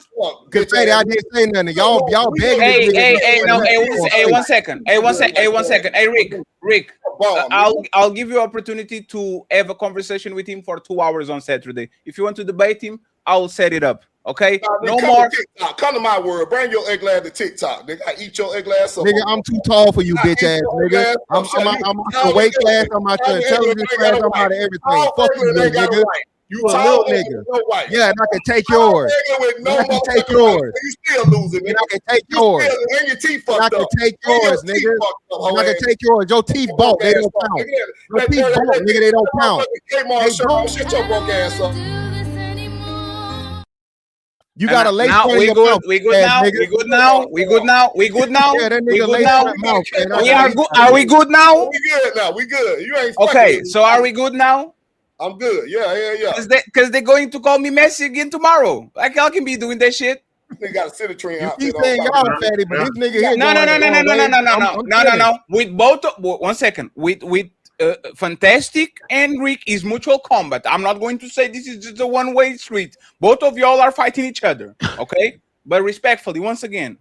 Because I didn't say nothing. Y'all begging. Hey, one second. Hey, Rick. I'll give you opportunity to have a conversation with him for 2 hours on Saturday. If you want to debate him, I will set it up. Okay, no more. Come to my world. Bring your ugly ass to TikTok. Nigga, I eat your ugly ass. Nigga, I'm too tall for you, bitch ass nigga. I'm out the weight class. I'm out the intelligence class. I'm out of everything. Fuck you, nigga. You a little tall nigga. with no wife. Yeah, and I can take Tall yours. nigga with no And I can take motherfucking wife. yours. You still losing, And nigga. I can take You yours. still, and your teeth And I fucked can up. take And your yours, teeth nigga. fucked up, And I hoe can ass. take yours. Your teeth bought. They don't count. Your teeth bought, nigga. They don't count. They don't. Shut your broke ass up. You got a lace now front in we your good. mouth. We good ass now. nigga. We good now. We good now. We good now. Yeah, that We nigga good lace now. front mouth, man. We are good. Are we good now? We good now. We good. You ain't fucking Okay, with me. so are we good now? I'm good. Yeah. Because they're going to call me messy again tomorrow. Like I can be doing that shit. Nigga got a citron You outfit keep on. saying y'all fatty, but this nigga here No. going No. With both, 1 second. With Fantastic and Rick is mutual combat. I'm not going to say this is just a one-way street. Both of y'all are fighting each other, okay? But respectfully, once again,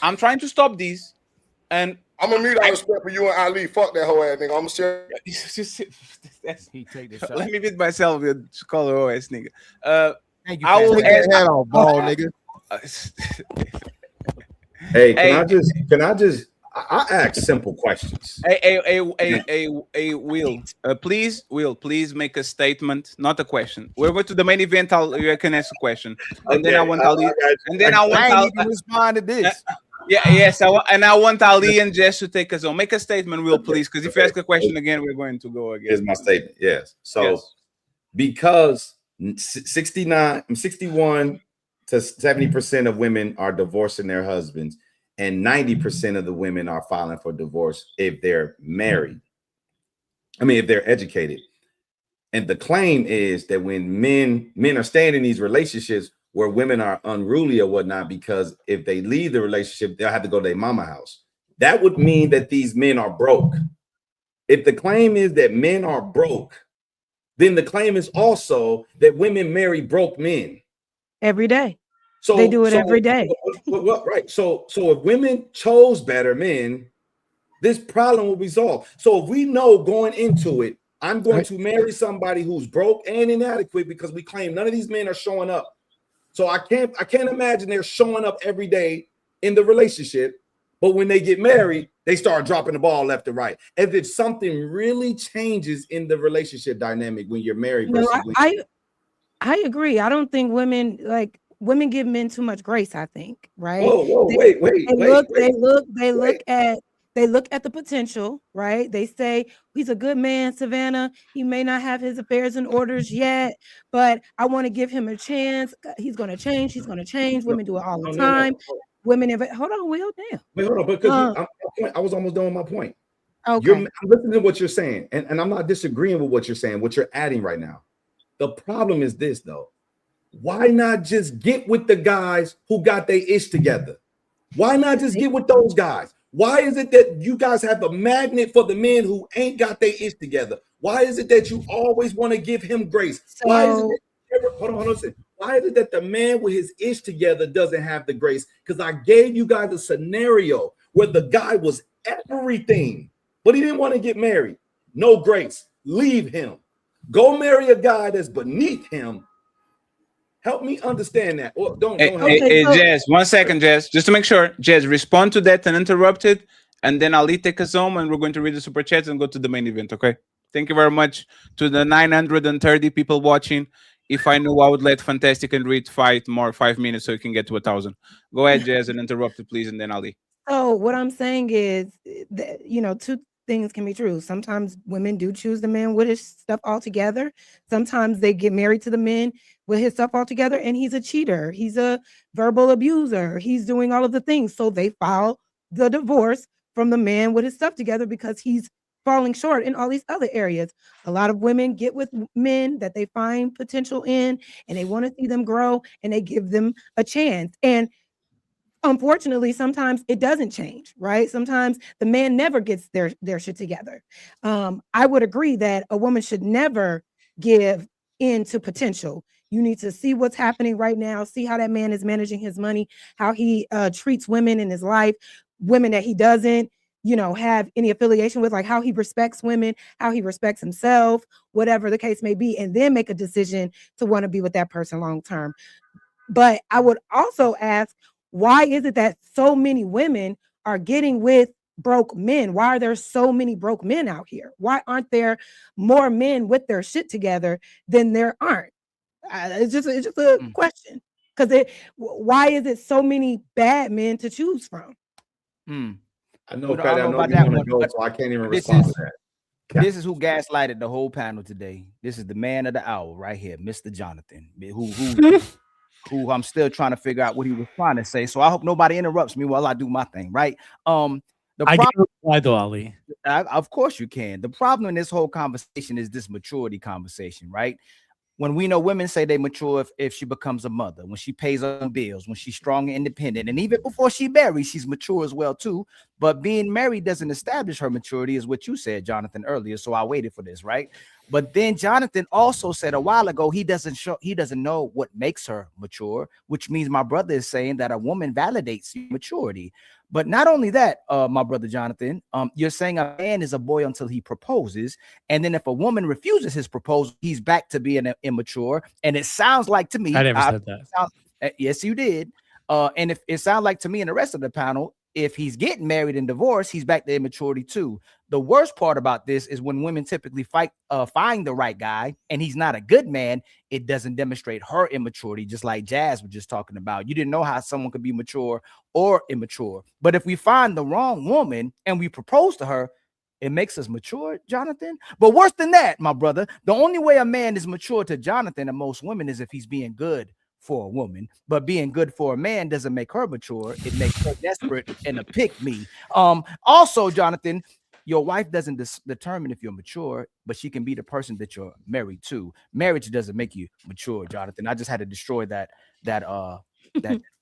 I'm trying to stop these, and I'm gonna mute all respect for you and Ali. Fuck that whole ass nigga. I'm gonna share. He take this Let me beat myself with color OS nigga. Thank you, I will Take ask that hat off, ball nigga. Hey, can I just I ask simple questions. Will, please make a statement, not a question. We're going to the main event. You can ask a question, and then I want Ali, and then I want Ali to respond to this. Yes, I want Ali and Jess to take us on. Make a statement, Will, please, because if you ask a question again, we're going to go again. Here's my statement. Yes. So because 61 to 70% of women are divorcing their husbands, and 90% of the women are filing for divorce if they're married. I mean, if they're educated. And the claim is that when men are staying in these relationships where women are unruly or whatnot, because if they leave the relationship, they'll have to go to their mama house. That would mean that these men are broke. If the claim is that men are broke, then the claim is also that women marry broke men. Every day. So they do it every day. Right. So if women chose better men, this problem will resolve. So if we know going into it, I'm going to marry somebody who's broke and inadequate because we claim none of these men are showing up. So I can't imagine they're showing up every day in the relationship, but when they get married, they start dropping the ball left and right. As if something really changes in the relationship dynamic when you're married. No, I agree. I don't think women give men too much grace, I think, right? Whoa, They look at the potential, right? They say he's a good man, Savannah. He may not have his affairs in orders yet, but I want to give him a chance. He's going to change. He's going to change. Women do it all the time. Women, hold on, Will, damn. Wait, hold on, because I was almost done with my point. Okay. I'm listening to what you're saying, and I'm not disagreeing with what you're saying, what you're adding right now. The problem is this, though. Why not just get with the guys who got their ish together? Why not just get with those guys? Why is it that you guys have a magnet for the men who ain't got their ish together? Why is it that you always want to give him grace? Why is it that, hold on, listen. Why is it that the man with his ish together doesn't have the grace? Because I gave you guys a scenario where the guy was everything, but he didn't want to get married. No grace. Leave him. Go marry a guy that's beneath him. Help me understand that. Or don't help me. Jess, 1 second, Jess, just to make sure. Jess, respond to that and interrupt it, and then Ali take us home, and we're going to read the super chats and go to the main event. Okay. Thank you very much to the 930 people watching. If I knew, I would let Fantastic and Reed fight more 5 minutes so you can get to 1,000. Go ahead, Jess, and interrupt it, please, and then Ali. So what I'm saying is that, two things can be true. Sometimes women do choose the man with his stuff all together. Sometimes they get married to the men with his stuff all together, and he's a cheater. He's a verbal abuser. He's doing all of the things. So they file the divorce from the man with his stuff together because he's falling short in all these other areas. A lot of women get with men that they find potential in, and they want to see them grow, and they give them a chance. And unfortunately, sometimes it doesn't change, right? Sometimes the man never gets their shit together. I would agree that a woman should never give in to potential. You need to see what's happening right now, see how that man is managing his money, how he treats women in his life, women that he doesn't, have any affiliation with, like how he respects women, how he respects himself, whatever the case may be, and then make a decision to want to be with that person long term. But I would also ask, why is it that so many women are getting with broke men? Why are there so many broke men out here? Why aren't there more men with their shit together than there aren't? It's just a question. Because why is it so many bad men to choose from? I know, Pat. I know you want to go, so I can't even respond to that. This is who gaslighted the whole panel today. This is the man of the hour right here, Mr. Jonathan, who I'm still trying to figure out what he was trying to say. So I hope nobody interrupts me while I do my thing, right? The I problem, can reply though, Ali. of course you can. The problem in this whole conversation is this maturity conversation, right? When we know women say they mature if she becomes a mother, when she pays her own bills, when she's strong and independent, and even before she marries, she's mature as well too. But being married doesn't establish her maturity, is what you said, Jonathan, earlier. So I waited for this, right? But then Jonathan also said a while ago he doesn't know what makes her mature, which means my brother is saying that a woman validates maturity. But not only that, my brother Jonathan, you're saying a man is a boy until he proposes. And then if a woman refuses his proposal, he's back to being immature. And it sounds like to me, I never said that. Yes, you did. And if it sounds like to me and the rest of the panel, if he's getting married and divorced, he's back to immaturity too. The worst part about this is when women typically find the right guy and he's not a good man, it doesn't demonstrate her immaturity, just like Jazz was just talking about. You didn't know how someone could be mature or immature. But if we find the wrong woman and we propose to her, it makes us mature, Jonathan. But worse than that, my brother, the only way a man is mature to Jonathan and most women is if he's being good for a woman. But being good for a man doesn't make her mature. It makes her desperate and a pick me. Also, Jonathan, your wife doesn't determine if you're mature, but she can be the person that you're married to. Marriage doesn't make you mature, Jonathan. I just had to destroy that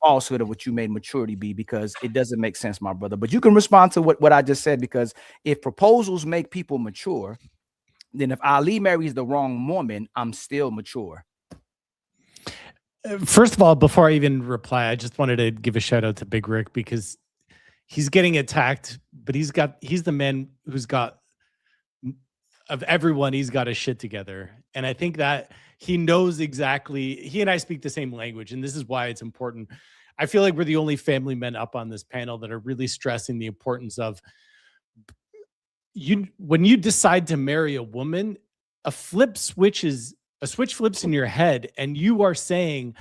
falsehood of what you made maturity be, because it doesn't make sense, my brother. But you can respond to what I just said, because if proposals make people mature, then if Ali marries the wrong woman, I'm still mature. First of all, before I even reply, I just wanted to give a shout out to Big Rick, because he's getting attacked, but he's the man who's got, of everyone, he's got his shit together. And I think that he knows exactly, he and I speak the same language, and this is why it's important. I feel like we're the only family men up on this panel that are really stressing the importance of when you decide to marry a woman, a switch flips in your head, and you are saying,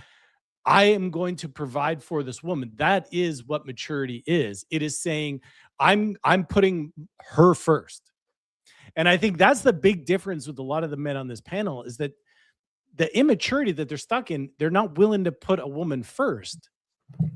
I am going to provide for this woman. That is what maturity is. It is saying, I'm putting her first. And I think that's the big difference with a lot of the men on this panel, is that the immaturity that they're stuck in, they're not willing to put a woman first.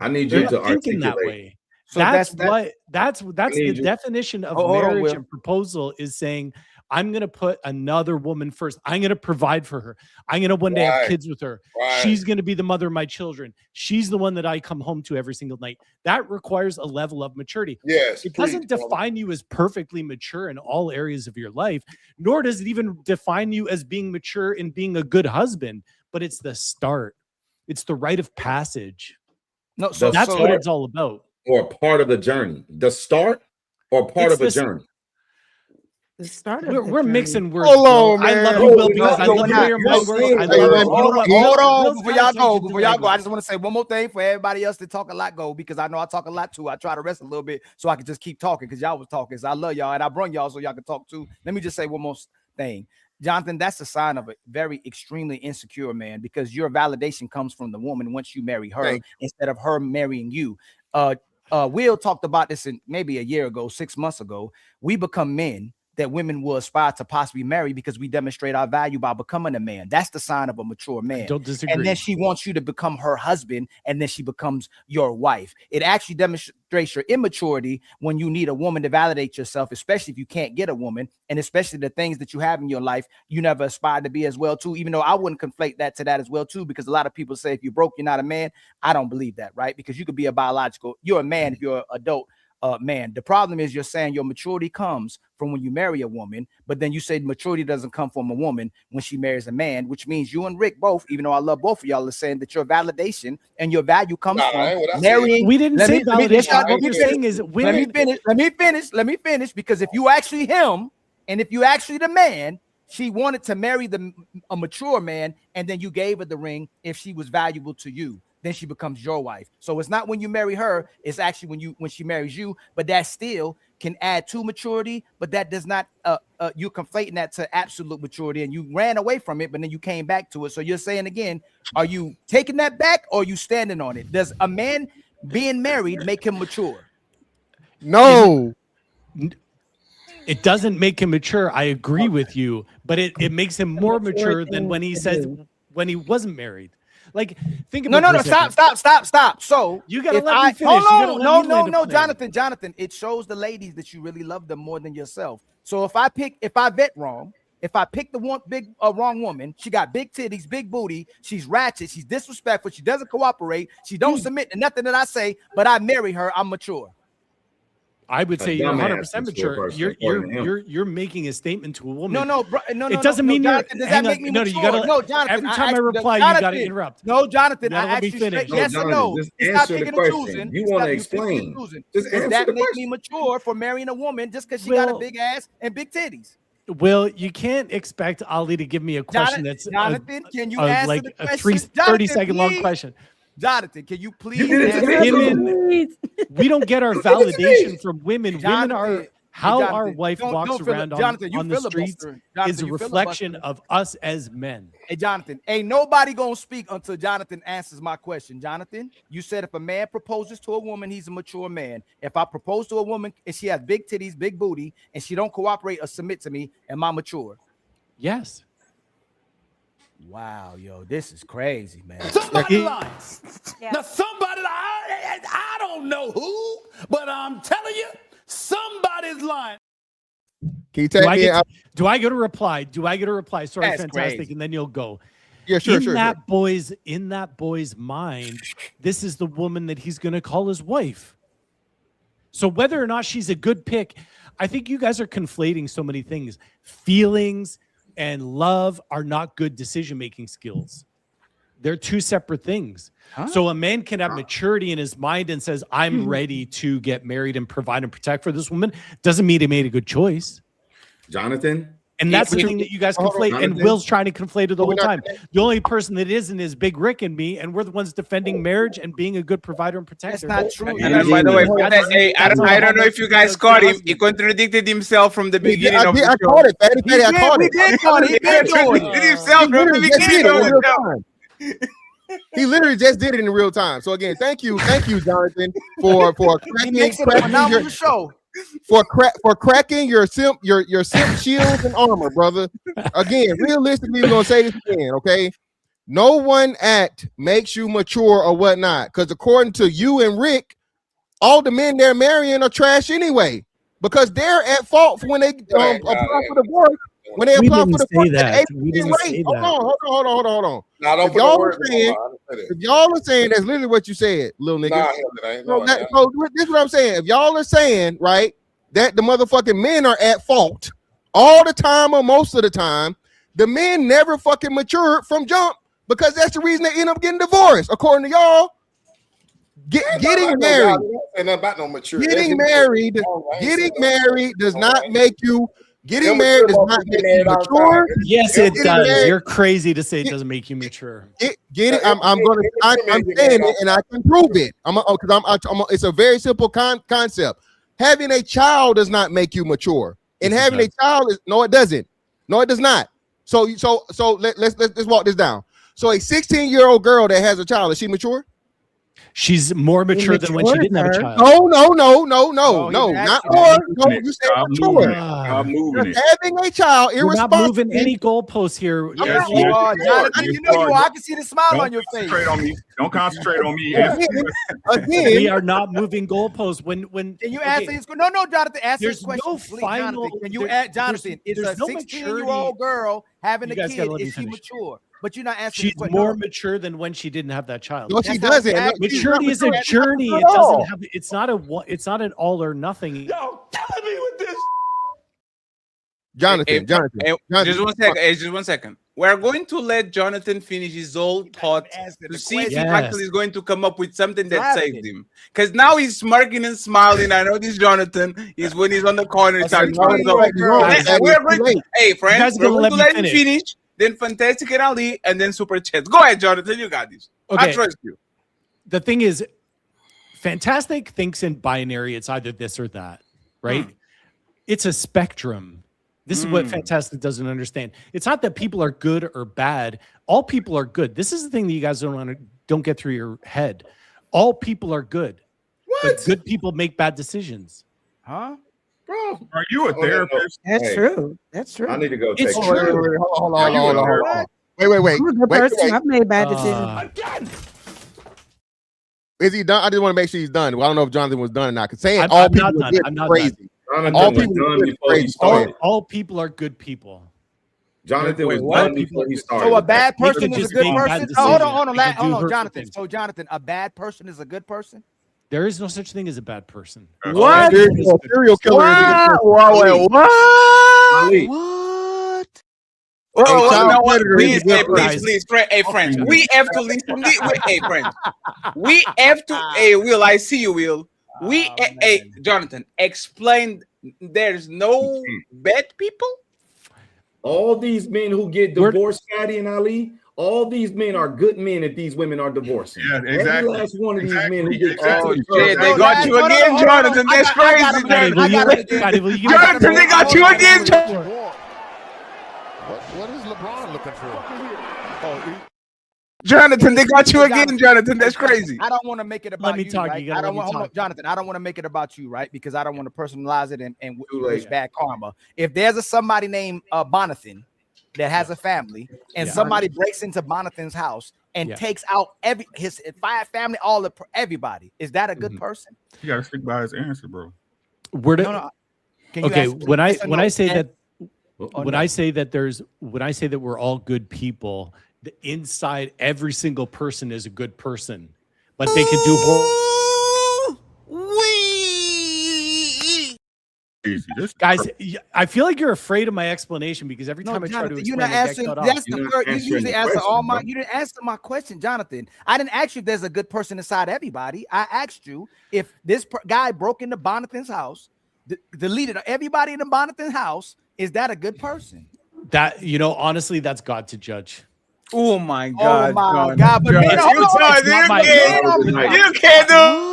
I need you to articulate that way. So that's the definition of marriage and proposal, is saying, I'm going to put another woman first. I'm going to provide for her. I'm going to one day have kids with her. She's going to be the mother of my children. She's the one that I come home to every single night. That requires a level of maturity. Yes, it doesn't define you as perfectly mature in all areas of your life, nor does it even define you as being mature in being a good husband, but it's the start. It's the rite of passage. No, so that's what it's all about. Or part of the journey. The start or part of a journey. The start. We're mixing words. Hold on, man. I love you, Will, because I love the way your mind works. Hold on, before y'all go, I just want to say one more thing for everybody else that talk a lot go, because I know I talk a lot too. I try to rest a little bit so I can just keep talking, because y'all was talking. So I love y'all, and I brought y'all so y'all can talk too. Let me just say one more thing. Jonathan, that's a sign of a very extremely insecure man, because your validation comes from the woman once you marry her instead of her marrying you. Will talked about this in maybe a year ago, 6 months ago. We become men that women will aspire to possibly marry because we demonstrate our value by becoming a man. That's the sign of a mature man. I don't disagree. And then she wants you to become her husband, and then she becomes your wife. It actually demonstrates your immaturity when you need a woman to validate yourself, especially if you can't get a woman, and especially the things that you have in your life you never aspired to be as well too, even though I wouldn't conflate that to that as well too, because a lot of people say if you're broke, you're not a man. I don't believe that, right? Because you could be you're a man if you're an adult man. The problem is you're saying your maturity comes from when you marry a woman, but then you say maturity doesn't come from a woman when she marries a man, which means you and Rick both, even though I love both of y'all, are saying that your validation and your value comes from marrying. We didn't say validation. What we're saying is women. Let me finish, because if you actually him, and if you actually the man, she wanted to marry a mature man, and then you gave her the ring if she was valuable to you. then she becomes your wife. So it's not when you marry her, it's actually when she marries you, but that still can add to maturity, but that does not you conflating that to absolute maturity, and you ran away from it, but then you came back to it. So you're saying again, are you taking that back or are you standing on it? Does a man being married make him mature? No. It doesn't make him mature. I agree with you, but it makes him more mature than when he says when he wasn't married. Like, think about stop. So you gotta let me finish. No, Jonathan. It shows the ladies that you really love them more than yourself. So if I vet wrong, if I pick the wrong woman, she got big titties, big booty, she's ratchet, she's disrespectful, she doesn't cooperate, she don't submit to nothing that I say, but I marry her, I'm mature. I would say you're 100% mature. You're making a statement to a woman. No. It doesn't mean you're. Does that make me mature? You gotta, no, Jonathan. Every time I reply, you got to interrupt. No, Jonathan. I asked you straight, No, yes or no. Just It's not answer the picking and question. choosing. You want to explain. Just Does answer that the make question. me mature for marrying a woman just because she got a big ass and big titties? Well, you can't expect Ali to give me a question that's Jonathan, can you answer like the a question? 30-second long question. Jonathan, can you please Women, we don't get our validation from women. Women are how our wife walks around on the streets is a reflection of us as men. Hey, Jonathan, ain't nobody gonna speak until Jonathan answers my question. Jonathan, you said if a man proposes to a woman, he's a mature man. If I propose to a woman and she has big titties, big booty, and she don't cooperate or submit to me, am I mature? Yes. Wow, yo, this is crazy, man. Somebody lying. Now, somebody, I don't know who, but I'm telling you, somebody's lying. Can you take me out? Do I get a reply? Sorry, That's fantastic, crazy. and then you'll go. Yeah, sure, in that boy's mind, this is the woman that he's going to call his wife. So whether or not she's a good pick, I think you guys are conflating so many things. Feelings and love are not good decision-making skills. They're two separate things. So a man can have maturity in his mind and says, I'm ready to get married and provide and protect for this woman. Doesn't mean he made a good choice. Jonathan? And that's the thing that you guys conflate. And Will's trying to conflate it the whole time. The only person that isn't is Big Rick and me, and we're the ones defending marriage and being a good provider and protector. That's not true. And by the way, I don't know if you guys caught him. He contradicted himself from the beginning of the show. I caught it, Fatty. I caught it. We did caught it. He did contradicted himself from the beginning of the show. He literally just did it in real time. So again, thank you, Jonathan, for cracking your simp shields and armor, brother. Again, realistically, we're gonna say this again, okay? No one act makes you mature or whatnot, because according to you and Rick, all the men they're marrying are trash anyway, because they're at fault for when they apply for divorce. When they apply for the rate. Hold on. Now, don't if y'all are saying that's literally what you said, little nigga. So this is what I'm saying. If y'all are saying, right, that the motherfucking men are at fault all the time or most of the time, the men never fucking matured from jump, because that's the reason they end up getting divorced, according to y'all. Getting married. Getting married does not make you. Getting married does not make you mature. Yes, it does. You're crazy to say it doesn't make you mature. I'm saying it, and I can prove it. It's a very simple concept. Having a child does not make you mature, and having a child is it doesn't. No, it does not. So let's walk this down. So a 16-year-old girl that has a child, is she mature? She's more mature than when she didn't have a child. No, not more. No, you said mature. Having a child, You're not moving any goalposts here. Jonathan, you know I can see the smile on your face. Don't concentrate on me. Again, we are not moving goalposts. When can you answer his question? No, Jonathan, answer there's his question. No final. Jonathan, can you add Jonathan? It's a 16-year-old girl having a kid. Is she mature? But you're not answering. She's more mature than when she didn't have that child. No, she doesn't. Maturity is a journey. It doesn't have. It's not an all or nothing. Yo, telling me with this. Jonathan. Just one second. We're going to let Jonathan finish his whole thought to see if he actually is going to come up with something that saved him. Because now he's smirking and smiling. I know this Jonathan is when he's on the corner. Hey, friends, we're going to let him finish. Then Fantastic and Ali, and then Super Chats. Go ahead, Jonathan. You got this. Okay. I trust you. the thing is, Fantastic thinks in binary. It's either this or that, right? It's a spectrum. This is what Fantastic doesn't understand. It's not that people are good or bad. All people are good. This is the thing that you guys don't get through your head. All people are good. But good people make bad decisions. Huh? Bro, are you a therapist? That's true. That's true. I need to go. It's take true. Hold on. Wait. I'm a good person. I've made bad decisions. Again. Is he done? I just want to make sure he's done. Well, I don't know if Jonathan was done or not. Because saying I'm all not people done. are good I'm is not crazy. Jonathan All was people done are good is before he crazy. started. All people are good people. Jonathan was what? done before he started. So a bad They person could is a just good make bad person? Oh, hold decisions. on, They could do hold on, hurtful Jonathan. things. So Jonathan, a bad person is a good person? There is no such thing as a bad person. What? Serial killer is a good person. Whoa, what? Ali. What? A Well, child you know what? predator is a good Please, hey, friends, we have to listen. Hey, friends, we have to. Hey, Will, I see you, Will. Hey, Jonathan, explain. There's no bad people. All these men who get divorced, Fatty and Ali, all these men are good men if these women are divorcing. Yeah, exactly. Every last one of these men who get Oh, taken shit, they got you again, Jonathan. That's crazy, Jonathan, they got you again, Jonathan. What is LeBron looking for? Jonathan, they got you again, Jonathan. That's crazy. I don't want to make it about me you, talk. right? You gotta I don't let me want, talk. Jonathan, I don't want to make it about you, right? Because I don't want to personalize it and Too wish late. bad karma. If there's somebody named Bonathan that has a family and somebody breaks into Bonathan's house and takes out his 5 family, everybody, is that a good person? You gotta stick by his answer, bro. Where do, No. Can you okay, answer when yes or I no? say that Or when no? I say that we're all good people, the inside every single person is a good person, but they can do guys. I feel like you're afraid of my explanation because every time I try to Jonathan, explain, you're not I get answering. cut off. That's the first. You usually answer all my. You didn't answer my question, Jonathan. I didn't ask you if there's a good person inside everybody. I asked you if this guy broke into Bonathan's house, deleted everybody in the Bonathan house. Is that a good person? That honestly, that's God to judge. Oh my God! Oh my John, God! But John, you can't do.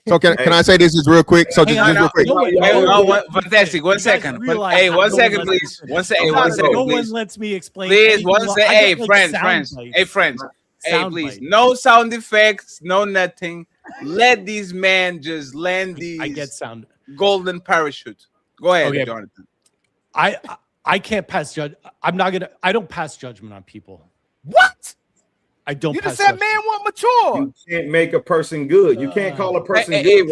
So can I say this is real quick? So just real quick. Fantastic. 1 second. Hey, 1 second, please. 1 second. 1 second, No please. one lets me explain. Please, anything 1 else. second. I Hey, get, friends. sound Hey, friends. Hey, Sound please. bites. No sound effects. No nothing. Let these men just land these. I get sound. Golden parachute. Go ahead, Okay. Jonathan. I can't pass judge. I don't pass judgment on people. What? I don't. You pass just said judgment. man want mature. You can't make a person good. You can't call a person good. Hey,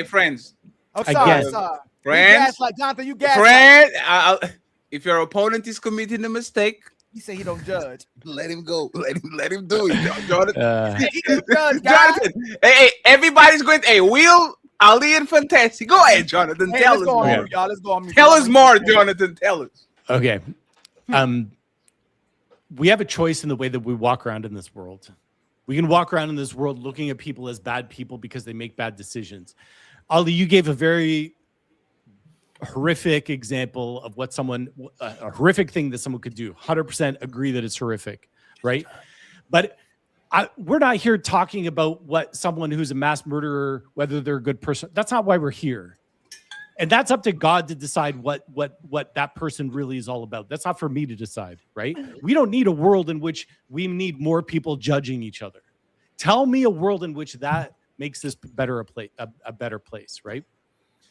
friends. I'm sorry, sorry. You Friends. gaslight, Jonathan. You gaslight. Friend, if your opponent is committing a mistake, He said he don't judge. let him go. Let him do it, Jonathan. He don't judge, guys. Jonathan. Hey, everybody's going. Hey, Will, Ali, and Fantastic. Go ahead, Jonathan. Hey, Tell let's us go on more. mute, y'all. Let's go on mute. Tell us more, Jonathan. Tell us. Okay. We have a choice in the way that we walk around in this world. We can walk around in this world looking at people as bad people because they make bad decisions. Ali, you gave a very horrific example of what a horrific thing that someone could do. 100% agree that it's horrific, right? But we're not here talking about what someone who's a mass murderer, whether they're a good person. That's not why we're here. And that's up to God to decide what that person really is all about. That's not for me to decide, right? We don't need a world in which we need more people judging each other. Tell me a world in which that makes this a better place, right?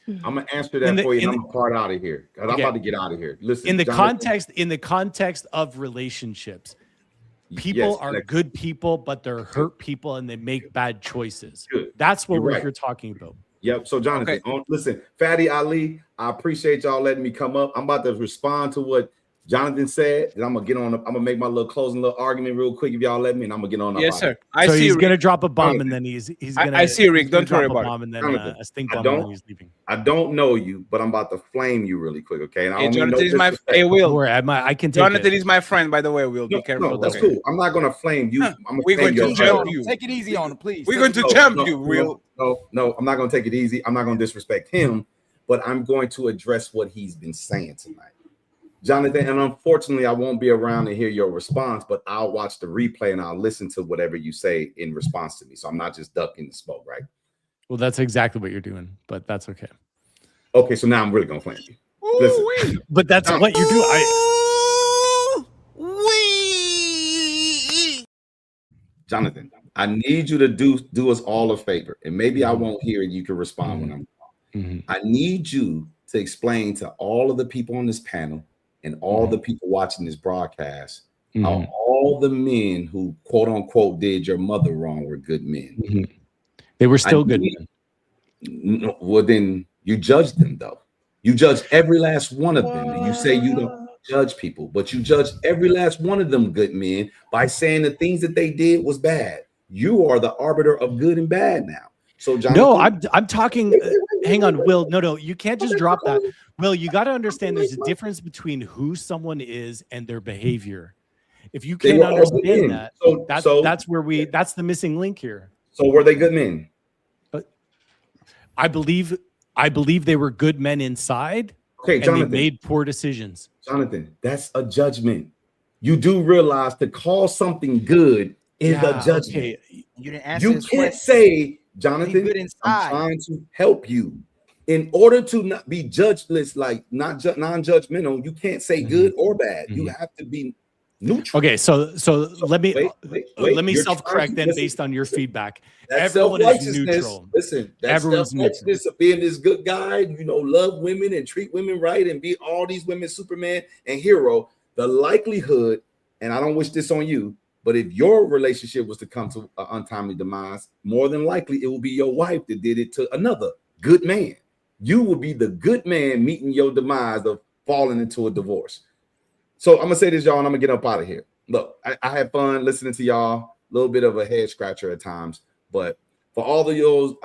I'm gonna answer that for you. And I'm gonna part out of here because I'm about to get out of here. Listen, in the Jonathan, context of relationships, people are good people, but they're hurt people and they make bad choices. Good. That's what You're we're right. here talking about. Yep. So Jonathan, listen, Fatty Ali, I appreciate y'all letting me come up. I'm about to respond to what Jonathan said. And I'm gonna get on. I'm gonna make my little closing little argument real quick if y'all let me, and I'm gonna get on. Yes, sir. So he's gonna drop a bomb and then he's gonna. I see, Rick. Don't worry about it. Bomb and then a stink bomb and then he's leaving. I don't know you, but I'm about to flame you really quick, okay? And I Hey, don't mean Jonathan is my. disrespect. Hey, Will. I can take Jonathan it. is my friend, by the way. Will, be careful. No, that's cool. I'm not gonna flame you. I'm gonna We're going flame to your jump you. Take it easy on him, please. We're going to jump you, Will. No, I'm not gonna take it easy. I'm not gonna disrespect him, but I'm going to address what he's been saying tonight. Jonathan, and unfortunately, I won't be around to hear your response, but I'll watch the replay and I'll listen to whatever you say in response to me. So I'm not just ducking the smoke, right? Well, that's exactly what you're doing, but that's okay. Okay, so now I'm really gonna plant you. Listen, but that's what you do. Jonathan, I need you to do us all a favor, and maybe I won't hear it. You can respond when I'm wrong. I need you to explain to all of the people on this panel and all the people watching this broadcast how all the men who quote unquote did your mother wrong were good men. They were still good men. No, well, then you judge them though. You judge every last one of them. And you say you don't judge people, but you judge every last one of them good men by saying the things that they did was bad. You are the arbiter of good and bad now. So Jonathan, no, I'm talking. Hang on, Will. No, you can't just drop that. Will, you got to understand there's a difference between who someone is and their behavior. If you can't understand that, that's the missing link here. So were they good men? I believe they were good men inside. Okay, and Jonathan, they made poor decisions. Jonathan, that's a judgment. You do realize to call something good is a judgment. Okay. You didn't answer his can't question. say, Jonathan, Good inside. I'm trying to help you. In order to not be judgeless, like non-judgmental, you can't say good or bad. You have to be neutral. Okay, so let me You're self-correct then based on your feedback. That's Everyone is self-righteousness. neutral. Listen, that's self-righteousness of being this good guy, love women and treat women right and be all these women Superman and hero. The likelihood, and I don't wish this on you, but if your relationship was to come to an untimely demise, more than likely it will be your wife that did it to another good man. You will be the good man meeting your demise of falling into a divorce. So I'm gonna say this, y'all, and I'm gonna get up out of here. Look, I had fun listening to y'all. A little bit of a head scratcher at times, but for all of you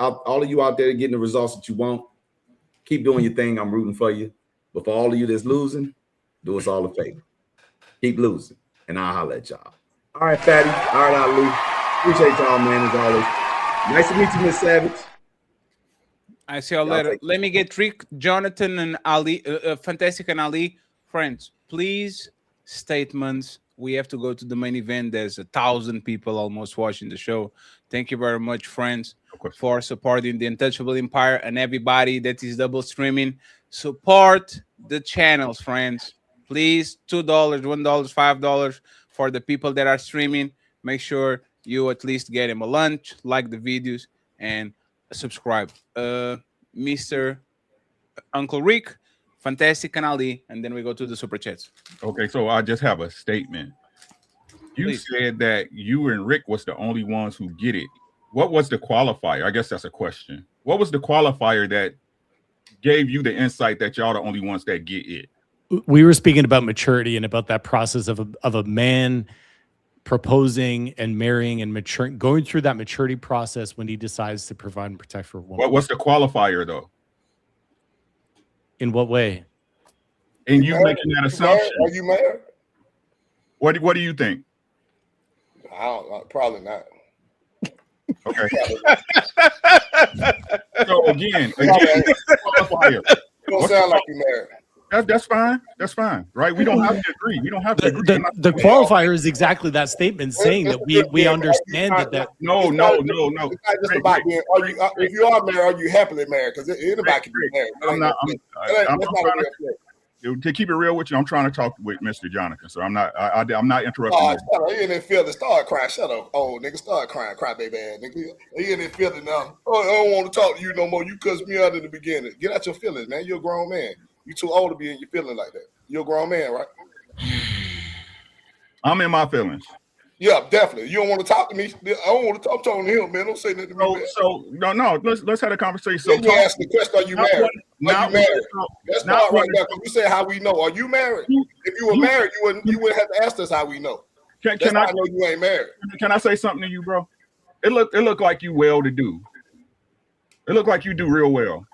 out there getting the results that you want, keep doing your thing. I'm rooting for you. But for all of you that's losing, do us all a favor. Keep losing, and I'll holler at y'all. All right, Fatty. All right, Ali. Appreciate y'all, man, as always. Nice to meet you, Miss Savage. I see y'all later. Let me get Rick, Jonathan, and Ali, Fantastic and Ali. Friends, please, statements. We have to go to the main event. There's 1,000 people almost watching the show. Thank you very much, friends, for supporting the Untouchable Empire and everybody that is double streaming. Support the channels, friends. Please, $2, $1, $5 for the people that are streaming. Make sure you at least get him a lunch, like the videos, and subscribe. Mr. Uncle Rick, Fantastic and Ali, and then we go to the super chats. Okay, so I just have a statement. You said that you and Rick was the only ones who get it. What was the qualifier? I guess that's a question. What was the qualifier that gave you the insight that y'all the only ones that get it? We were speaking about maturity and about that process of a man proposing and marrying and maturing, going through that maturity process when he decides to provide and protect for a woman. What's the qualifier though? In what way? And you making that assumption. Are you married? What do you think? I don't. Probably not. Okay. So again, qualifier. You don't sound like you married. That's fine. That's fine, right? We don't have to agree. We don't have to agree. The qualifier is exactly that statement saying that we understand that. No. It's not just about being. If you are married, are you happily married? Because anybody can be married. To keep it real with you, I'm trying to talk with Mr. Jonathan, so I'm not interrupting. Oh, shut up. He in there feeling. Start crying. Shut up, old nigga. Start crying, cry baby ass nigga. He in there feeling now. Oh, I don't want to talk to you no more. You cussed me out in the beginning. Get out your feelings, man. You're a grown man. You too old to be in your feelings like that. You're a grown man, right? I'm in my feelings. Yeah, definitely. You don't want to talk to me. I don't want to talk. I'm talking to him, man. Don't say nothing to me. No. Let's have a conversation. Let me ask the question: are you married? Are you married? That's not right now. Because you said how we know. Are you married? If you were married, you wouldn't have to ask us how we know. Can I know you ain't married? Can I say something to you, bro? It look like you well to do. It look like you do real well.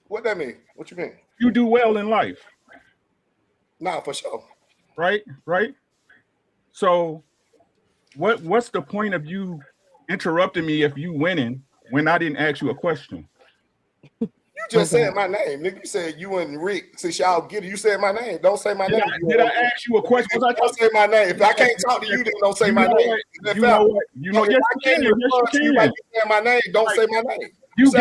What that mean? What you mean? You do well in life. Nah, for sure. Right. So, what's the point of you interrupting me if you winning when I didn't ask you a question? You just said my name, nigga. You said you and Rick. Since y'all get it, you said my name. Don't say my name. Did I ask you a question? Don't say my name. If I can't talk to you, then don't say my name. You know what? Yes, you can. Yes, you can. Say my name. Don't say my name. You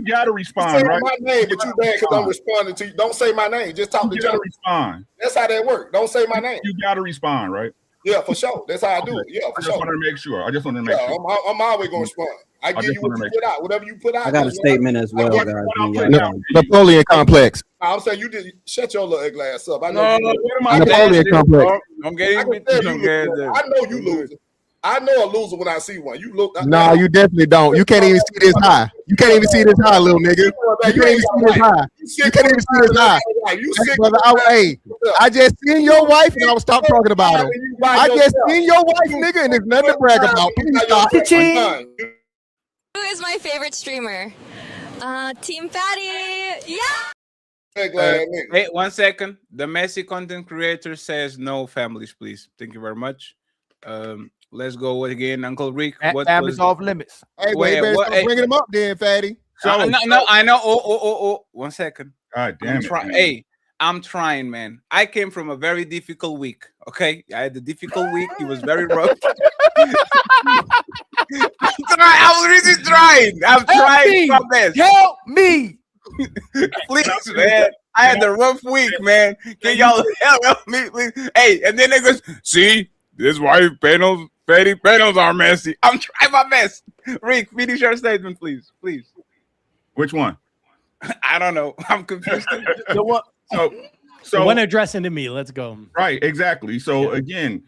gotta respond, say right? my name, but you bad because I'm responding to you. Don't say my name. Just talk to you. Joe. Respond. That's how that works. Don't say my name. You gotta respond, right? Yeah, for sure. That's how I do it. Yeah, for sure. I just wanted to make sure. I just wanted to make sure. I'm always gonna respond. I give you what you put out. Whatever you put out. I got a statement as well, guys. Napoleon complex. I'm saying you did shut your little ugly ass up. I know. Napoleon complex. I'm getting. I know you losing. I know a loser when I see one. You look. Nah, you definitely don't. You can't even see this high. You can't even see this high, little nigga. You can't even see this high. You can't even see this high. Hey, brother, I just seen your wife and I was stop talking about her. I just seen your wife, nigga, and there's nothing to brag about. Please stop. Who is my favorite streamer? Team Fatty. Yeah. Wait 1 second. The messy content creator says no families, please. Thank you very much. Let's go again, Uncle Rick. What families off limits? Hey, wait, bring him up then, Fatty. So, no, I know. Oh, 1 second. God damn it. Hey, I'm trying, man. I came from a very difficult week. Okay, I had a difficult week. It was very rough. I was really trying. I'm trying my best. Help me. Please, man. I had a rough week, man. Can y'all help me, please? Hey, and then they goes, see, this is why fatty panels are messy. I'm trying my best. Rick, finish your statement, please. Please. Which one? I don't know. I'm confused. The one, so one addressing to me. Let's go. Right, exactly. So again,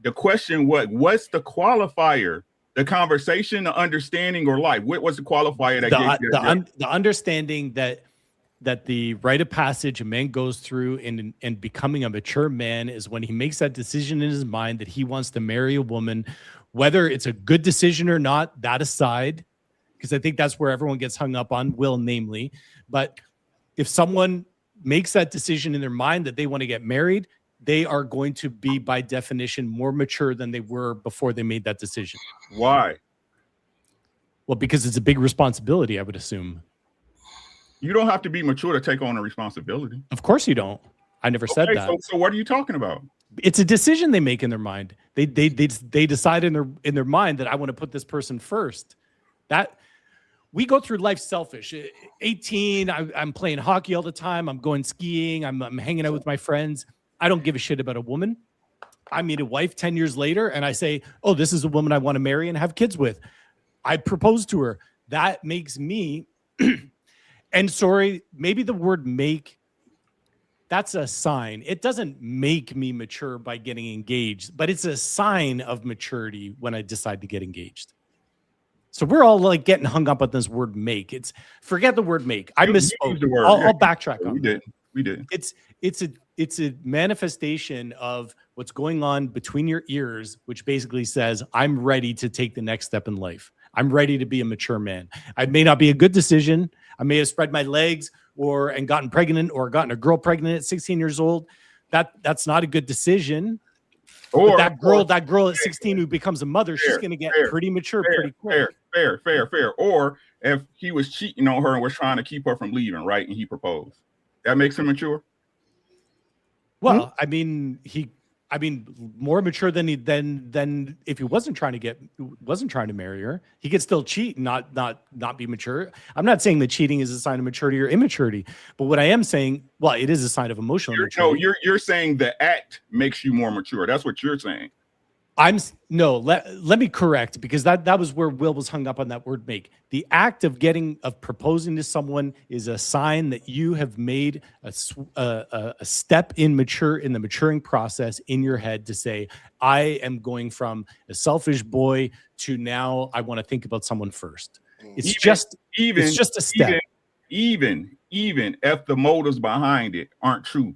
the question: what's the qualifier? The conversation, the understanding, or life? What's the qualifier that the understanding that the rite of passage a man goes through in becoming a mature man is when he makes that decision in his mind that he wants to marry a woman, whether it's a good decision or not, that aside, because I think that's where everyone gets hung up on, namely. But if someone makes that decision in their mind that they want to get married, they are going to be, by definition, more mature than they were before they made that decision. Why? Well, because it's a big responsibility, I would assume. You don't have to be mature to take on a responsibility. Of course you don't. I never said that. So what are you talking about? It's a decision they make in their mind. They decide in their mind that I want to put this person first. That we go through life selfish. 18, I'm playing hockey all the time. I'm going skiing. I'm hanging out with my friends. I don't give a shit about a woman. I meet a wife 10 years later and I say, oh, this is a woman I want to marry and have kids with. I propose to her. That makes me, and sorry, maybe the word make, that's a sign. It doesn't make me mature by getting engaged, but it's a sign of maturity when I decide to get engaged. So we're all like getting hung up on this word make. Forget the word make. I misspoke. I'll backtrack on that. We did. It's a manifestation of what's going on between your ears, which basically says, I'm ready to take the next step in life. I'm ready to be a mature man. I may not be a good decision. I may have spread my legs and gotten pregnant or gotten a girl pregnant at 16 years old. That's not a good decision. Or that girl at 16 who becomes a mother, she's going to get pretty mature pretty quick. Fair. Or if he was cheating on her and was trying to keep her from leaving, right? And he proposed. That makes him mature. Well, I mean, more mature than if he wasn't trying to marry her. He could still cheat and not be mature. I'm not saying that cheating is a sign of maturity or immaturity, but what I am saying, well, it is a sign of emotional maturity. No, you're saying the act makes you more mature. That's what you're saying. Let me correct, because that was where Will was hung up on that word make. The act of proposing to someone is a sign that you have made a step in the maturing process in your head to say, I am going from a selfish boy to now I want to think about someone first. It's just a step. Even if the motives behind it aren't true.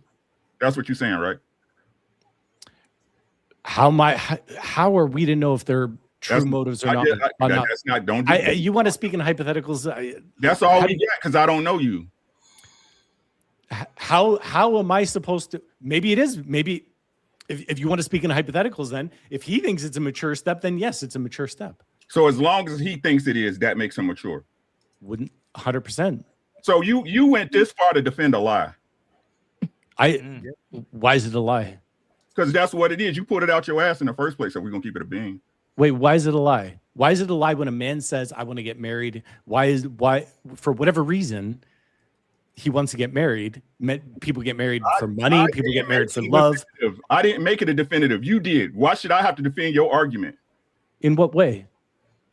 That's what you're saying, right? How are we to know if they're true motives or not? You want to speak in hypotheticals? That's all we get, because I don't know you. How am I supposed to? Maybe it is. Maybe if you want to speak in hypotheticals, then if he thinks it's a mature step, then yes, it's a mature step. So as long as he thinks it is, that makes him mature. Wouldn't 100%. So you went this far to defend a lie. Why is it a lie? Because that's what it is. You put it out your ass in the first place, so we're gonna keep it a bean. Wait, why is it a lie? Why is it a lie when a man says, I want to get married? Why, for whatever reason, he wants to get married? People get married for money. People get married for love. I didn't make it a definitive. You did. Why should I have to defend your argument? In what way?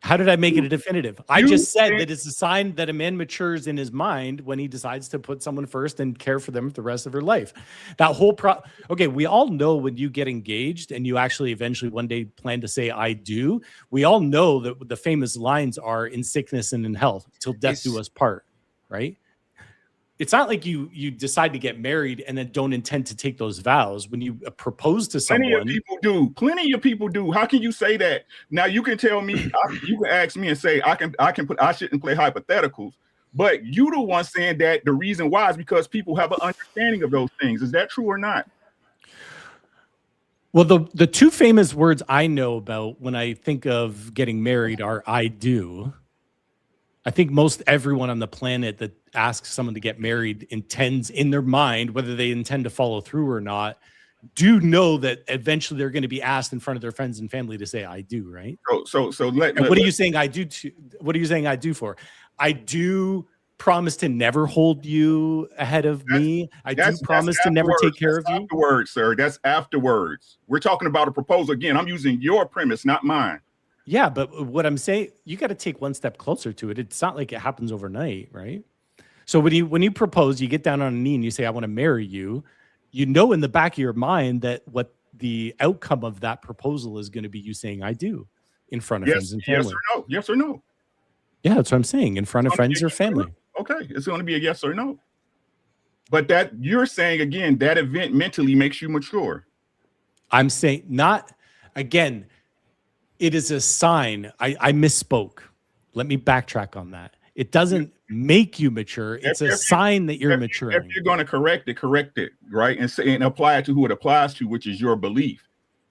How did I make it a definitive? I just said that it's a sign that a man matures in his mind when he decides to put someone first and care for them the rest of their life. That whole okay, we all know when you get engaged and you actually eventually one day plan to say I do, we all know that the famous lines are in sickness and in health till death do us part, right? It's not like you decide to get married and then don't intend to take those vows when you propose to someone. Plenty of people do. Plenty of people do. How can you say that? Now you can tell me, you can ask me and say I shouldn't play hypotheticals, but you the one saying that the reason why is because people have an understanding of those things. Is that true or not? Well, the two famous words I know about when I think of getting married are I do. I think most everyone on the planet that asks someone to get married intends in their mind, whether they intend to follow through or not, do know that eventually they're going to be asked in front of their friends and family to say, I do, right? So what are you saying I do to? What are you saying I do for? I do promise to never hold you ahead of me. I do promise to never take care of you. Afterwards, sir. That's afterwards. We're talking about a proposal. Again, I'm using your premise, not mine. Yeah, but what I'm saying, you got to take one step closer to it. It's not like it happens overnight, right? So when you propose, you get down on a knee and you say, I want to marry you. You know in the back of your mind that what the outcome of that proposal is going to be you saying, I do, in front of friends and family. Yes or no? Yes or no? Yeah, that's what I'm saying, in front of friends or family. Okay, it's going to be a yes or no. But that you're saying, again, that event mentally makes you mature. I'm saying not, again, it is a sign. I misspoke. Let me backtrack on that. It doesn't make you mature. It's a sign that you're maturing. If you're going to correct it, right? And apply it to who it applies to, which is your belief.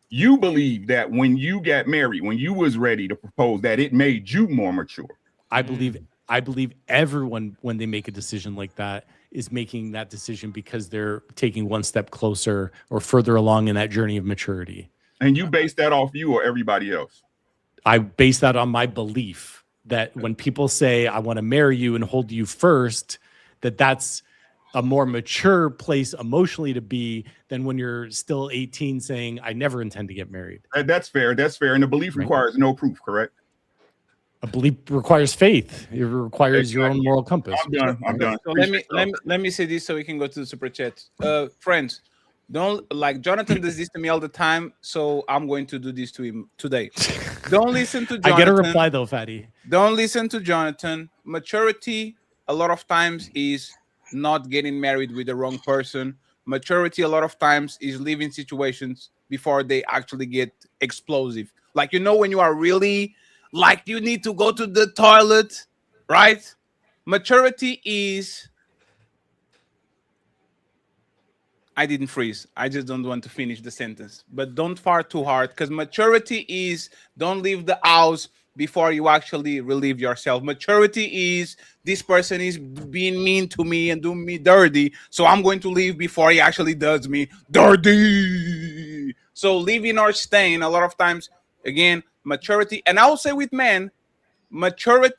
You believe that when you got married, when you was ready to propose, that it made you more mature. I believe everyone, when they make a decision like that, is making that decision because they're taking one step closer or further along in that journey of maturity. And you base that off you or everybody else? I base that on my belief that when people say, I want to marry you and hold you first, that's a more mature place emotionally to be than when you're still 18 saying, I never intend to get married. That's fair. That's fair. And the belief requires no proof, correct? A belief requires faith. It requires your own moral compass. I'm done. So let me say this so we can go to the super chat. Friends, don't, like Jonathan does this to me all the time, so I'm going to do this to him today. Don't listen to Jonathan. I get a reply though, Fatty. Don't listen to Jonathan. Maturity a lot of times is not getting married with the wrong person. Maturity a lot of times is leaving situations before they actually get explosive. Like, you know, when you are really like you need to go to the toilet, right? Maturity is, I didn't freeze. I just don't want to finish the sentence. But don't fart too hard, because maturity is don't leave the house before you actually relieve yourself. Maturity is this person is being mean to me and doing me dirty, so I'm going to leave before he actually does me dirty. So leaving or staying a lot of times, again, maturity. And I will say with men, mature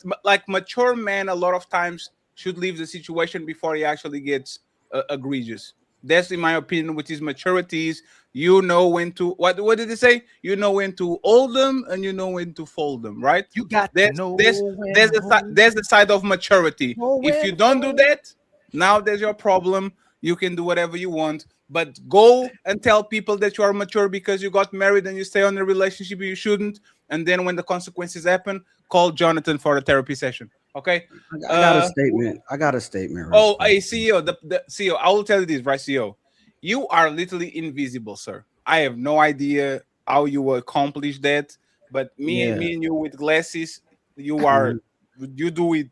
men a lot of times should leave the situation before he actually gets egregious. That's in my opinion, which is maturity is you know when to what did they say? You know when to hold them and you know when to fold them, right? You got there's the side of maturity. If you don't do that, now there's your problem. You can do whatever you want, but go and tell people that you are mature because you got married and you stay on a relationship you shouldn't. And then when the consequences happen, call Jonathan for a therapy session. Okay. I got a statement. I got a statement. Right? Oh, hey, CEO, the CEO, I will tell you this, right, CEO? You are literally invisible, sir. I have no idea how you will accomplish that, but me and you with glasses, you do it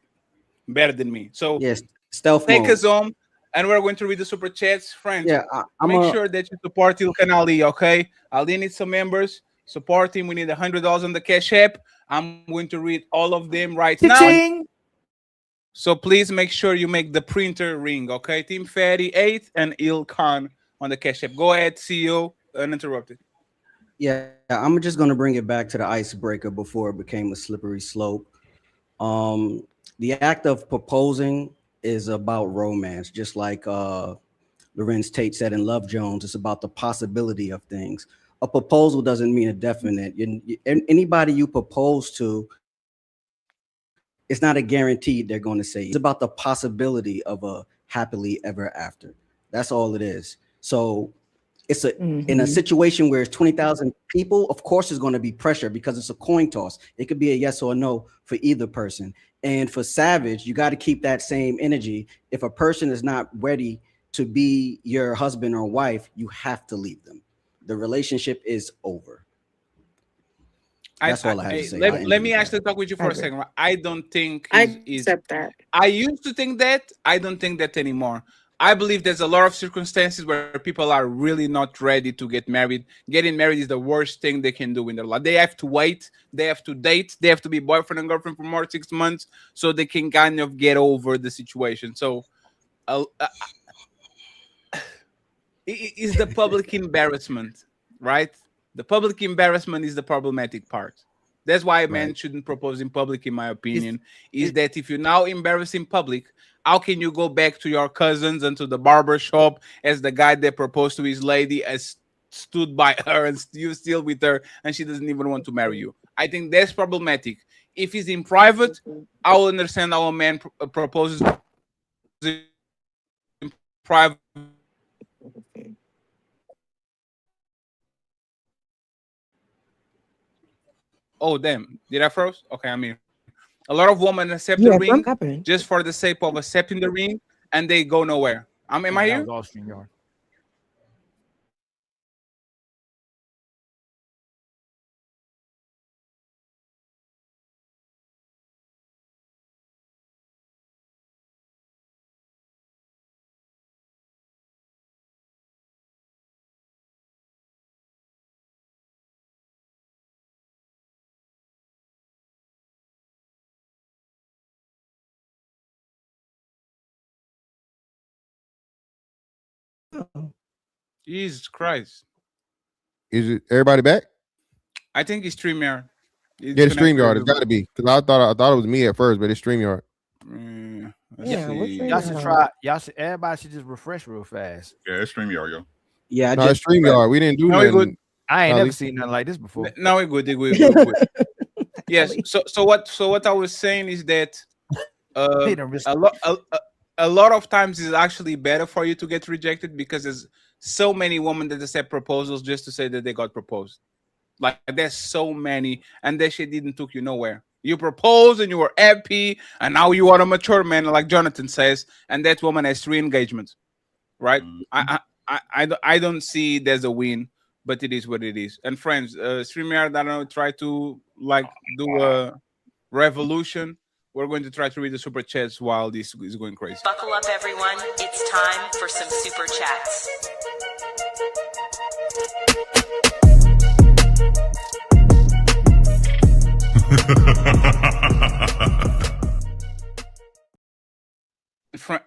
better than me. So yes, stealth take mode. us home, and we're going to read the super chats, friends. Yeah, make sure that you support Ilkan Ali. Okay, Ali needs some members. Support him. We need $100 on the Cash App. I'm going to read all of them right now. So please make sure you make the printer ring, okay? Team Fatty 8 and Ilkan on the Cash App. Go ahead, CEO, uninterrupted. Yeah, I'm just gonna bring it back to the icebreaker before it became a slippery slope. The act of proposing is about romance, just like Lorenz Tate said in Love Jones. It's about the possibility of things. A proposal doesn't mean a definite. Anybody you propose to, it's not a guaranteed they're going to say. It's about the possibility of a happily ever after. That's all it is. So it's in a situation where it's 20,000 people, of course there's going to be pressure because it's a coin toss. It could be a yes or a no for either person. And for Savage, you got to keep that same energy. If a person is not ready to be your husband or wife, you have to leave them. The relationship is over. That's all I have to say. Let me actually talk with you for a second. I don't think I accept that. I used to think that. I don't think that anymore. I believe there's a lot of circumstances where people are really not ready to get married. Getting married is the worst thing they can do in their life. They have to wait. They have to date. They have to be boyfriend and girlfriend for more 6 months so they can kind of get over the situation. So it's the public embarrassment, right? The public embarrassment is the problematic part. That's why men shouldn't propose in public, in my opinion, is that if you're now embarrassed in public, how can you go back to your cousins and to the barber shop as the guy that proposed to his lady has stood by her and you still with her and she doesn't even want to marry you? I think that's problematic. If it's in private, I will understand how a man proposes in private. Oh, damn. Did I froze? Okay, I'm here. A lot of women accept the ring just for the sake of accepting the ring, and they go nowhere. Am I here? Jesus Christ. Is it everybody back? I think it's StreamYard. Yeah, the StreamYard. It's got to be because I thought it was me at first, but it's StreamYard. Y'all should try. Everybody should just refresh real fast. Yeah, it's StreamYard, yo. Yeah, no, it's StreamYard. We didn't do nothing. I ain't never seen nothing like this before. No, we're good. We're good. Yes. So what I was saying is that a lot of times it's actually better for you to get rejected because there's so many women that accept proposals just to say that they got proposed. Like there's so many, and that shit didn't took you nowhere. You proposed and you were happy, and now you are a mature man, like Jonathan says, and that woman has 3 engagements, right? I don't see there's a win, but it is what it is. And friends, StreamYard, I don't know, try to like do a revolution. We're going to try to read the super chats while this is going crazy. Buckle up, everyone. It's time for some super chats.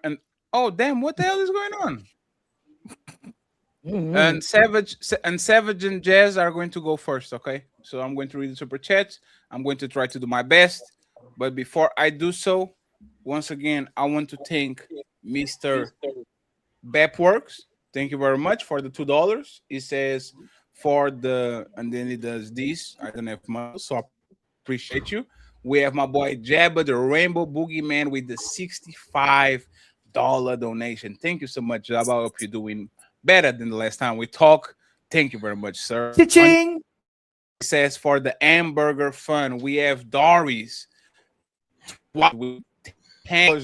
And oh damn, what the hell is going on? And Savage and Jazz are going to go first, okay? So I'm going to read the super chats. I'm going to try to do my best, but before I do so, once again, I want to thank Mr. Bepworks. Thank you very much for the $2. He says for the, and then he does this. I don't have money, so I appreciate you. We have my boy Jabba, the Rainbow Boogeyman, with the $65 donation. Thank you so much, Jabba. I hope you're doing better than the last time we talked. Thank you very much, sir. Cha-ching! It says for the hamburger fun, we have Doris with 10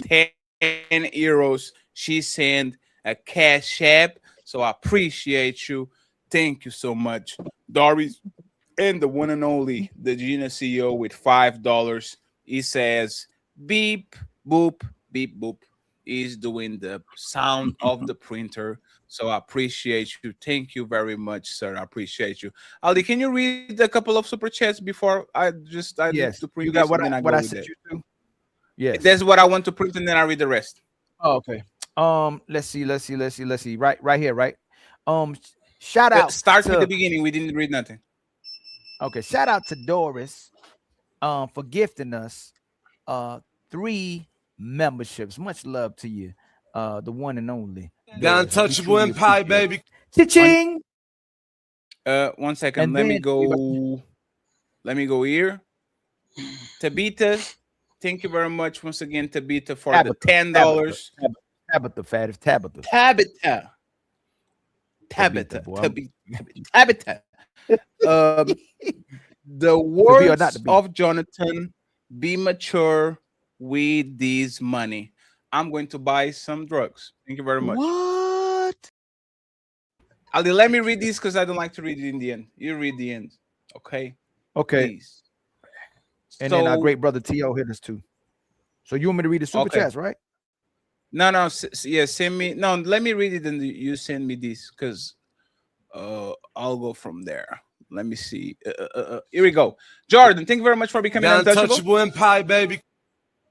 euros. She sent a cash app, so I appreciate you. Thank you so much, Doris. And the one and only, the Gina CEO with $5. He says, beep, boop, beep, boop. He's doing the sound of the printer. So I appreciate you. Thank you very much, sir. I appreciate you. Ali, can you read a couple of super chats before I yes. do the print? You got what I sent you to? Yes. That's what I want to print, and then I read the rest. Oh, okay. Let's see. Right here, right? Shout out. Starts to, with the beginning. We didn't read nothing. Okay. Shout out to Doris, for gifting us 3 memberships. Much love to you, the one and only. The untouchable empire, baby. Cha-ching. 1 second. And Let me then- go. Let me go here. Tabitha, thank you very much once again, Tabitha, for the $10. Tabitha, fat is Tabitha. Tabitha. The words of Jonathan: be mature with this money. I'm going to buy some drugs. Thank you very much. What? Ali, let me read this because I don't like to read it in the end. You read the end. Okay. Okay. Please. And then our So- great brother T.O. hit us too. So you want me to read the super Okay. chats, right? No, yeah, send me. No, let me read it and you send me this because I'll go from there. Let me see. Here we go. Jordan, thank you very much for becoming The untouchable. untouchable empire, baby.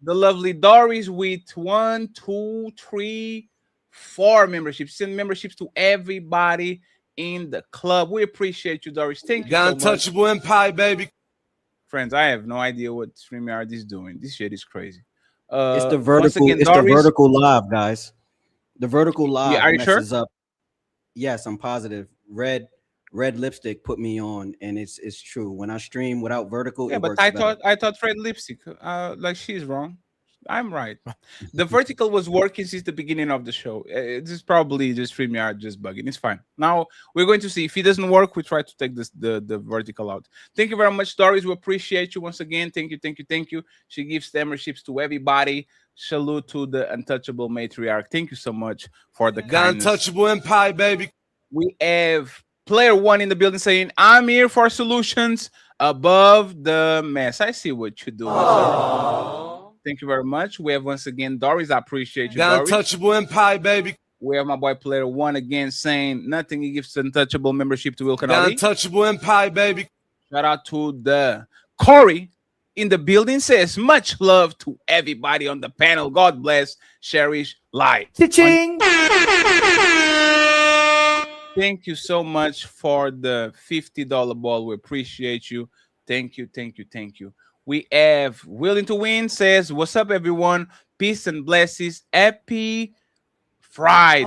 The lovely Doris with 1, 2, 3, 4 memberships. Send memberships to everybody in the club. We appreciate you, Doris. Thank you The so much. untouchable empire, baby. Friends, I have no idea what StreamYard is doing. This shit is crazy. It's the Once vertical. again, It's Doris, the vertical live, guys. The vertical live are you sure? messes up. Yes, I'm positive. Red lipstick put me on, and it's true. When I stream without vertical, Yeah, it but works I better. thought Fred lipstick. Like she's wrong. I'm right. The vertical was working since the beginning of the show. This is probably just StreamYard just bugging. It's fine. Now we're going to see if it doesn't work. We try to take the vertical out. Thank you very much, Doris. We appreciate you once again. Thank you. She gives memberships to everybody. Salute to the untouchable matriarch. Thank you so much for the The kindness. untouchable empire, baby. We have player 1 in the building saying, I'm here for solutions above the mess. I see what you're doing. Sir. Thank you very much. We have once again Doris. I appreciate you, The Doris. untouchable empire, baby. We have my boy player 1 again saying nothing. He gives untouchable membership to Will The Canali. untouchable empire, baby. Shout out to the Corey in the building says much love to everybody on the panel. God bless, cherish, light. Cha-ching. Thank you so much for the $50 ball. We appreciate you. Thank you. We have Willing to Win says, what's up, everyone? Peace and blessings. Happy Friday.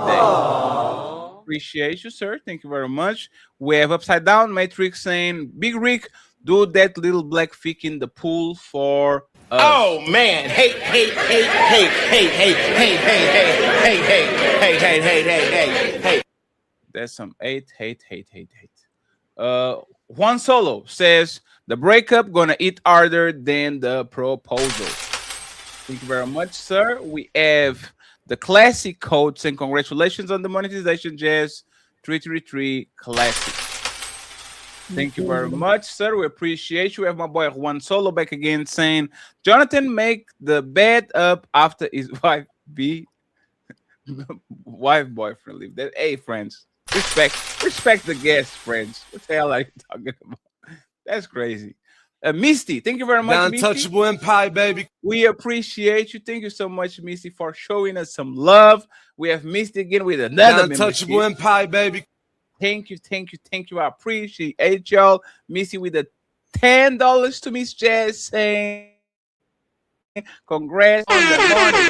Appreciate you, sir. Thank you very much. We have Upside Down Matrix saying, Big Rick, do that little black fic in the pool for us. Oh man, hey. That's some hate. Juan Solo says the breakup gonna eat harder than the proposal. Thank you very much, sir. We have the classic code saying congratulations on the monetization, Jazz 333 classic. Thank you very much, sir. We appreciate you. We have my boy Juan Solo back again saying Jonathan make the bed up after his wife boyfriend leave. That hey friends. Respect the guests, friends. What the hell are you talking about? That's crazy. Misty, thank you very much. The untouchable empire, baby. We appreciate you. Thank you so much, Misty, for showing us some love. We have Misty again with another The untouchable membership. empire, baby. Thank you. I appreciate y'all. Missy with the $10 to Miss Jazz saying congrats on the money.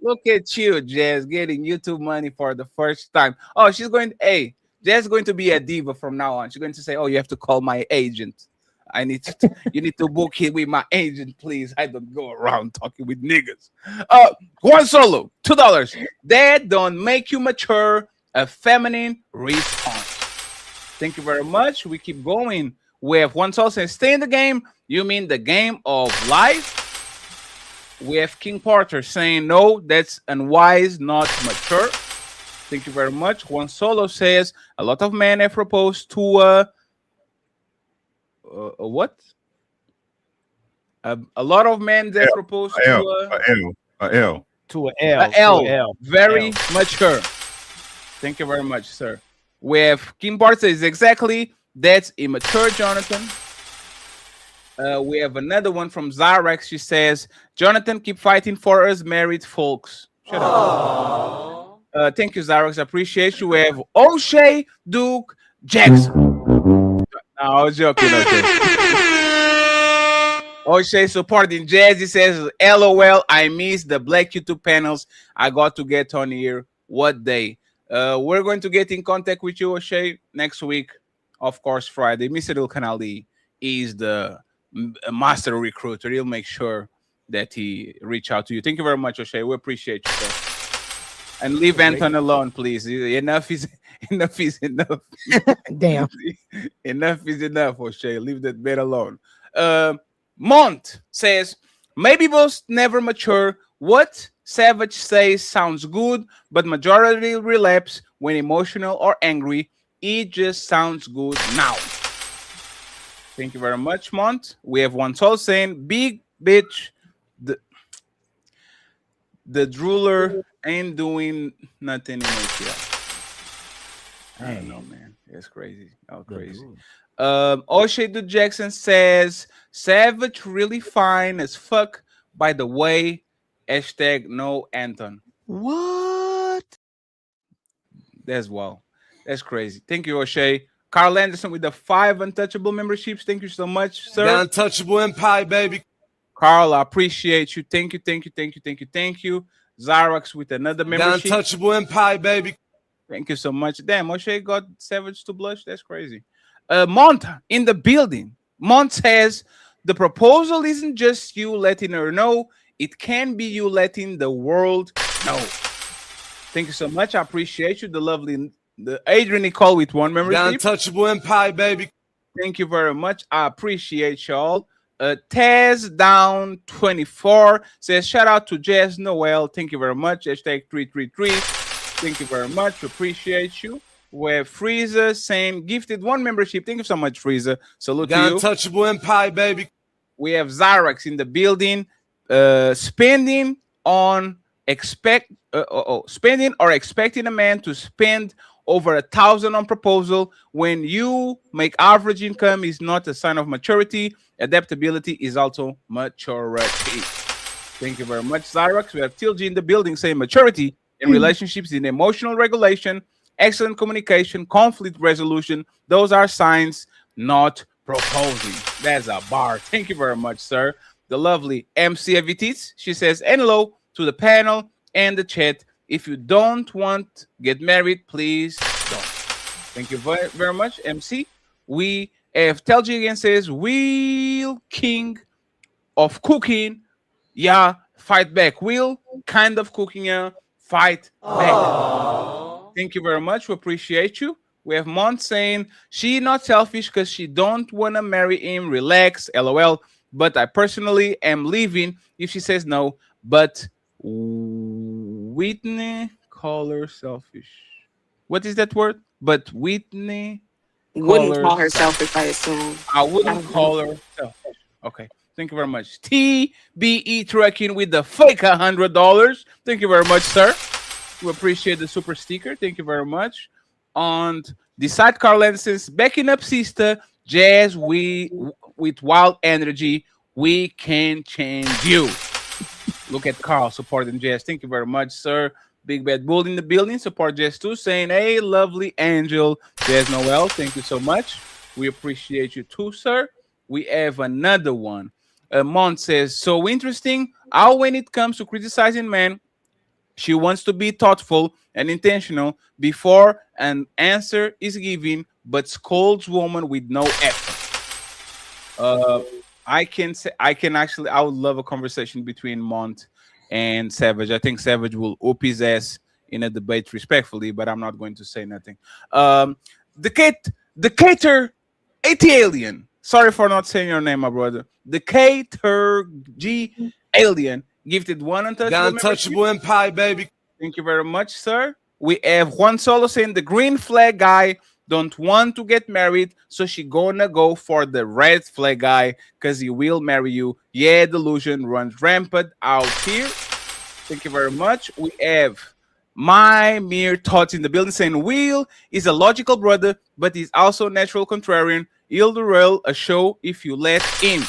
Look at you, Jazz, getting YouTube money for the first time. Oh, Jazz is going to be a diva from now on. She's going to say, oh, you have to call my agent. You need to book it with my agent, please. I don't go around talking with niggas. Juan Solo, $2. That don't make you mature. A feminine response. Thank you very much. We keep going. We have Juan Solo saying, stay in the game. You mean the game of life? We have King Porter saying, no, that's unwise, not mature. Thank you very much. Juan Solo says, a lot of men have proposed to what? A lot of men that proposed to L. A L. Very mature. Thank you very much, sir. We have Kim Bart says exactly that's immature, Jonathan. We have another one from Zarex. She says, Jonathan, keep fighting for us married folks. Shut up. Thank you, Zarex. I appreciate you. We have O'Shea Duke Jackson. No, I was joking. O'Shea supporting Jazz. He says, LOL, I miss the Black YouTube panels. I got to get on here. What day? We're going to get in contact with you, O'Shea, next week. Of course, Friday. Mr. Il Canali is the master recruiter. He'll make sure that he reach out to you. Thank you very much, O'Shea. We appreciate you, sir. And leave Anton alone, please. Enough is enough. Damn. Enough is enough, O'Shea. Leave that man alone. Mont says, maybe both never mature. What Savage says sounds good, but majority relapse when emotional or angry. It just sounds good now. Thank you very much, Mont. We have one soul saying, big bitch, the drooler ain't doing nothing in it. I don't know, man. It's crazy. Oh, crazy. O'Shea Du Jackson says, Savage really fine as fuck, by the way. Hashtag no Anton. What? That's wow. That's crazy. Thank you, O'Shea. Carl Anderson with the 5 untouchable memberships. Thank you so much, sir. The untouchable empire, baby. Carl, I appreciate you. Thank you, thank you, thank you, thank you, thank you. Xerox with another membership. The untouchable empire, baby. Thank you so much. Damn, O'Shea got Savage to blush. That's crazy. Mont in the building. Mont says the proposal isn't just you letting her know. It can be you letting the world know. Thank you so much. I appreciate you. The Adrian Nicole with 1 membership. The untouchable empire, baby. Thank you very much. I appreciate y'all. Taz down 24 says, shout out to Jazz Noel. Thank you very much. Hashtag 333. Thank you very much. Appreciate you. We have Freezer saying, gifted 1 membership. Thank you so much, Freezer. Salute to you. The untouchable empire, baby. We have Xyrax in the building. Spending or expecting a man to spend over 1,000 on proposal when you make average income is not a sign of maturity. Adaptability is also maturity. Thank you very much, Xyrax. We have TLG in the building saying maturity in relationships in emotional regulation, excellent communication, conflict resolution. Those are signs, not proposing. That's a bar. Thank you very much, sir. The lovely MC Evitis, she says, and hello to the panel and the chat. If you don't want get married, please don't. Thank you very, very much, MC. We have Telji again says, Will King of cooking. Yeah, fight back. Will kind of cooking, yeah, fight back. Thank you very much. We appreciate you. We have Mont saying, she not selfish because she don't want to marry him. Relax, LOL. But I personally am leaving if she says no. But Whitney call her selfish. What is that word? But Whitney Wouldn't call her selfish, I assume. I wouldn't call her selfish. Okay. Thank you very much. TBE Trucking with the fake $100. Thank you very much, sir. We appreciate the super sticker. Thank you very much. And the side Carl Anderson's backing up sister, Jazz, with wild energy, we can change you. Look at Carl supporting Jazz. Thank you very much, sir. Big Bad Bull in the building. Support Jazz too, saying, hey, lovely angel. Jazz Noel, thank you so much. We appreciate you too, sir. We have another one. Mont says, so interesting how when it comes to criticizing men, she wants to be thoughtful and intentional before an answer is given, but scolds woman with no effort. I would love a conversation between Mont and Savage. I think Savage will whoop his ass in a debate respectfully, but I'm not going to say nothing. The Cater Alien. Sorry for not saying your name, my brother. The Cater G Alien gifted 1 untouchable empire, baby. Thank you very much, sir. We have Juan Solo saying the green flag guy don't want to get married, so she gonna go for the red flag guy because he will marry you. Yeah, delusion runs rampant out here. Thank you very much. We have my mere thoughts in the building saying Will is a logical brother, but he's also natural contrarian. He'll derail a show if you let him.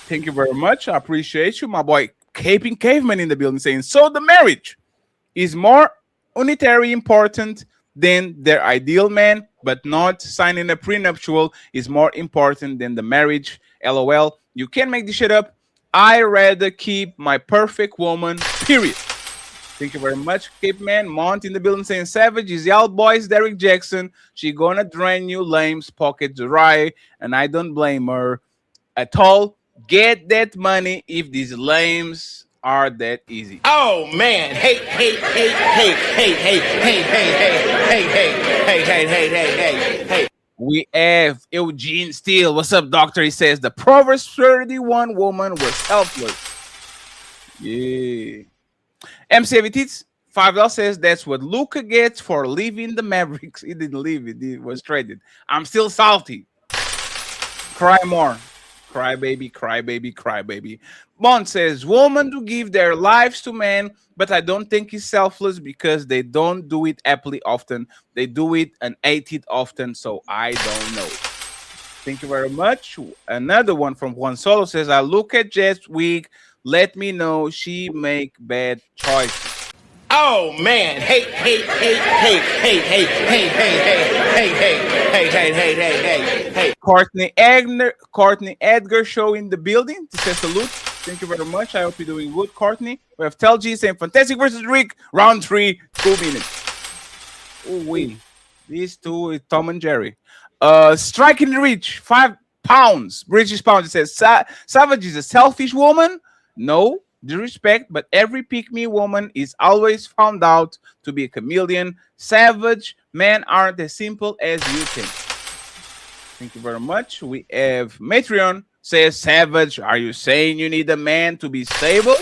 Thank you very much. I appreciate you. My boy Caping Caveman in the building saying, so the marriage is more unitary important than their ideal man, but not signing a prenuptial is more important than the marriage. LOL. You can't make this shit up. I rather keep my perfect woman, period. Thank you very much, Cape Man. Mont in the building saying Savage is y'all boys Derek Jackson. She gonna drain you lame's pocket dry, and I don't blame her at all. Get that money if these lames are that easy. Oh man, hey, hey, hey, hey, hey, hey, hey, hey, hey, hey, hey, hey, hey, hey, hey. We have Eugene Steele. What's up, doctor? He says the Proverbs 31 woman was selfless. Yeah. MC Evitits, $5 says that's what Luca gets for leaving the Mavericks. He didn't leave it, he was traded. I'm still salty. Cry more. Cry baby, cry baby, cry baby. Bond says women do give their lives to men, but I don't think he's selfless because they don't do it happily often. They do it and hate it often, so I don't know. Thank you very much. Another one from Juan Solo says, I look at Jess week. Let me know she make bad choices. Oh man, hey, hey, hey, hey, hey, hey, hey, hey, hey, hey, hey, hey, hey, hey, hey. Courtney Edgar show in the building. This says salute. Thank you very much. I hope you're doing good, Courtney. We have Tel G saying Fantastic versus Rick, round 3, 2 minutes. Oh wait, these two is Tom and Jerry. Striking the reach, 5 pounds, British pounds. It says Savage is a selfish woman. No disrespect, but every pick-me woman is always found out to be a chameleon. Savage men aren't as simple as you think. Thank you very much. We have Matreon says, Savage, are you saying you need a man to be stable?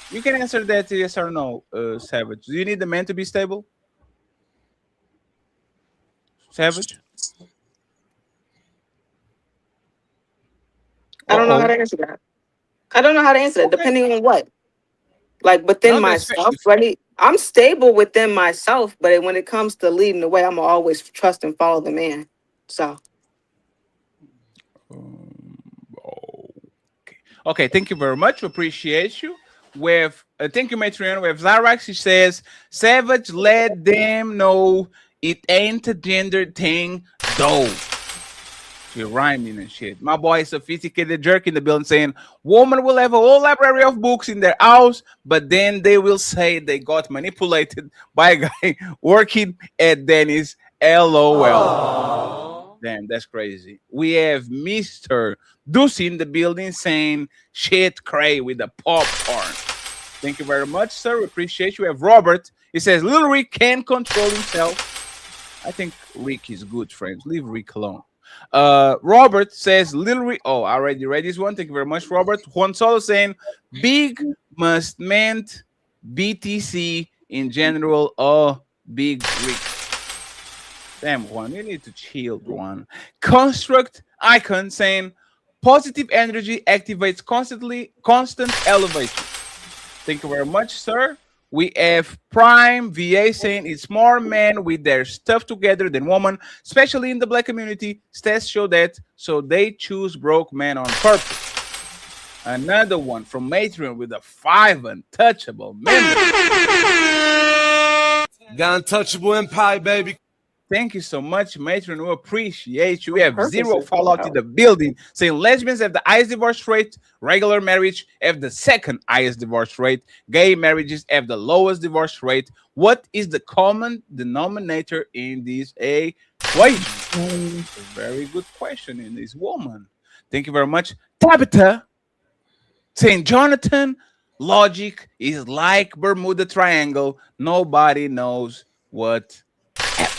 You can answer that yes or no, Savage. Do you need a man to be stable? Savage? I don't know how to answer that. I don't know how to answer that, depending on what. Like within myself, right? I'm stable within myself, but when it comes to leading the way, I'm always trust and follow the man. So. Okay, thank you very much. We appreciate you. With thank you, Matreon. We have Zyrax. She says, Savage, let them know it ain't a gender thing, though. She rhyming and shit. My boy is sophisticated jerk in the building saying, woman will have a whole library of books in their house, but then they will say they got manipulated by a guy working at Denny's. LOL. Aww. Damn, that's crazy. We have Mr. Deuce in the building saying shit cray with the popcorn. Thank you very much, sir. We appreciate you. We have Robert. He says, Little Rick can control himself. I think Rick is good, friends. Leave Rick alone. Robert says, Little Rick. Oh, I already read this one. Thank you very much, Robert. Juan Solo saying, big must meant BTC in general. Oh, big Rick. Damn, Juan, you need to chill, Juan. Construct Icon saying, positive energy activates constant elevation. Thank you very much, sir. We have Prime VA saying it's more men with their stuff together than women, especially in the black community. Stats show that, so they choose broke men on purpose. Another one from Matreon with a 5 untouchable member. Got untouchable empire, baby. Thank you so much, Matron. We appreciate you. We have Zero Fallout in the building saying lesbians have the highest divorce rate, regular marriage have the second highest divorce rate, gay marriages have the lowest divorce rate. What is the common denominator in this equation? A very good question in this woman. Thank you very much. Tabitha saying, Jonathan, logic is like Bermuda Triangle. Nobody knows what happened.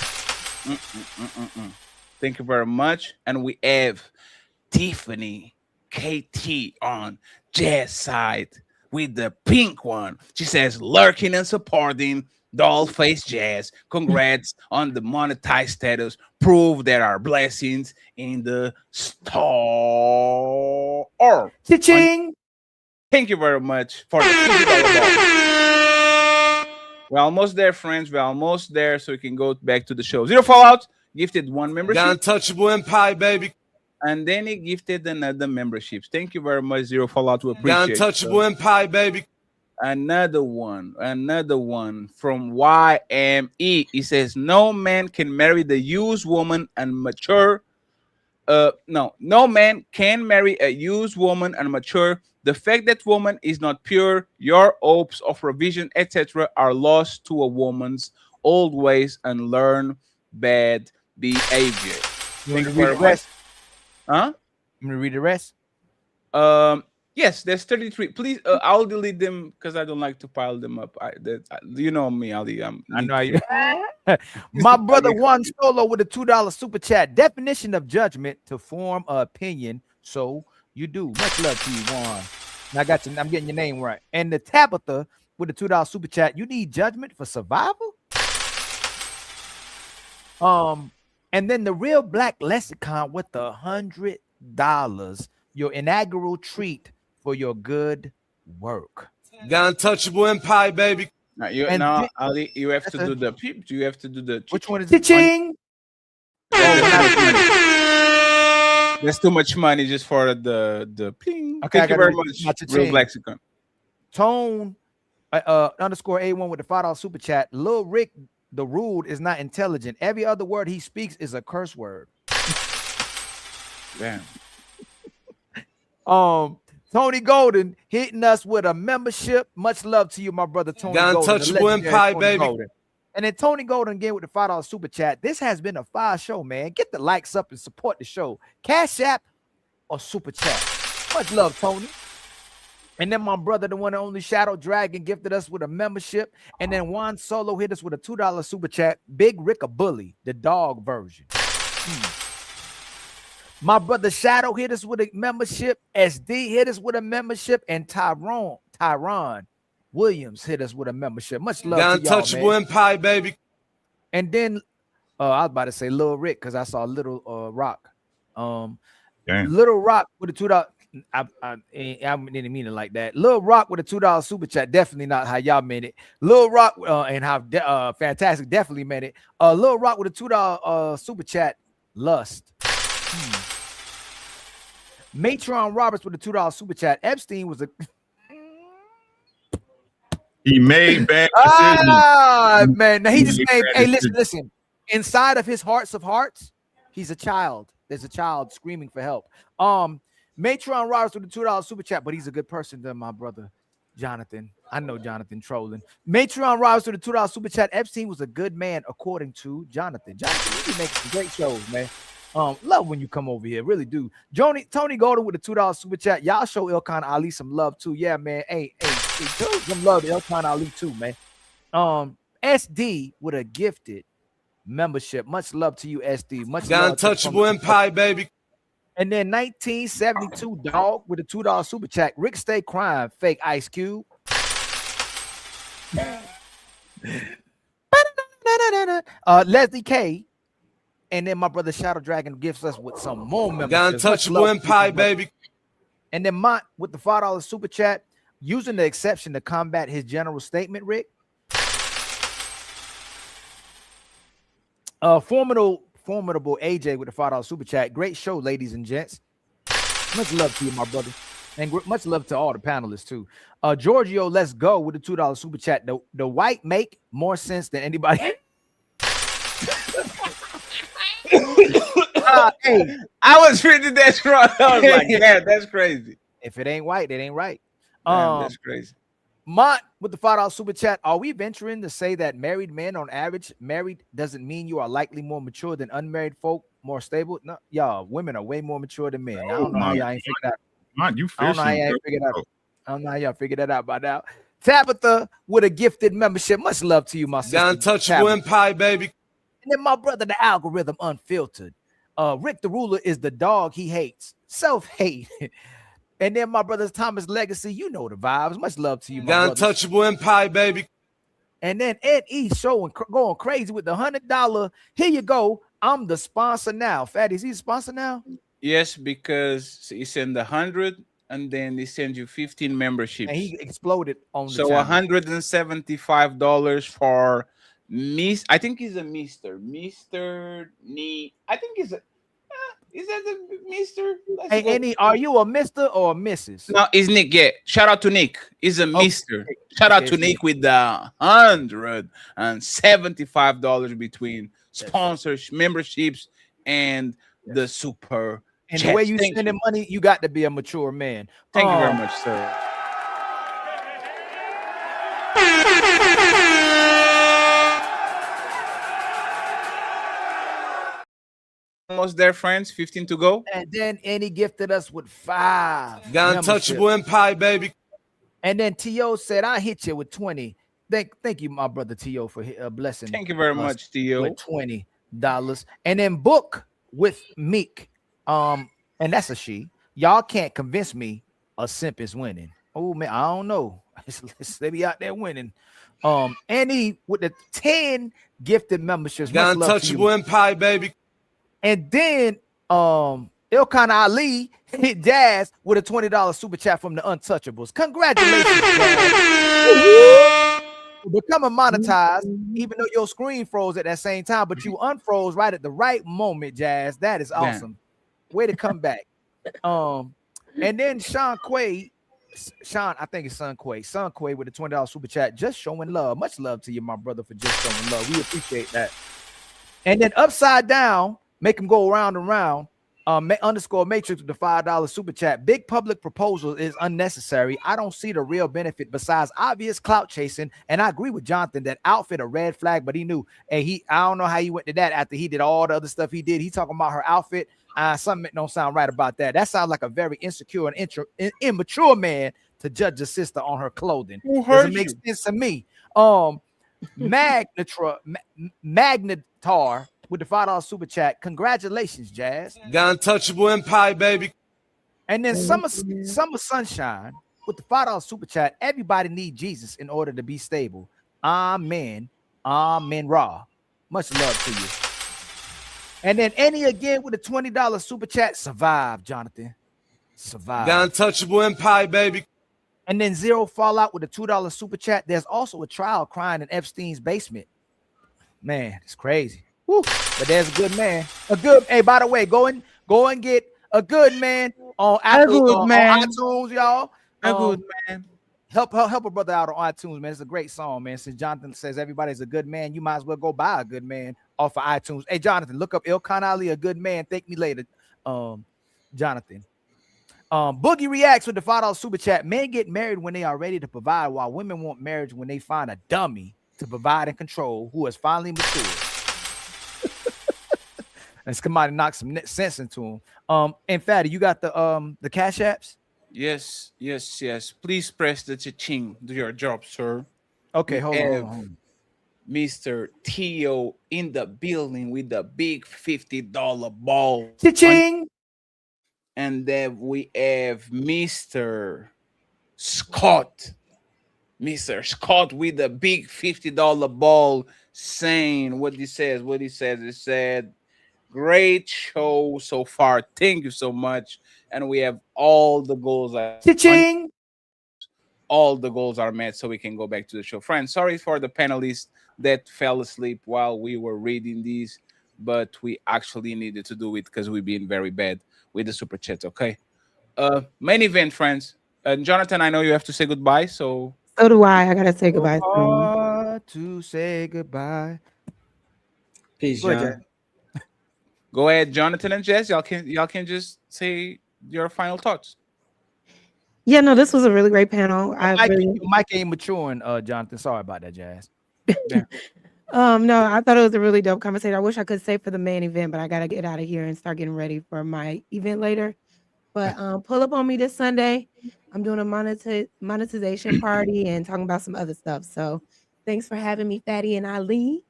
Thank you very much. And we have Tiffany KT on Jazz side with the pink one. She says, lurking and supporting doll face Jazz. Congrats on the monetized status. Prove there are blessings in the store. Cha-ching! Thank you very much for the $50. We're almost there, friends. We're almost there, so we can go back to the show. Zero Fallout gifted 1 membership. Got untouchable empire, baby. And then he gifted another memberships. Thank you very much, Zero Fallout. We The appreciate it. untouchable empire, baby. Another one from YME. He says, no man can marry the used woman and mature. No man can marry a used woman and mature. The fact that woman is not pure, your hopes of revision, etc., are lost to a woman's old ways and learn bad behavior. You want to Thank read the very rest? Huh? I'm gonna read the rest. Yes, there's 33. Please, I'll delete them because I don't like to pile them up. You know me, Ali. I know how you. My brother Juan Solo with a $2 super chat. Definition of judgment: to form an opinion. So you do. Much love to you, Juan. Now I'm getting your name right. And the Tabitha with a $2 super chat. You need judgment for survival. And then the Real Black Lexicon with the $100. Your inaugural treat for your good work. The untouchable empire, baby. Ali, you have to do the peep. You have to do the. Which one is it? Ching. There's too much money just for the ping. Okay, Thank you very much, Real Lexicon. Tone underscore A1 with the $5 super chat. Lil Rick, the rude is not intelligent. Every other word he speaks is a curse word. Damn. Tony Golden hitting us with a membership. Much love to you, my brother Tony The Golden. untouchable empire, baby. Golden. And then Tony Golden again with the $5 super chat. This has been a fire show, man. Get the likes up and support the show. Cash App or super chat. Much love, Tony. And then my brother, the one and only Shadow Dragon, gifted us with a membership. And then Juan Solo hit us with a $2 super chat. Big Rick a Bully, the dog version. My brother Shadow hit us with a membership. SD hit us with a membership. And Tyron Williams hit us with a membership. Much love The to y'all, untouchable man. empire, baby. And then I was about to say Lil Rick because I saw Little Rock. Little Rock with a $2. I didn't mean it like that. Lil Rock with a $2 super chat. Definitely not how y'all meant it. Lil Rock and how fantastic definitely meant it. Lil Rock with a $2 super chat. Lust. Matron Roberts with a $2 super chat. Epstein was a he made bad decisions. Man. Now he just made. Hey, listen. Inside of his hearts of hearts, he's a child. There's a child screaming for help. Matron Roberts with a $2 super chat, but he's a good person to my brother Jonathan. I know Jonathan trolling. Matron Roberts with a $2 super chat. Epstein was a good man according to Jonathan. Jonathan, you make some great shows, man. Love when you come over here, really do. Tony Golden with a $2 super chat. Y'all show Ilkan Ali some love too. Yeah, man. Hey, some love to Ilkan Ali too, man. SD with a gifted membership. Much love to you, SD. Much The love untouchable empire, baby. And then 1972 dog with a $2 super chat. Rick stay crying. Fake Ice Cube. Leslie K. And then my brother Shadow Dragon gifts us with some more members. The untouchable empire, baby. And then Mont with the $5 super chat, using the exception to combat his general statement, Rick. Formidable AJ with the $5 super chat. Great show, ladies and gents. Much love to you, my brother. And much love to all the panelists, too. Giorgio, let's go with the $2 super chat. The white make more sense than anybody. Hey, I was reading that wrong. I was like, yeah, that's crazy. If it ain't white, it ain't right. Damn, that's crazy. Mont with the $5 super chat. Are we venturing to say that married men on average, married doesn't mean you are likely more mature than unmarried folk, more stable? No, y'all, women are way more mature than men. I don't know how y'all ain't figured that out. Man, you fishing, I don't know how y'all ain't figured that out. I don't know how y'all figured that out by now. Tabitha with a gifted membership. Much love to you, my sister. The untouchable empire, baby. And then my brother, the algorithm unfiltered. Rick the ruler is the dog he hates. Self-hate. And then my brother's Thomas Legacy. You know the vibes. Much love to you, my The untouchable empire, baby. And then Ed E showing going crazy with the $100. Here you go. I'm the sponsor now. Fatty, is he the sponsor now? Yes, because he sent 100 and then he sent you 15 memberships. And he exploded on the so $175 for I think he's a Mr. Nee. I think he's a Is that the Mister? Hey, Annie, are you a Mister or a Mrs.? No, it's Nick. Yeah, shout out to Nick. He's a Mister. Shout out to Nick with the $175 between sponsors, memberships, and the super. And the chats. way you Thank spending money, you got to be a mature man. Thank you very much, sir. Almost there, friends. 15 to go. And then Annie gifted us with 5. Got untouchable empire, baby. And then T.O. said, I hit you with 20. Thank you, my brother T.O. for blessing. Thank you very much, T.O. With $20. And then Book with Meek. And that's a she. Y'all can't convince me a simp is winning. Oh man, I don't know. They be out there winning. Annie with the 10 gifted memberships. Got untouchable empire, baby. And then Ilkan Ali hit Jazz with a $20 super chat from the Untouchables. Congratulations, Jazz. Becoming monetized, even though your screen froze at that same time, but you unfroze right at the right moment, Jazz. That is awesome. Way to come back. And then Sean, I think it's Son Quay with a $20 super chat, just showing love. Much love to you, my brother, for just showing love. We appreciate that. And then Upside Down, make them go around and round. Underscore Matrix with the $5 super chat. Big public proposal is unnecessary. I don't see the real benefit besides obvious clout chasing. And I agree with Jonathan that outfit a red flag, but he knew. And I don't know how he went to that after he did all the other stuff he did. He talking about her outfit. Something don't sound right about that. That sounds like a very insecure and immature man to judge a sister on her clothing. Doesn't make sense to me. Magnetar with the $5 super chat. Congratulations, Jazz. Got untouchable empire, baby. And then Summer Sunshine with the $5 super chat. Everybody need Jesus in order to be stable. Amen. Amen. Ra. Much love to you. And then Annie again with a $20 super chat. Survive, Jonathan. Survive. Got untouchable empire, baby. And then Zero Fallout with a $2 super chat. There's also a trial crying in Epstein's basement. Man, it's crazy. Woo. But there's a good man. Hey, by the way, go and get a good man on Apple, on iTunes, y'all. A good man. Help a brother out on iTunes, man. It's a great song, man. Since Jonathan says everybody's a good man, you might as well go buy a good man off of iTunes. Hey, Jonathan, look up Ilkan Ali, a good man. Thank me later, Jonathan. Boogie reacts with the $5 super chat. Men get married when they are ready to provide, while women want marriage when they find a dummy to provide and control who has finally matured. And somebody knock some sense into him. And Fatty, you got the cash apps? Yes. Please press the cha-ching. Do your job, sir. Okay, hold on. Mr. T.O. in the building with the big $50 ball. Cha-ching! And then we have Mr. Scott. Mr. Scott with the big $50 ball saying what he says. He said, great show so far. Thank you so much. And we have all the goals. Cha-ching! All the goals are met so we can go back to the show. Friends, sorry for the panelists that fell asleep while we were reading these, but we actually needed to do it because we've been very bad with the super chats, okay? Main event, friends. Jonathan, I know you have to say goodbye, so do I. I gotta say goodbye. To say goodbye. Peace, Go ahead, John. Go ahead, Jonathan and Jess. Y'all can just say your final thoughts. Yeah, no, this was a really great panel. Mike ain't maturing, Jonathan. Sorry about that, Jazz. Yeah. No, I thought it was a really dope conversation. I wish I could stay for the main event, but I gotta get out of here and start getting ready for my event later. But pull up on me this Sunday. I'm doing a monetization party and talking about some other stuff. So thanks for having me, Fatty and Ali.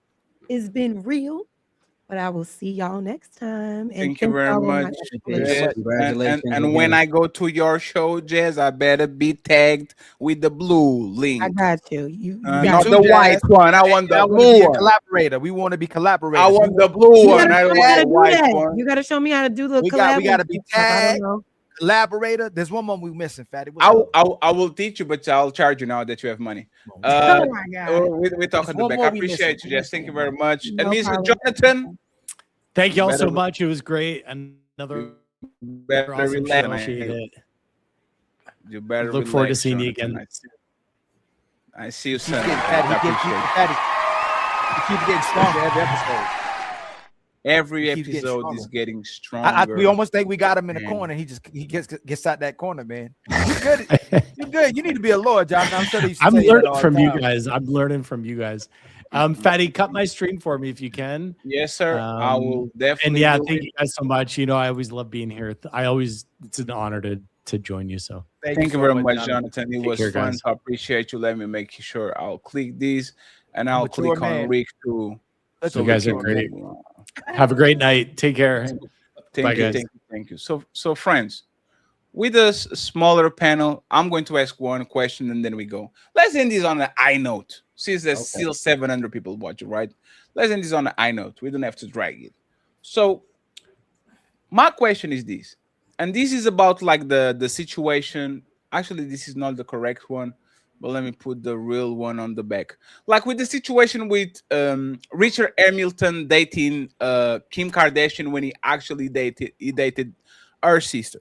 It's been real. But I will see y'all next time. Thank you very much. Jazz. And when I go to your show, Jazz, I better be tagged with the blue link. I got you. You not the white one. I want the blue one. Collaborator. We want to be collaborators. I want the blue one. I don't want the white one. You got to show me how to do the collab. We got to be tagged. Collaborator. There's one more we missing, Fatty. I will teach you, but I'll charge you now that you have money. Oh my God. We're talking to back. I appreciate you, Jess. Thank you very much. And Mr. Jonathan. Thank you all so much. It was great. And Another better awesome relax, show. man. Appreciate it. You better Look forward to relax, seeing you Jonathan. again. I see you He keeps Sunday. getting fatty. I appreciate it. He keeps getting stronger every episode. Every He keeps getting episode stronger. is getting stronger. We almost think we got him in the and- corner. He gets out that corner, man. You good? You good? You need to be a lawyer, John. I'm sure they used to I'm tell you that learning all from the you time. guys. I'm learning from you guys. Fatty, cut my stream for me if you can. Yes, sir. I will definitely. And yeah, do thank it. you guys so much. I always love being here. It's an honor to join you. So Thank you so very much, much, Jonathan. Jonathan. It Take was care, fun. guys. I appreciate you. Let me make sure I'll click these and I'll mature click on man. Rick too. You guys are great. Have a great night. Take care. Thank Bye, you, guys. thank you. So friends, with a smaller panel, I'm going to ask one question and then we go. Let's end this on an I note. Since there's still 700 people watching, right? Let's end this on an I note. We don't have to drag it. So my question is this, and this is about like the situation. Actually, this is not the correct one, but let me put the real one on the back. Like with the situation with Richard Hamilton dating Kim Kardashian when he actually dated her sister,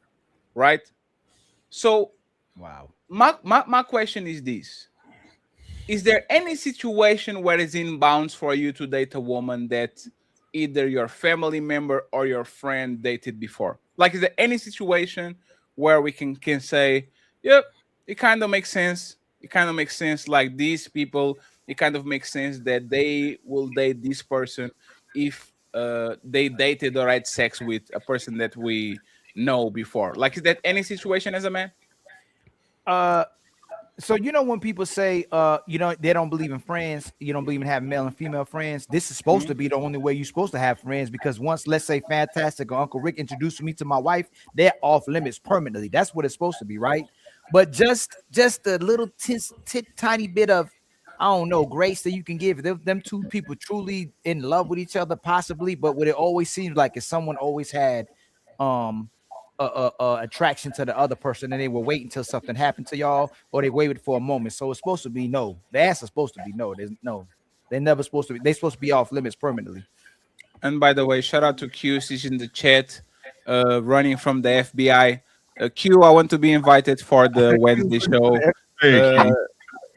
right? So wow. My question is this. Is there any situation where it's in bounds for you to date a woman that either your family member or your friend dated before? Like, is there any situation where we can say, yep, it kind of makes sense. It kind of makes sense. Like these people, it kind of makes sense that they will date this person if they dated or had sex with a person that we know before. Like, is that any situation as a man? So when people say they don't believe in friends, you don't believe in having male and female friends, this is supposed to be the only way you're supposed to have friends, because once, let's say, Fantastic or Uncle Rick introduced me to my wife, they're off limits permanently. That's what it's supposed to be, right? But just a little tiny bit of, I don't know, grace that you can give them two people truly in love with each other, possibly. But what it always seems like is someone always had attraction to the other person, and they will wait until something happened to y'all, or they waited for a moment. So it's supposed to be no. The answer's supposed to be no. There's no. They're never supposed to be. They're supposed to be off limits permanently. And by the way, shout out to Q. She's in the chat, running from the FBI. Q, I want to be invited for the Wednesday show.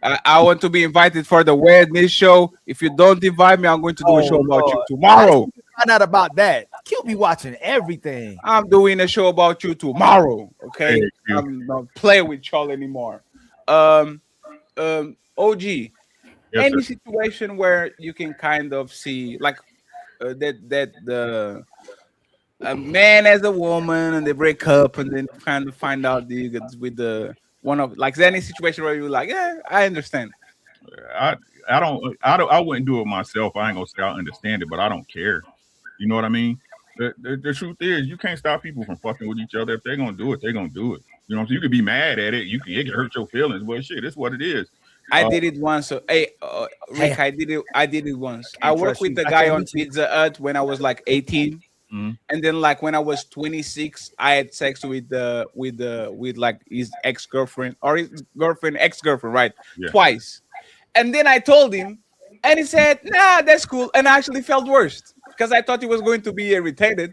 I want to be invited for the Wednesday show. If you don't invite me, I'm going to do a show about you tomorrow. Find out about that. Q be watching everything. I'm doing a show about you tomorrow. Okay, I'm not playing with y'all anymore. OG, any situation where you can kind of see like that the a man as a woman and they break up and then kind of find out with the one of like, is there any situation where you're like, yeah, I understand? I wouldn't do it myself. I ain't gonna say I understand it, but I don't care. You know what I mean? The truth is, you can't stop people from fucking with each other. If they're gonna do it, they're gonna do it. You know what I'm saying? You could be mad at it. It can hurt your feelings, but shit, it's what it is. I did it once. So, Rick, I did it once. I worked with the guy on Pizza Hut when I was like 18. And then like when I was 26, I had sex with like his ex-girlfriend or his ex-girlfriend, right? Yeah. Twice. And then I told him, and he said, nah, that's cool. And I actually felt worse because I thought he was going to be irritated.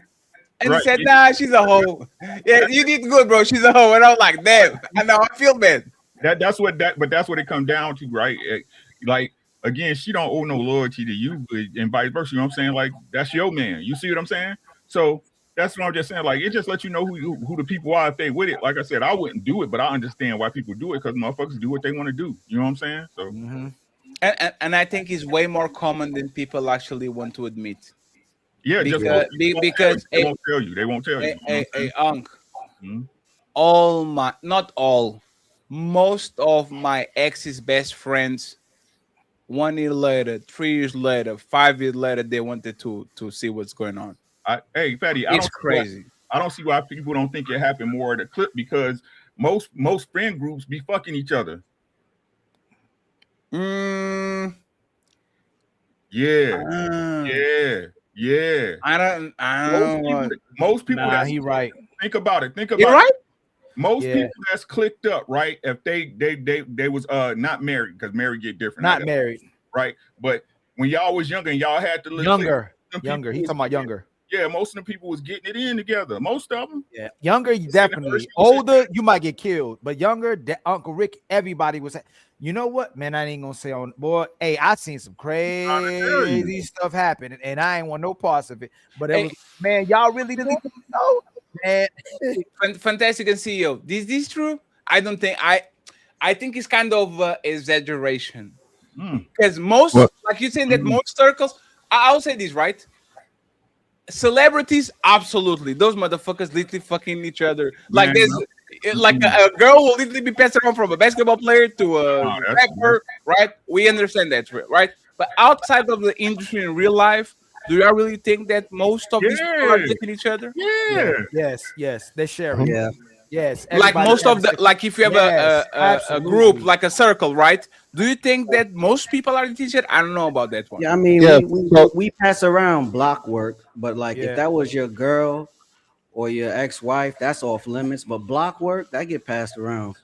And he said, nah, she's a hoe. Yeah, you did good, bro. She's a hoe. And I was like, damn. And now I feel bad. That's what it comes down to, right? Like, again, she don't owe no loyalty to you, and vice versa. You know what I'm saying? Like, that's your man. You see what I'm saying? So that's what I'm just saying. Like, it just lets you know who the people are if they with it. Like I said, I wouldn't do it, but I understand why people do it, because motherfuckers do what they want to do. You know what I'm saying? So, and I think it's way more common than people actually want to admit. Yeah, because they won't tell you. They won't tell you. Unc, not all, most of my ex's best friends, 1 year later, 3 years later, 5 years later, they wanted to see what's going on. Hey, Fatty, it's crazy. I don't see why people don't think it happened more at a clip, because most friend groups be fucking each other. Yeah. I don't. Most people. Nah, he right. Think about it. You're right. Most people that's clicked up, right? If they was not married, because married get different. Not married, right? But when y'all was younger and y'all had to younger. He's talking about younger. Yeah, most of the people was getting it in together. Most of them. Yeah, younger, you definitely. Older, you might get killed, but younger, Uncle Rick, everybody was. You know what, man? I ain't gonna say on boy. Hey, I seen some crazy stuff happen, and I ain't want no parts of it. But it was, man, y'all really didn't know, man. Fantastic and CEO. Is this true? I don't think I think it's kind of exaggeration because most, like you saying that most circles. I'll say this, right? Celebrities, absolutely. Those motherfuckers literally fucking each other. Like there's like a girl will literally be passed around from a basketball player to a rapper, right? We understand that, right? But outside of the industry in real life, do you really think that most of these people are dipping each other? Yeah. Yes, they share it. Yeah. Yes, Like most of the, like if you have a group, like a circle, right? Do you think that most people are each other? I don't know about that one. Yeah, I mean, we pass around block work, but like if that was your girl or your ex-wife, that's off limits. But block work, that get passed around.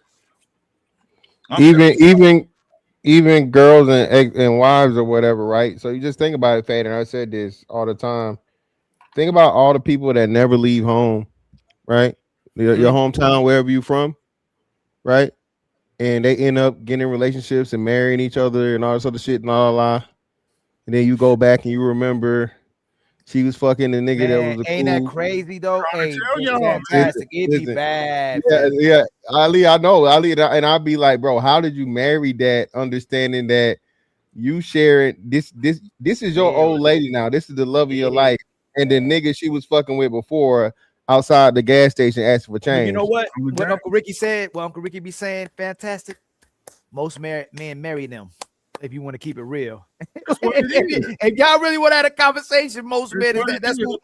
Even girls and wives or whatever, right? So you just think about it, Fade, and I said this all the time. Think about all the people that never leave home, right? Your hometown, wherever you from, right? And they end up getting in relationships and marrying each other and all this other shit and all that. And then you go back and you remember she was fucking the nigga that was ain't that crazy though? Hey, fantastic. It'd be bad. Yeah, Ali, I know. Ali, and I'll be like, bro, how did you marry that? Understanding that you share it. This is your old lady now. This is the love of your life. And the nigga she was fucking with before outside the gas station asking for change. You know what? What Uncle Ricky said, what Uncle Ricky be saying, fantastic. Most men marry them. If you want to keep it real, if y'all really want to have a conversation, most men that's who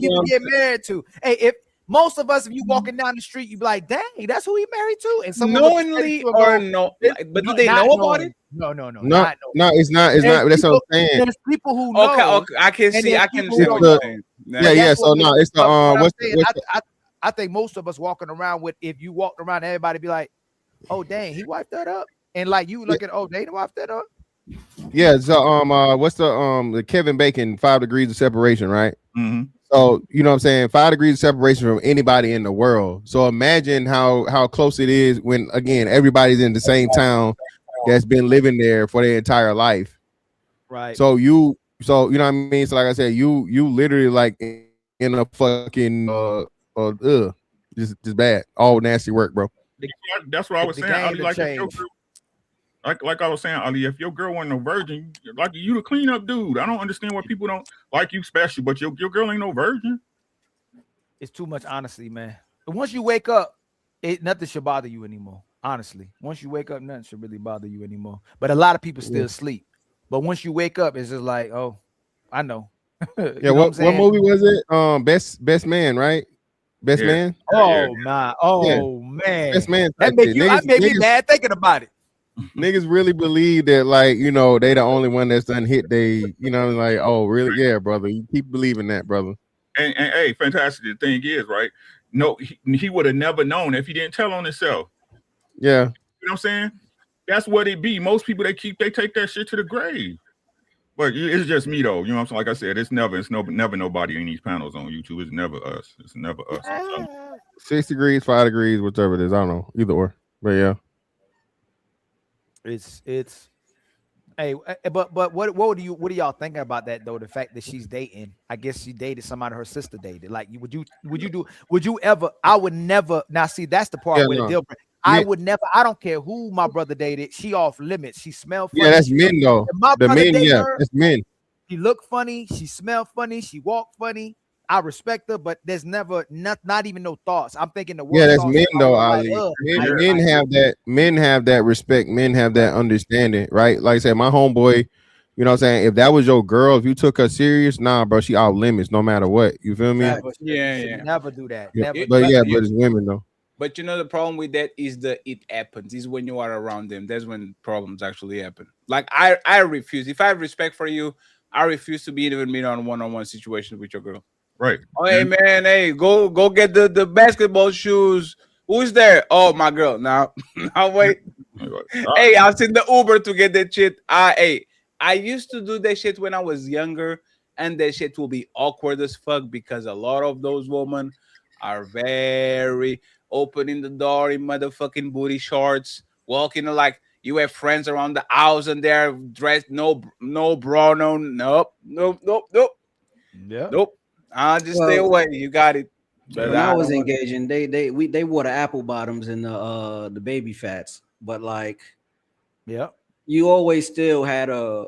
people get married to. Hey, if most of us, if you walking down the street, you be like, dang, that's who he married to, and someone knowingly or no, but do they know about it? No, it's not. That's what I'm saying. There's people who know. Okay, I can see what you're saying. Yeah. So no, it's the I think most of us walking around with, if you walked around, everybody be like, oh dang, he wiped that up. And like you look at, oh, they wiped that up. Yeah. So what's the Kevin Bacon 5 degrees of separation, right? Mm-hmm. So you know what I'm saying, 5 degrees of separation from anybody in the world. So imagine how close it is when again everybody's in the same town that's been living there for their entire life. Right. So you know what I mean. So like I said, you literally like in a fucking just bad, all nasty work, bro. That's what I was saying. Ali, like if your girl, like I was saying, Ali, if your girl wasn't no virgin, like you the cleanup dude. I don't understand why people don't like you special, but your girl ain't no virgin. It's too much honesty, man. But once you wake up, nothing should bother you anymore. Honestly, once you wake up, nothing should really bother you anymore. But a lot of people still sleep. But once you wake up, it's just like, oh, I know. Yeah. What movie was it? Best Man, right? Best Man. Oh man. Best Man. That make me mad thinking about it. Niggas really believe that, like, you know, they the only one that's done hit they, you know, like, oh really? Yeah, brother. You keep believing that, brother. And hey, fantastic. The thing is, right? No, he would have never known if he didn't tell on himself. Yeah. You know what I'm saying? That's what it be. Most people they take that shit to the grave. But it's just me though. You know what I'm saying? Like I said, it's never nobody in these panels on YouTube. It's never us. It's never us. 6 degrees, 5 degrees, whatever it is. I don't know. Either or. But yeah. It's hey, but what do y'all think about that though? The fact that she's dating, I guess she dated somebody her sister dated. Like, would you ever? I would never. Now, see, that's the part where the deal breaker. I would never. I don't care who my brother dated. She off limits. She smell funny. Yeah, that's men though. The men, it's men. She look funny. She smell funny. She walk funny. I respect her, but there's never not even no thoughts. I'm thinking the that's men though, Ali. Men have that. Men have that respect. Men have that understanding, right? Like I said, my homeboy. You know what I'm saying? If that was your girl, if you took her serious, nah, bro, she out limits no matter what. You feel me? Yeah. Never do that. Yeah. Never. But it's women though. But you know the problem with that is it happens. Is when you are around them. That's when problems actually happen. Like I refuse. If I have respect for you, I refuse to be even meet on one-on-one situation with your girl. Right. Oh, hey man, hey, go get the basketball shoes. Who's there? Oh, my girl. Now wait. Hey, I was in the Uber to get that shit. I used to do that shit when I was younger, and that shit will be awkward as fuck because a lot of those women are very opening the door in motherfucking booty shorts, walking like you have friends around the house and they're dressed no bra, nope. Yeah. Nope. I'll just stay away. You got it. But When I was engaging, they wore the apple bottoms and the baby fats, but like, yeah, you always still had a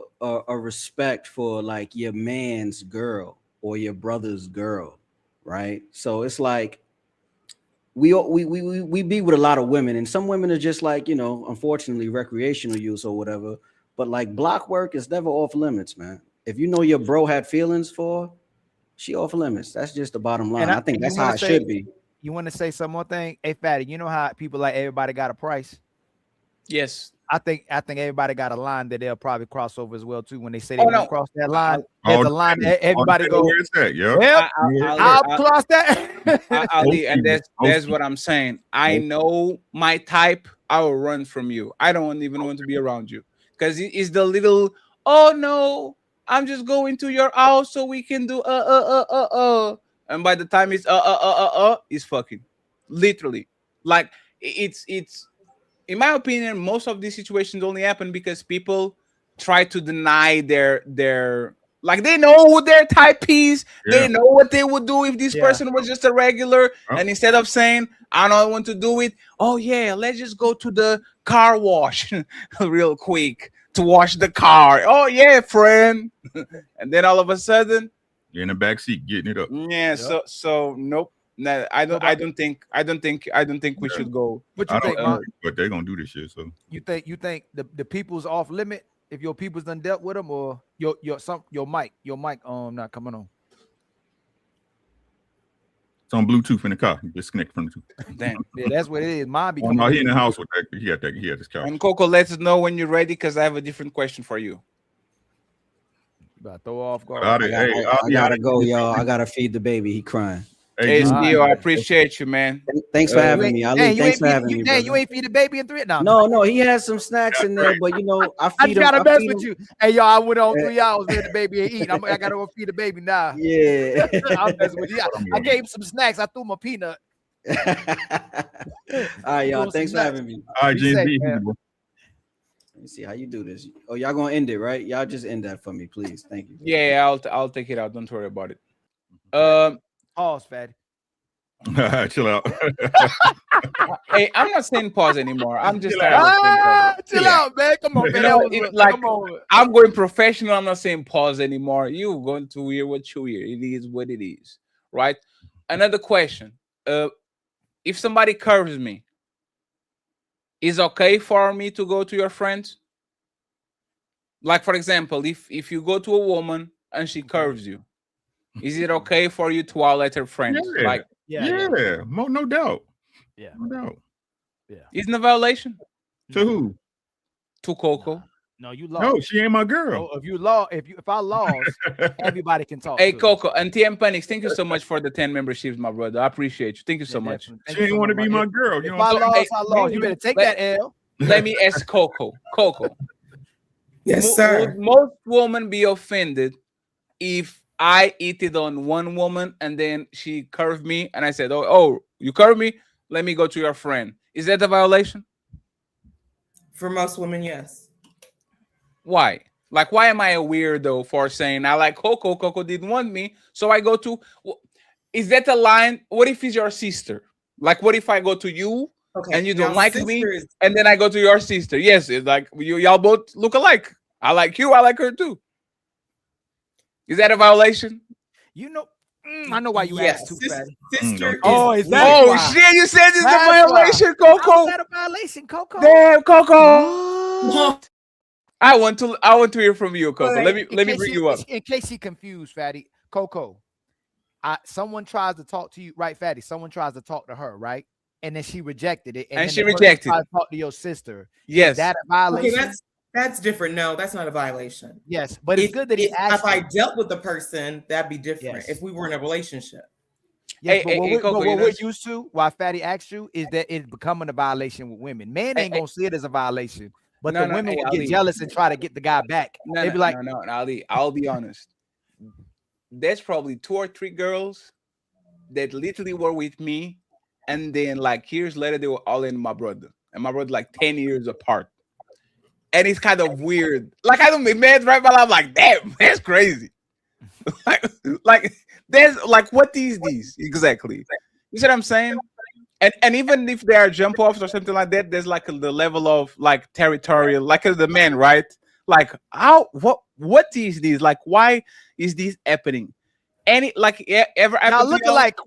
respect for like your man's girl or your brother's girl, right? So it's like we be with a lot of women, and some women are just like, unfortunately recreational use or whatever. But like block work is never off limits, man. If you know your bro had feelings for, she off limits. That's just the bottom line. I think that's how it should be. You want to say some more thing? Hey, Fatty, you know how people like everybody got a price? Yes. I think everybody got a line that they'll probably cross over as well too. When they say they won't cross that line, there's a line that everybody go. Where is that? I'll cross that. Ali, and that's what I'm saying. I know my type. I will run from you. I don't even want to be around you because it's the little. Oh no, I'm just going to your house so we can do and by the time it's it's fucking literally like it's in my opinion, most of these situations only happen because people try to deny their like they know who their type is. Yeah. They know what they would do if this person was just a regular. Oh. And instead of saying, I don't want to do it, oh yeah, let's just go to the car wash real quick to wash the car. Oh yeah, friend. And then all of a sudden, you're in the back seat getting it up. Yeah. So nope. No, I don't think we should go. What you think, Mark? But they're gonna do this shit. So you think the people's off limit if your people's done dealt with them, or your mic not coming on? It's on Bluetooth in the car. Disconnect from the Bluetooth. Damn. Yeah, that's what it is. Mine be no, he in the house with that. He had this car. And Coco, let us know when you're ready because I have a different question for you. About to throw off guard. I gotta go, y'all. I gotta feed the baby. He crying. Hey, Steve, I appreciate you, man. Thanks for having me. Ali, thanks for having me. You ain't feed the baby in 3 now. No, he has some snacks in there, but I feed him. I gotta mess with you. Hey, y'all, I went on 3 hours with the baby and eat. I gotta go feed the baby now. Yeah, I'm messing with you. I gave him some snacks. I threw my peanut. All right, y'all. Thanks for having me. All right, JB. Let me see how you do this. Oh, y'all gonna end it, right? Y'all just end that for me, please. Thank you. Yeah, I'll take it out. Don't worry about it. Pause, Fatty. Chill out. Hey, I'm not saying pause anymore. I'm just chill out, man. Come on, man. Come on. I'm going professional. I'm not saying pause anymore. You're going to hear what you hear. It is what it is, right? Another question. If somebody curves me, is it okay for me to go to your friends? Like, for example, if you go to a woman and she curves you, is it okay for you to outlet her friends? Yeah. Like, no doubt. Yeah, no doubt. Yeah, isn't a violation to who? To Coco. No, you lost. No, she ain't my girl. So if I lost, everybody can talk. Hey, Coco and TM Panix, thank you so much for the 10 memberships, my brother. I appreciate you. Thank you so much. She ain't want to be my girl. If I lost, I lost. You better take that L. Let me ask Coco. Yes, sir. Would most women be offended if I eat it on one woman and then she curved me and I said, oh, you curved me? Let me go to your friend. Is that a violation? For most women, yes. Why? Like, why am I a weirdo for saying I like Coco? Coco didn't want me, so I go to. Is that a line? What if it's your sister? Like, what if I go to you and you don't like me, and then I go to your sister? Yes, it's like y'all both look alike. I like you. I like her too. Is that a violation? I know why you asked too, Fatty. Sister. Is that shit! You said it's a violation, Coco. How's that a violation, Coco? Damn, Coco. I want to hear from you, Coco. Let me bring you up. In case he confused, Fatty. Coco, someone tries to talk to you, right, Fatty? Someone tries to talk to her, right? And then she rejected it. And she rejected it. Talk to your sister. Yes. Is that a violation? Okay, that's different. No, that's not a violation. Yes, but it's good that he asked. If I dealt with the person, that'd be different. Yes. If we were in a relationship. Yes, but what we're used to, why Fatty asked you, is that it's becoming a violation with women. Men ain't gonna see it as a violation, but women will get jealous and try to get the guy back. They be like, no, Ali, I'll be honest. there's probably 2 or 3 girls that literally were with me, and then like years later they were all in my brother, and my brother like 10 years apart. And it's kind of weird. Like I don't be mad, right? But I'm like, damn, that's crazy. like there's like, what is these exactly? You see what I'm saying? And even if they are jump offs or something like that, there's like the level of like territorial, like as the man, right? Like how what is this? Like why is this happening? Any like ever Y'all happened look to y'all? alike.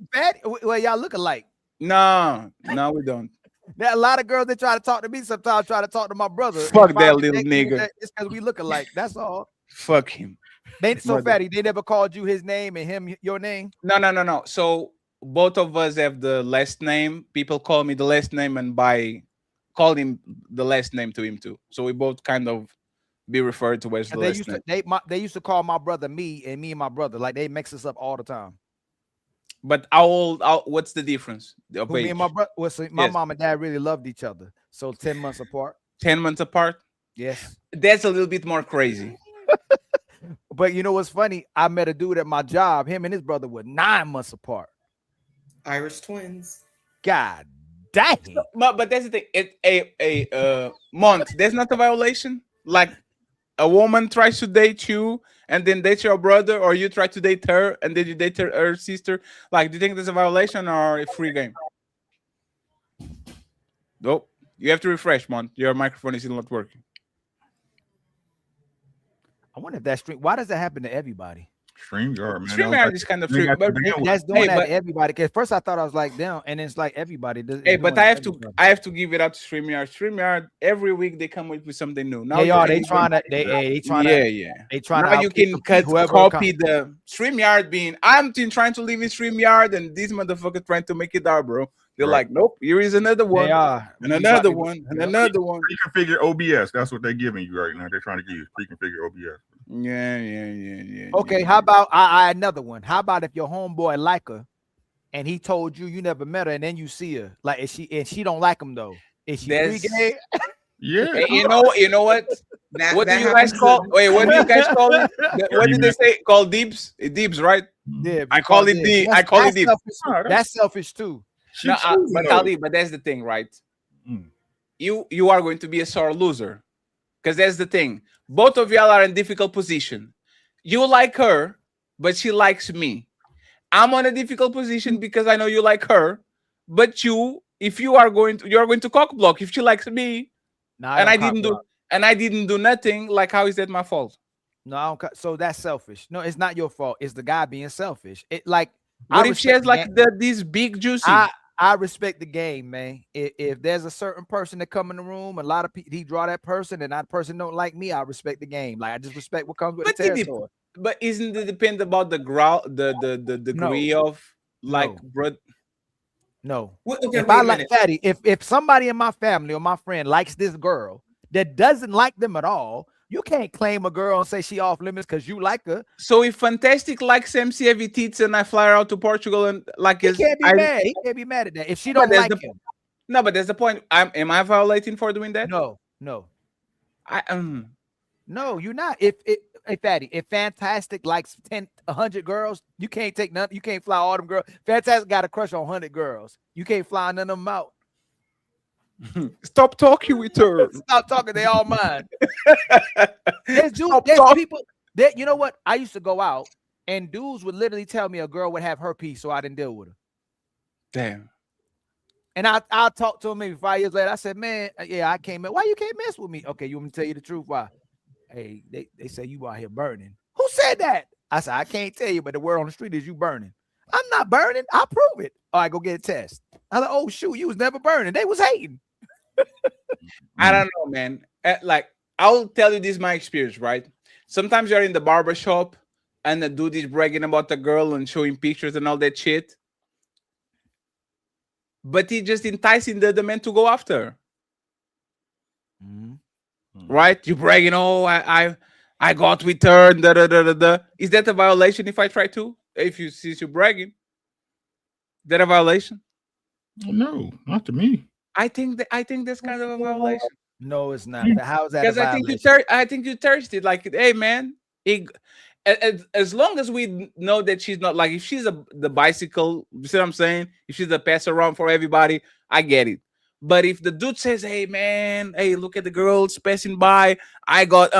Well, y'all look alike. No, we don't. There are a lot of girls that try to talk to me sometimes, try to talk to my brother. Fuck And that finally little they- nigga. It's because we look alike. That's all. Fuck him. So Brother. Fatty, they never called you his name and him your name. No. So both of us have the last name. People call me the last name, and by call him the last name to him too. So we both kind of be referred to as the And they last used name. to they used to call my brother me and me and my brother. Like they mix us up all the time. But how old? What's the difference of Who, me age? and my brother. Well, so my Yes. mom and dad really loved each other. So 10 months apart. 10 months apart. Yes. That's a little bit more crazy. But you know what's funny? I met a dude at my job. Him and his brother were 9 months apart. Irish twins. God dang. But that's the thing. A month. That's not a violation. Like a woman tries to date you and then date your brother, or you try to date her and then you date her sister. Like, do you think that's a violation or a free game? Nope. You have to refresh, man. Your microphone is not working. I wonder if that stream. Why does that happen to everybody? StreamYard, man. StreamYard is kind of free. But That's doing that to everybody. Cause first I thought I was like them, and it's like everybody. Hey, but I have to give it up to StreamYard. StreamYard every week they come up with something new. Now They trying to. They trying to. They trying now to. you can copy the StreamYard being. I'm trying to leave in StreamYard, and these motherfuckers trying to make it out, bro. They're like, nope. Here is another one. They are. And another one. And another one. Pre-configure OBS. That's what they're giving you right now. They're trying to give you pre-configure OBS. Yeah. Okay, how about I another one? How about if your homeboy like her, and he told you never met her, and then you see her, like is she don't like him though? Is she free gay? Yeah. Hey, you know what? What do you guys call? Wait, what do you guys call it? What did they say? Call deeps? Deeps, right? Yeah. I call it deep. I call it deep. That's selfish too. No, but Ali, but that's the thing, right? You are going to be a sore loser, because that's the thing. Both of y'all are in difficult position. You like her, but she likes me. I'm on a difficult position because I know you like her, but if you are going to cock block if she likes me, and I didn't do nothing. Like, how is that my fault? No, I don't, so that's selfish. No, it's not your fault. It's the guy being selfish. It like. What if she has like these big juicy? I respect the game, man. If there's a certain person that come in the room, a lot of people he draw that person, and that person don't like me, I respect the game. Like I just respect what comes with the territory. But isn't it depend about the degree of like bro? No. Okay, if I like Fatty, if somebody in my family or my friend likes this girl that doesn't like them at all, you can't claim a girl and say she off limits because you like her. So if Fantastic likes MC Heavy Tits and I fly her out to Portugal and like he can't be mad. He can't be mad at that if she don't like him. No, but that's the point. Am I violating for doing that? No. No, you're not. If Fatty, if Fantastic likes 100 girls, you can't take none. You can't fly all them girls. Fantastic got a crush on 100 girls. You can't fly none of them out. Stop talking with her. Stop talking. They all mine. There's people that you know what? I used to go out and dudes would literally tell me a girl would have herpes, so I didn't deal with her. Damn. And I'll talk to him maybe 5 years later. I said, man, yeah, I can't. Why you can't mess with me? Okay, you want me to tell you the truth? Why? Hey, they say you out here burning. Who said that? I said, I can't tell you, but the word on the street is you burning. I'm not burning. I'll prove it. All right, go get a test. I like, oh shoot, you was never burning. They was hating. I don't know, man. Like, I'll tell you this my experience, right? Sometimes you're in the barber shop and the dude is bragging about the girl and showing pictures and all that shit. But he just enticing the other man to go after her. Right? You bragging, oh, I got with her, and da. Is that a violation if I try to? If you see you bragging? Is that a violation? No, not to me. I think that's kind of a violation. No, it's not. How is that? Because I think you thirsty. Like, hey man, as long as we know that she's not like, if she's the bicycle, you see what I'm saying? If she's a pass around for everybody, I get it. But if the dude says, "Hey man, hey, look at the girls passing by, I got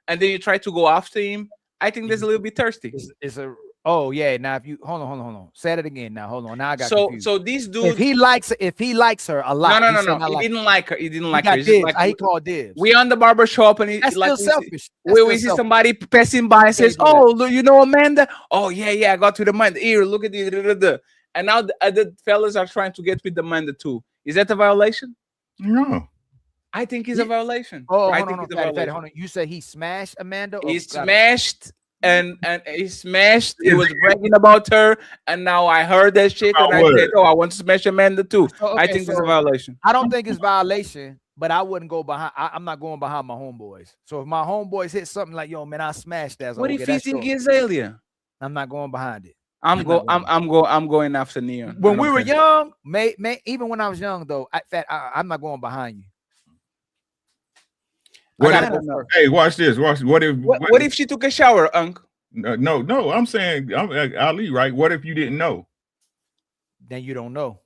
and then you try to go after him, I think that's a little bit thirsty. It's a now if you hold on. Say it again now. Hold on. Now I got So confused. so these dudes, if he likes her a lot. no. He didn't like her. He didn't like her. Got It's just dibs. like, He called dibs. we on the barber shop and That's like still selfish. We see somebody passing by and says, "Oh, look, you know Amanda? Oh yeah, I got to the Amanda. Here, look at the." And now the other fellas are trying to get with the Amanda too. Is that a violation? No. I think it's a violation. Oh, I hold think on, it's a Fatty, violation. hold on. You said he smashed Amanda? He smashed and he smashed. He was bragging about her, and now I heard that shit, and I said, "Oh, I want to smash Amanda too." I think it's a violation. I don't think it's violation, but I wouldn't go behind. I'm not going behind my homeboys. So if my homeboys hit something like, "Yo, man, I smashed that," What if he's in Gizalia? I'm not going behind it. I'm going after Neon. When we were young, even when I was young though, I'm not going behind you. Hey, watch this. What if she took a shower, Unc? No. I'm saying, Ali, right? What if you didn't know? Then you don't know.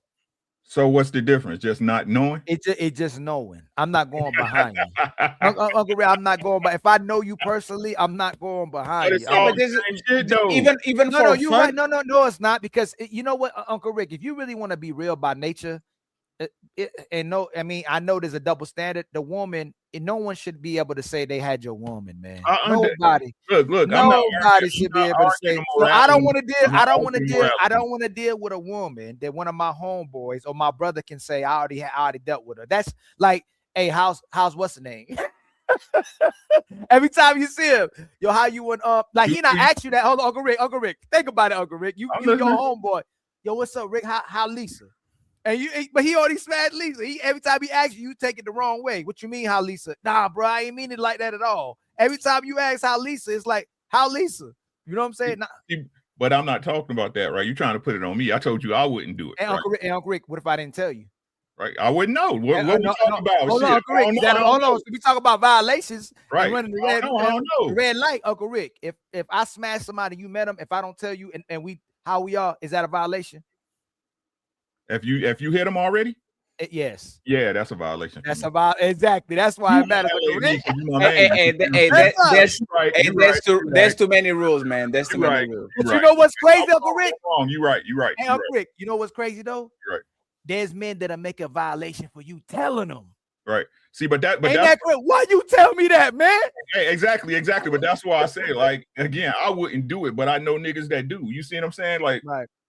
So what's the difference? Just not knowing? It's just knowing. I'm not going behind you. Uncle Ray, I'm not going. But if I know you personally, I'm not going behind you. Even no, for you're fun? right. No, it's not, because you know what, Uncle Rick, if you really want to be real by nature, I know there's a double standard. The woman, no one should be able to say they had your woman, man. Nobody. Look. Nobody should be able to say. So I don't want to deal. I don't want to deal with a woman that one of my homeboys or my brother can say I already dealt with her. That's like, hey, how's what's the name? Every time you see him, yo, how you went up? Like he not ask you that. Hold on, Uncle Rick. Think about it, Uncle Rick. You your homeboy. Yo, what's up, Rick? How Lisa? And but he already smashed Lisa. Every time he asks you, you take it the wrong way. What you mean, how Lisa? Nah, bro, I ain't mean it like that at all. Every time you ask how Lisa, it's like, how Lisa? You know what I'm saying? Nah. But I'm not talking about that, right? You're trying to put it on me. I told you I wouldn't do it. And Uncle Rick, what if I didn't tell you? Right, I wouldn't know. What we talking about? Hold on, Uncle Rick. Hold on. So we talk about violations. Right. Running the red light, Uncle Rick. If I smash somebody, you met him. If I don't tell you, and we how we are, is that a violation? If you hit them already? Yes. Yeah, that's a violation. That's about exactly. That's why it matters. There's too many rules, man. There's too many rules. But you know what's crazy, Uncle Rick? You're right. Hey, Uncle Rick, you know what's crazy though? You're right. There's men that'll make a violation for you telling them. Right. See, but ain't that great? Why you tell me that, man? Hey, exactly. But that's why I say, like, again, I wouldn't do it, but I know niggas that do. You see what I'm saying? Like,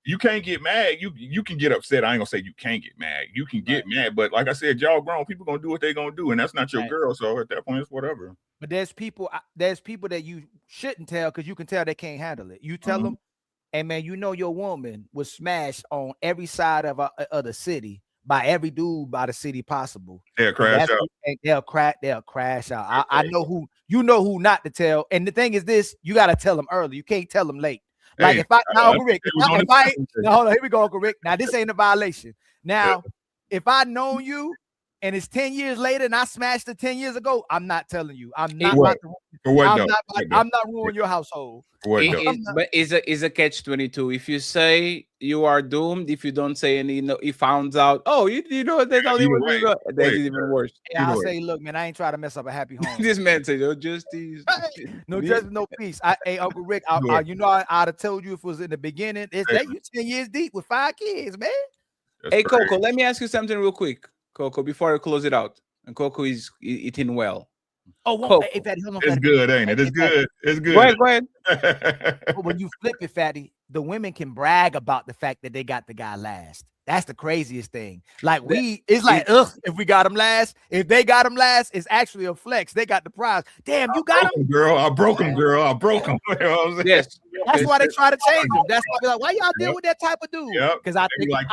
you can't get mad. You can get upset. I ain't gonna say you can't get mad. You can get mad, but like I said, y'all grown people gonna do what they gonna do, and that's not your girl. So at that point, it's whatever. But there's people that you shouldn't tell because you can tell they can't handle it. You tell them, and man, you know your woman was smashed on every side of the city by every dude by the city possible. They'll crash out. They'll crash out. I know who. You know who not to tell. And the thing is this: you got to tell them early. You can't tell them late. Like if I now, Uncle Rick, hold on, here we go, Uncle Rick. Now this ain't a violation. Now, if I know you and it's 10 years later and I smashed it 10 years ago, I'm not telling you. I'm not ruining your household. But it's a catch-22. If you say you are doomed, if you don't say any, he found out. Oh, you know that's only that's even worse. Yeah, I'll say, look, man, I ain't trying to mess up a happy home. This man said, "No justice, no justice, no peace." Hey, Uncle Rick, I'd have told you if it was in the beginning. It's that you 10 years deep with 5 kids, man. Hey, Coco, let me ask you something real quick, Coco, before I close it out. And Coco is eating well. Oh, well, it's good, ain't it? It's good. It's good. Go ahead. But when you flip it, Fatty, the women can brag about the fact that they got the guy last. That's the craziest thing. Like it's like, if we got him last, if they got him last, it's actually a flex. They got the prize. Damn, you got him, girl. I broke him, girl. I broke him. You know what I'm saying? Yes. That's why they try to change him. That's why they're like, why y'all deal with that type of dude? Because I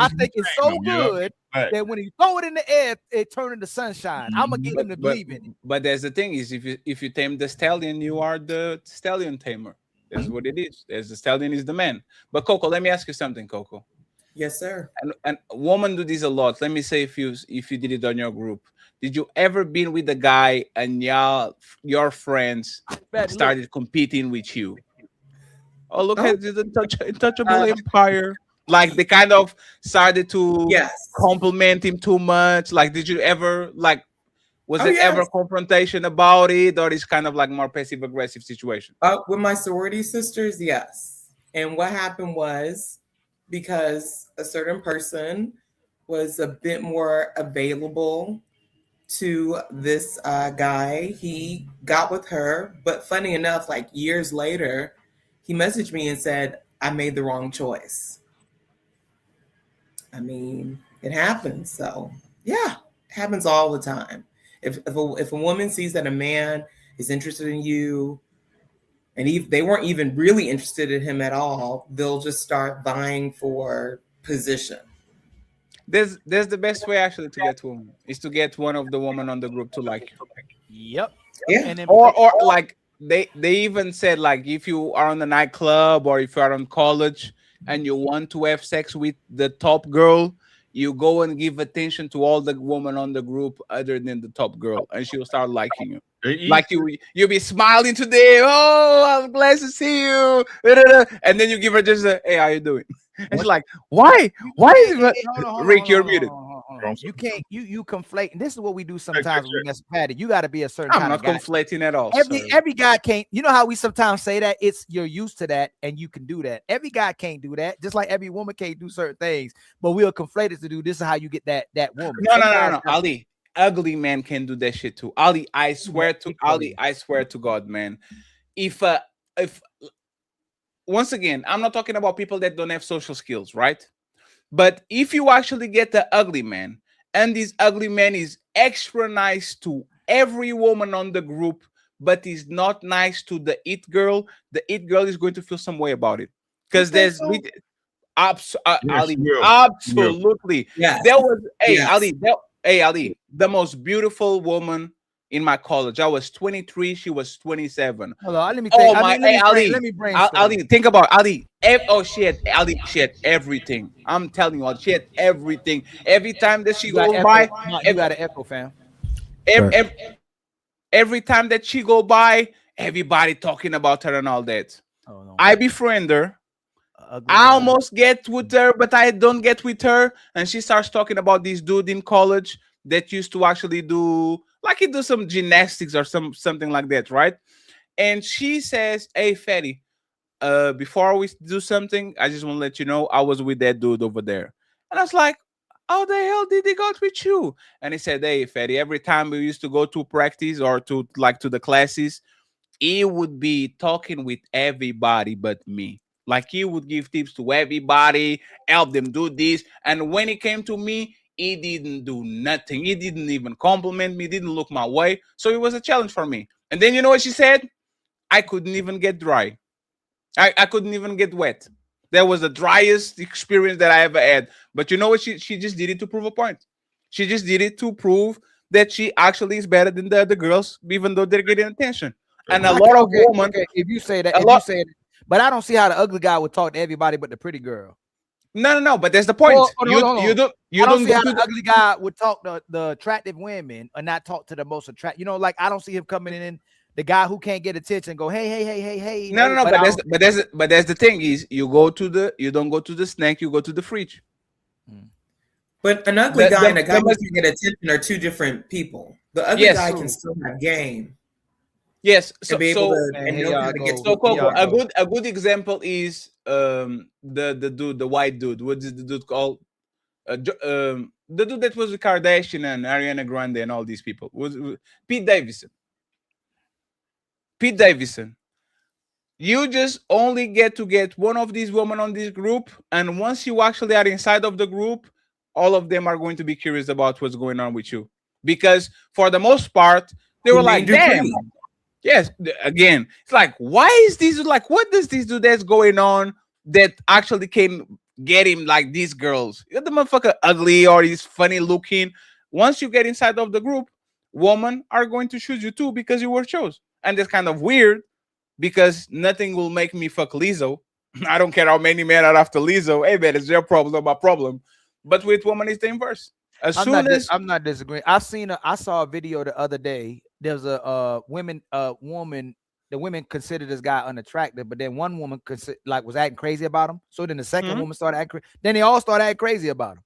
think it's so good that when you throw it in the air, it turns into sunshine. I'm gonna get him to believe in it. But there's the thing is, if you tame the stallion, you are the stallion tamer. That's what it is. As the stallion is the man. But Coco, let me ask you something, Coco. Yes, sir. And women do this a lot. Let me say if you did it on your group. Did you ever been with a guy and your friends started competing with you? Oh, look at the untouchable empire. Like they kind of started to compliment him too much. Like, did you ever was it ever a confrontation about it, or it's kind of like more passive aggressive situation? With my sorority sisters, yes. And what happened was because a certain person was a bit more available to this guy, he got with her. But funny enough, like years later, he messaged me and said, I made the wrong choice. I mean, it happens. So yeah, it happens all the time. If a woman sees that a man is interested in you, and if they weren't even really interested in him at all, they'll just start vying for position. There's the best way actually to get women is to get one of the women on the group to like you. Yep. Yeah. And then Or like they even said, like, if you are on the nightclub or if you are on college and you want to have sex with the top girl, you go and give attention to all the women on the group other than the top girl, and she will start liking you. Like you'll be smiling today. Oh, I'm glad to see you. And then you give her just a, hey, how you doing? And she's like, why? Why is it? Rick, you're muted. You can't you conflate, and this is what we do sometimes when we mess with Patty. You got to be a certain I'm kind not of guy. conflating at all. Every guy can't. You know how we sometimes say that you're used to that and you can do that. Every guy can't do that, just like every woman can't do certain things. But we'll conflate it to do this is how you get that woman. No. Ali, ugly man can do that shit too. Ali, I swear to God, man. If once again, I'm not talking about people that don't have social skills, right? But if you actually get the ugly man, and this ugly man is extra nice to every woman on the group, but is not nice to the it girl, the it girl is going to feel some way about it. Because there's Ali, absolutely. Yes. There was Yes. Ali, the most beautiful woman in my college. I was 23, she was 27. Hold on, let me think. Let me brainstorm. Ali, think about Ali. She had everything. I'm telling you, she had everything. Every time that she goes by, you got an echo, fam. Every time that she go by, everybody talking about her and all that. Oh, no. I befriend her. I almost get with her, but I don't get with her. And she starts talking about this dude in college that used to actually do some gymnastics or something like that, right? And she says, hey, Fatty, before we do something, I just want to let you know I was with that dude over there. And I was like, how the hell did he go with you? And he said, hey, Fatty, every time we used to go to practice or to the classes, he would be talking with everybody but me. Like he would give tips to everybody, help them do this. And when it came to me, he didn't do nothing. He didn't even compliment me, didn't look my way. So it was a challenge for me. And then you know what she said? I couldn't even get dry. I couldn't even get wet. That was the driest experience that I ever had. But you know what? She just did it to prove a point. She just did it to prove that she actually is better than the other girls, even though they're getting attention. And a lot of women. Okay, if you say that, but I don't see how the ugly guy would talk to everybody but the pretty girl. No. But that's the point. You don't see how the ugly guy would talk to the attractive women and not talk to the most attractive. You know, like I don't see him coming in. The guy who can't get attention and go, hey. No. But that's the thing is you don't go to the snack, you go to the fridge. But an ugly guy and a guy who can get attention are two different people. The ugly guy can still have game. Yes, A good example is the white dude. What is the dude called? The dude that was with Kardashian and Ariana Grande and all these people was Pete Davidson. You just only get one of these women on this group, and once you actually are inside of the group, all of them are going to be curious about what's going on with you, because for the most part they were like, damn. Yes, again, it's like, why is this like, what does this do that's going on that actually can get him like these girls? The motherfucker ugly or he's funny looking. Once you get inside of the group, women are going to choose you too because you were chosen. And that's kind of weird because nothing will make me fuck Lizzo. I don't care how many men are after Lizzo. Hey man, it's their problem, not my problem. But with women, it's the inverse. As soon as I'm not disagreeing. I saw a video the other day. There's a woman, the women considered this guy unattractive, but then one woman was acting crazy about him. So then the second woman started acting. Then they all started acting crazy about him.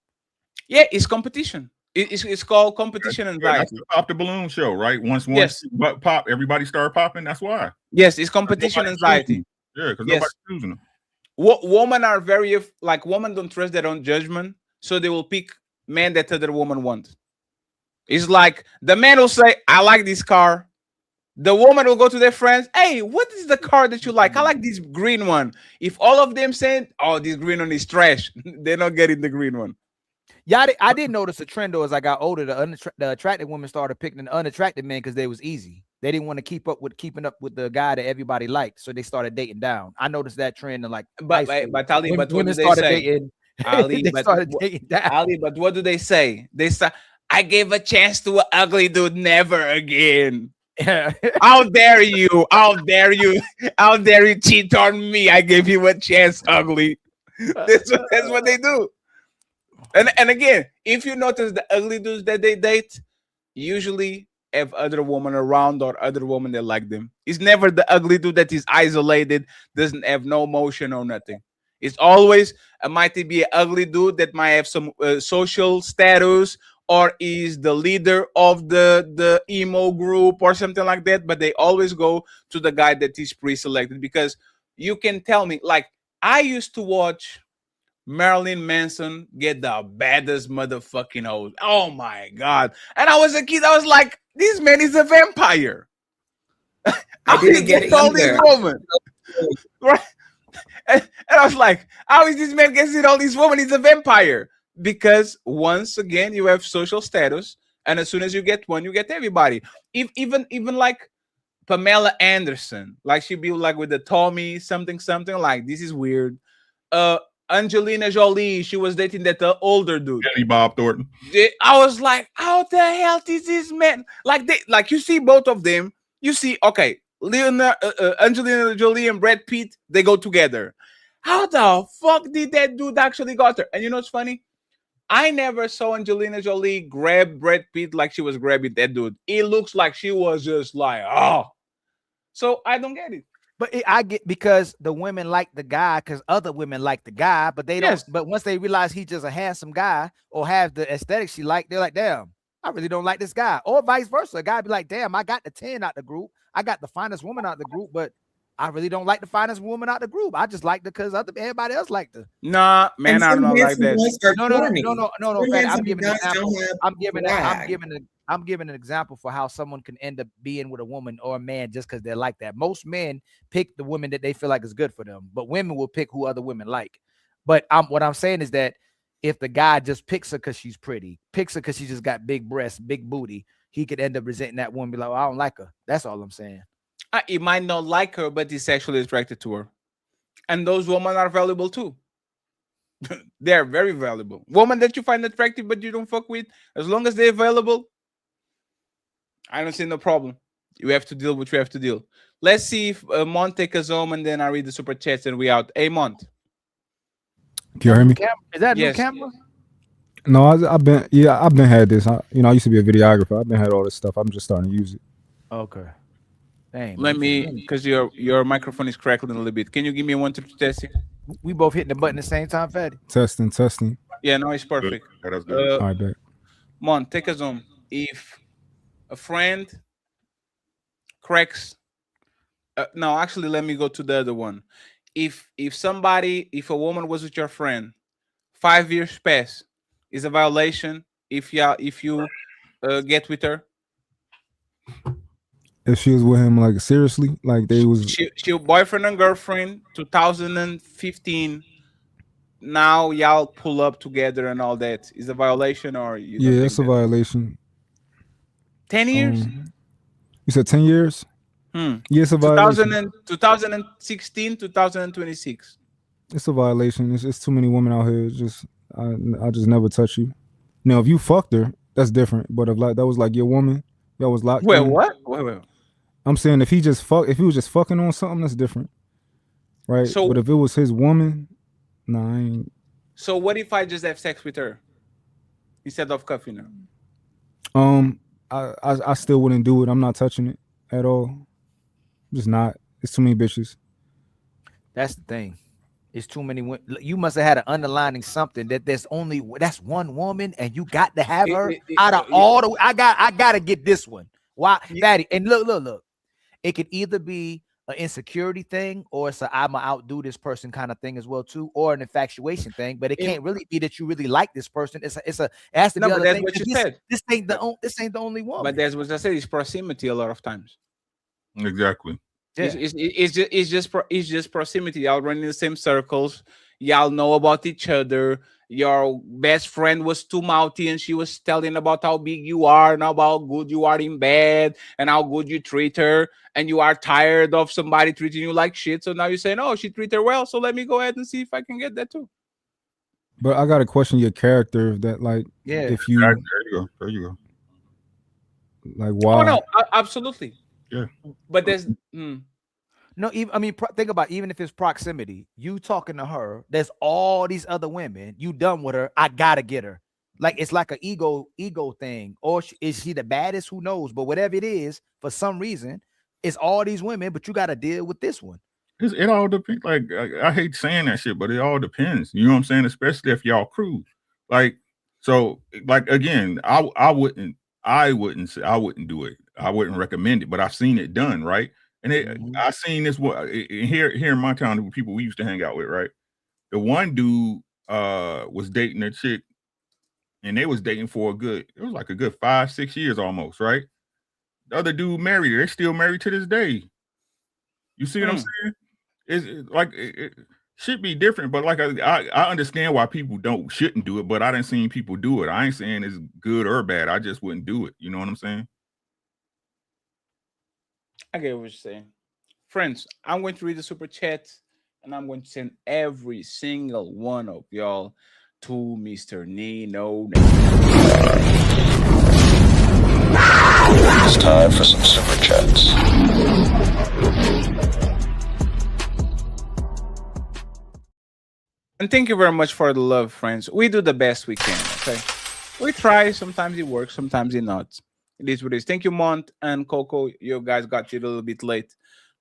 Yeah, it's competition. It's called competition anxiety. That's the Pop the Balloon show, right? Once pop, everybody started popping. That's why. Yes, it's competition anxiety. Yeah, because nobody's choosing them. Women are very women don't trust their own judgment, so they will pick men that other woman want. It's like the man will say, "I like this car." The woman will go to their friends, "Hey, what is the car that you like? I like this green one." If all of them say, "Oh, this green one is trash," they're not getting the green one. Yeah, I did notice a trend though. As I got older, the attractive women started picking the unattractive men because they was easy. They didn't want to keep up with the guy that everybody liked, so they started dating down. I noticed that trend in but Ali, but what do they say? Dating, Ali, they started dating down. Ali, but what do they say? They say, "I gave a chance to an ugly dude, never again." How dare you? How dare you? How dare you cheat on me? I gave you a chance, ugly. That's what they do. And again, if you notice the ugly dudes that they date, usually have other women around or other women that like them. It's never the ugly dude that is isolated, doesn't have no emotion or nothing. It's always might be an ugly dude that might have some social status or is the leader of the emo group or something like that. But they always go to the guy that is pre-selected, because you can tell me, like, I used to watch Marilyn Manson get the baddest motherfucking hoes. Oh my God. And I was a kid. I was like, this man is a vampire. I didn't get it all these women. Right? And I was like, how is this man getting all these women? He's a vampire. Because once again, you have social status. And as soon as you get one, you get everybody. Even like Pamela Anderson. Like she'd be like with the Tommy, something like, this is weird. Angelina Jolie, she was dating that older dude, Jenny Bob Thornton. I was like, how the hell is this man? Like you see both of them. You see, okay, Angelina Jolie and Brad Pitt, they go together. How the fuck did that dude actually got her? And you know what's funny? I never saw Angelina Jolie grab Brad Pitt like she was grabbing that dude. It looks like she was just like, oh. So I don't get it. But I get, because the women like the guy because other women like the guy, but they don't. But once they realize he's just a handsome guy or have the aesthetics she like, they're like, damn, I really don't like this guy. Or vice versa. A guy be like, damn, I got the 10 out the group. I got the finest woman out the group, but I really don't like the finest woman out the group. I just like her because everybody else liked her. Nah, man, I'm not like that. No. I'm giving an example. I'm giving an example for how someone can end up being with a woman or a man just because they're like that. Most men pick the women that they feel like is good for them, but women will pick who other women like. But what I'm saying is that if the guy just picks her because she's pretty, picks her because she just got big breasts, big booty, he could end up resenting that woman, be like, oh, I don't like her. That's all I'm saying. He might not like her, but he's sexually attracted to her. And those women are valuable too. They're very valuable. Women that you find attractive but you don't fuck with, as long as they're available, I don't see no problem. You have to deal with what you have to deal. Let's see if Mont takes us home, and then I read the super chats and we out. Hey, Mont. Can you hear me? Is that a new camera? No, I've been had this. I used to be a videographer. I've been had all this stuff. I'm just starting to use it. Okay. Dang, Let me, because your microphone is crackling a little bit. Can you give me a 1, 2, 3 test here? We both hitting the button at the same time, Fatty. Testing. Yeah, no, it's perfect. That's good. All right, bet. Mont, take us home. If a friend cracks, no, actually, let me go to the other one. If a woman was with your friend, 5 years pass, is a violation if you get with her. If she was with him, like, seriously, like they was she boyfriend and girlfriend, 2015. Now y'all pull up together and all that. Is a violation, or you don't think it's a violation. 10 years? You said 10 years? Yes, a violation. 2016, 2026. It's a violation. It's just too many women out here. It's just I just never touch you. Now, if you fucked her, that's different. But if like that was like your woman, y'all was locked. Wait, what? Wait. I'm saying if he was just fucking on something, that's different. right? So- but if it was his woman, nah, I ain't. So what if I just have sex with her instead of cuffing her? I still wouldn't do it. I'm not touching it at all. Just not. It's too many bitches. That's the thing. It's too many women. You must have had an underlining something that that's one woman, and you got to have her out of all the. I gotta get this one. Why, Fatty? And look. It could either be an insecurity thing, or it's a I'ma outdo this person kind of thing as well too, or an infatuation thing. But it can't really be that you really like this person. It has to be. No, but that's thing, what you this, said. This ain't the only one. But that's what I said. It's proximity a lot of times. Exactly. Yeah. It's just proximity. Y'all run in the same circles. Y'all know about each other. Your best friend was too mouthy, and she was telling about how big you are and how good you are in bed and how good you treat her. And you are tired of somebody treating you like shit. So now you're saying, "Oh, she treated her well, so let me go ahead and see if I can get that too." But I gotta question your character. That like, if you there you go. Like, why? Oh no, absolutely. Yeah. But there's No, even think about even if it's proximity, you talking to her, there's all these other women, you done with her, I gotta get her. Like it's like an ego thing, or is she the baddest? Who knows? But whatever it is, for some reason, it's all these women, but you got to deal with this one. It all depends. Like I hate saying that shit, but it all depends. You know what I'm saying? Especially if y'all cruise. Like so, like again, I wouldn't do it. I wouldn't recommend it, but I've seen it done, right? And I seen this here in my town, the people we used to hang out with, right? The one dude was dating a chick, and they was dating for it was like a good 5-6 years almost, right? The other dude married her. They're still married to this day. You see what I'm saying? It should be different, but like I understand why people shouldn't do it, but I didn't see people do it. I ain't saying it's good or bad. I just wouldn't do it. You know what I'm saying? I get what you're saying. Friends, I'm going to read the super chat, and I'm going to send every single one of y'all to Mr. Nino. It's time for some super chats. And thank you very much for the love, friends. We do the best we can, okay? We try. Sometimes it works, sometimes it not. It is what it is. Thank you, Mont and Coco. You guys got you a little bit late,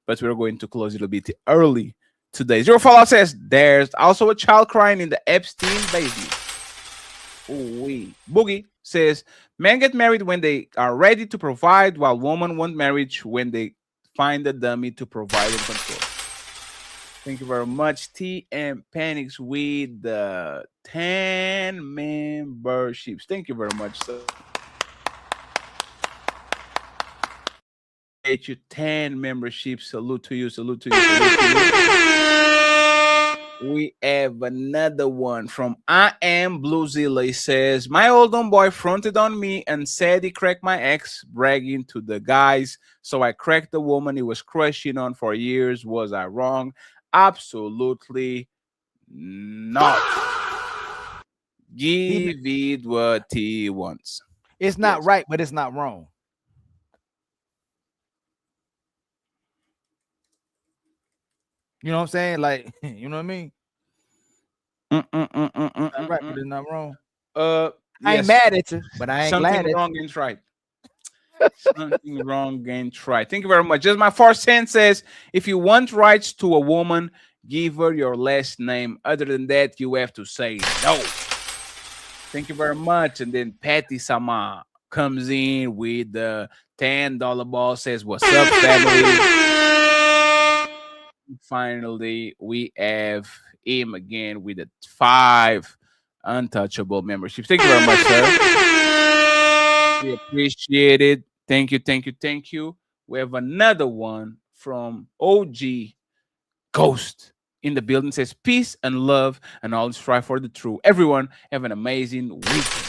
but we're going to close a little bit early today. Zero Fallout says there's also a child crying in the Epstein basement. Ooh-wee. Boogie says men get married when they are ready to provide, while women want marriage when they find a dummy to provide and control. Thank you very much. TM Panics with the 10 memberships. Thank you very much, sir. Get you 10 memberships. Salute to you. Salute to you. Salute to you. We have another one from I Am Bluezilla. He says, my old boy fronted on me and said he cracked my ex, bragging to the guys. So I cracked the woman he was crushing on for years. Was I wrong? Absolutely not. Give it what he wants. It's not right, but it's not wrong. You know what I'm saying? Like, you know what I mean? Not right, but it's not wrong. I ain't mad at you, but I ain't glad at you. Something wrong ain't right. Something wrong ain't right. Thank you very much. Just my 4 cents says, if you want rights to a woman, give her your last name. Other than that, you have to say no. Thank you very much. And then Patty Sama comes in with the $10 ball, says, what's up, family? Finally, we have him again with the 5 untouchable memberships. Thank you very much, sir. We appreciate it. Thank you, thank you, thank you. We have another one from OG Ghost in the building. Says peace and love and always strive for the truth. Everyone have an amazing weekend.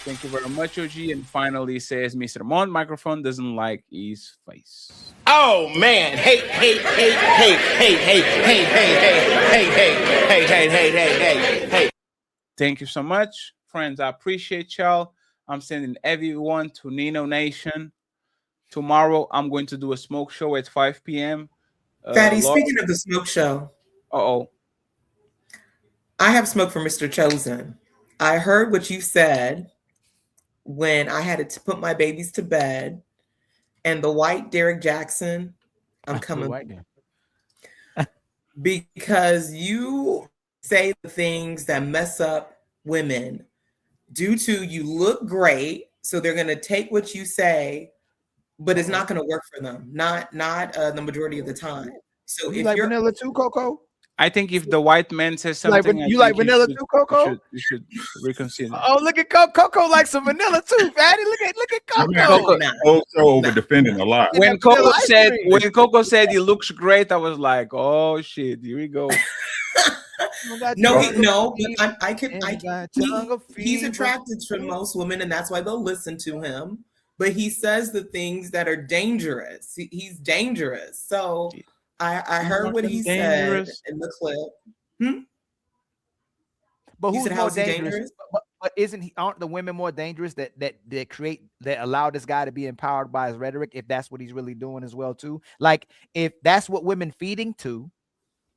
Thank you very much, OG. And finally says Mr. Mont microphone doesn't like his face. Oh man, hey. Thank you so much, friends. I appreciate y'all. I'm sending everyone to Nino Nation. Tomorrow, I'm going to do a smoke show at 5 p.m. Fatty, speaking of the smoke show, Uh-oh. I have smoke for Mr. Chosen. I heard what you said when I had to put my babies to bed, and the white Derek Jackson, I'm coming. Because you say the things that mess up women due to you look great, so they're going to take what you say, but it's not going to work for them. Not the majority of the time. So You if like you're vanilla too, Coco? I think if the white man says You like something, you like vanilla too, Coco? You should reconsider. Oh, look at Coco like some vanilla too, Fatty. Look at Coco. Also over defending a lot. When Coco said he looks great, I was like, oh shit, here we go. No, but he's attracted to most women, and that's why they'll listen to him. But he says the things that are dangerous. He's dangerous. So I heard what he said in the clip. But You who's said, more how's he dangerous? dangerous? But aren't the women more dangerous that allow this guy to be empowered by his rhetoric, if that's what he's really doing as well too? Like, if that's what women feeding to,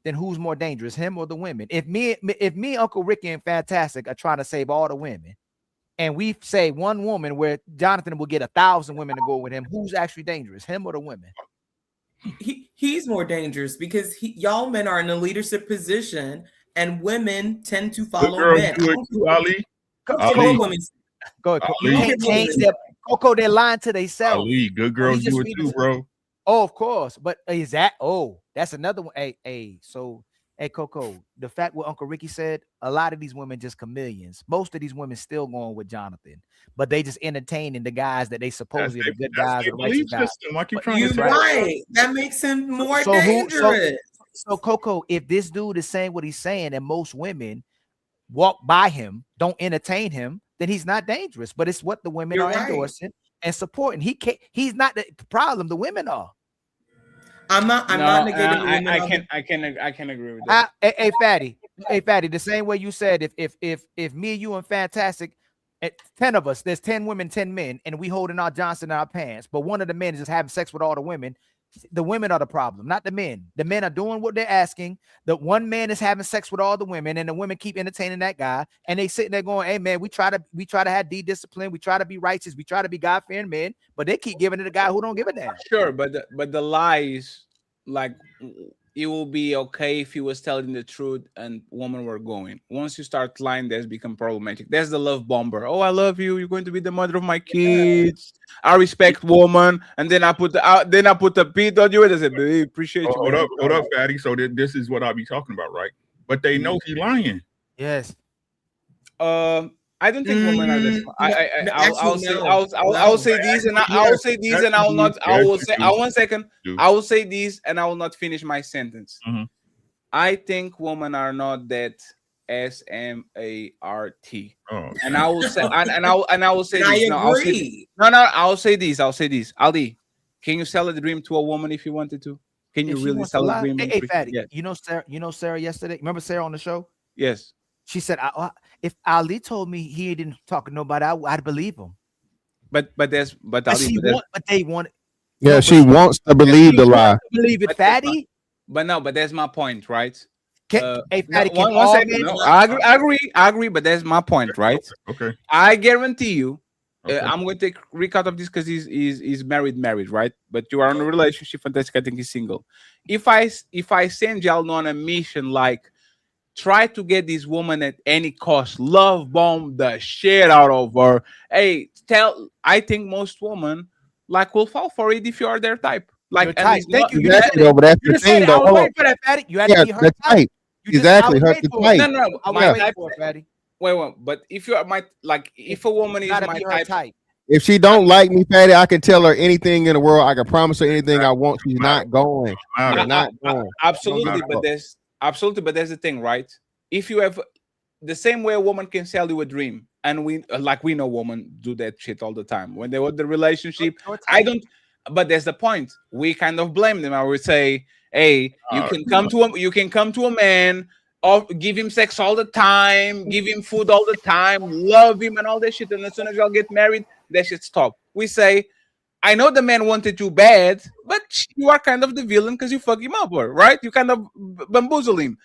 then who's more dangerous, him or the women? If me, Uncle Ricky, and Fantastic are trying to save all the women, and we say one woman where Jonathan will get 1,000 women to go with him, who's actually dangerous, him or the women? He's more dangerous because y'all men are in a leadership position, and women tend to follow men. Ali. Go ahead. You can't change them. Coco, they're lying to themselves. Ali, good girls do it too, bro. Oh, of course. But is that? Oh, that's another one. So Coco, the fact what Uncle Ricky said, a lot of these women just chameleons. Most of these women still going with Jonathan, but they just entertaining the guys that they supposedly are the good guys. You're right. That makes him more dangerous. So Coco, if this dude is saying what he's saying, and most women walk by him, don't entertain him, then he's not dangerous. But it's what the women are endorsing and supporting. He's not the problem. The women are. I'm not negating. I can agree with that. Hey, Fatty. The same way you said, if me, you, and Fantastic, 10 of us, there's 10 women, 10 men, and we holding our Johnson in our pants, but one of the men is just having sex with all the women. The women are the problem, not the men. The men are doing what they're asking. The one man is having sex with all the women, and the women keep entertaining that guy. And they sitting there going, "Hey man, we try to have discipline. We try to be righteous. We try to be God-fearing men." But they keep giving it to the guy who don't give a damn. Sure, but the lies, like, it will be okay if he was telling the truth and women were going. Once you start lying, that's become problematic. That's the love bomber. Oh, I love you. You're going to be the mother of my kids. I respect woman. And then I put the beat on you and I said, babe, appreciate you. Hold up, Fatty. So this is what I'll be talking about, right? But they know he lying. Yes. I don't think women are this. I'll say these and I'll say these and I will not. I will say. 1 second. I will say these and I will not finish my sentence. I think women are not that SMART. And I will say. And I will say this. I'll say these. Ali, can you sell a dream to a woman if you wanted to? Can you really sell a dream? Hey, Fatty. Yes. You know Sarah yesterday. Remember Sarah on the show? Yes. She said, if Ali told me he didn't talk to nobody, I'd believe him. But they want. Yeah, she wants to believe the lie. Believe it, Fatty. But that's my point, right? Hey, Fatty, one second. No, I agree. But that's my point, right? Okay. I guarantee you. I'm going to take Rick out of this because he's married, right? But you are in a relationship. Fantastic. I think he's single. If I send y'all on a mission like, try to get this woman at any cost, love bomb the shit out of her. Hey, I think most women will fall for it if you are their type. Like, thank you. Exactly, but that's the thing, though. I wait for that, Fatty. You had to be her type. Exactly, her type. No. My type for it, Fatty. Wait. But if you are if a woman is my type. If she don't like me, Fatty, I can tell her anything in the world. I can promise her anything I want. She's not going. Not going. Absolutely, but there's the thing, right? If you have the same way a woman can sell you a dream, and we know women do that shit all the time when they want the relationship. But there's the point. We kind of blame them. I would say, hey, you can come to a man, or give him sex all the time, give him food all the time, love him and all that shit. And as soon as y'all get married, that shit stop. We say, I know the man wanted you bad, but you are kind of the villain because you fuck him up, right? You kind of bamboozle him.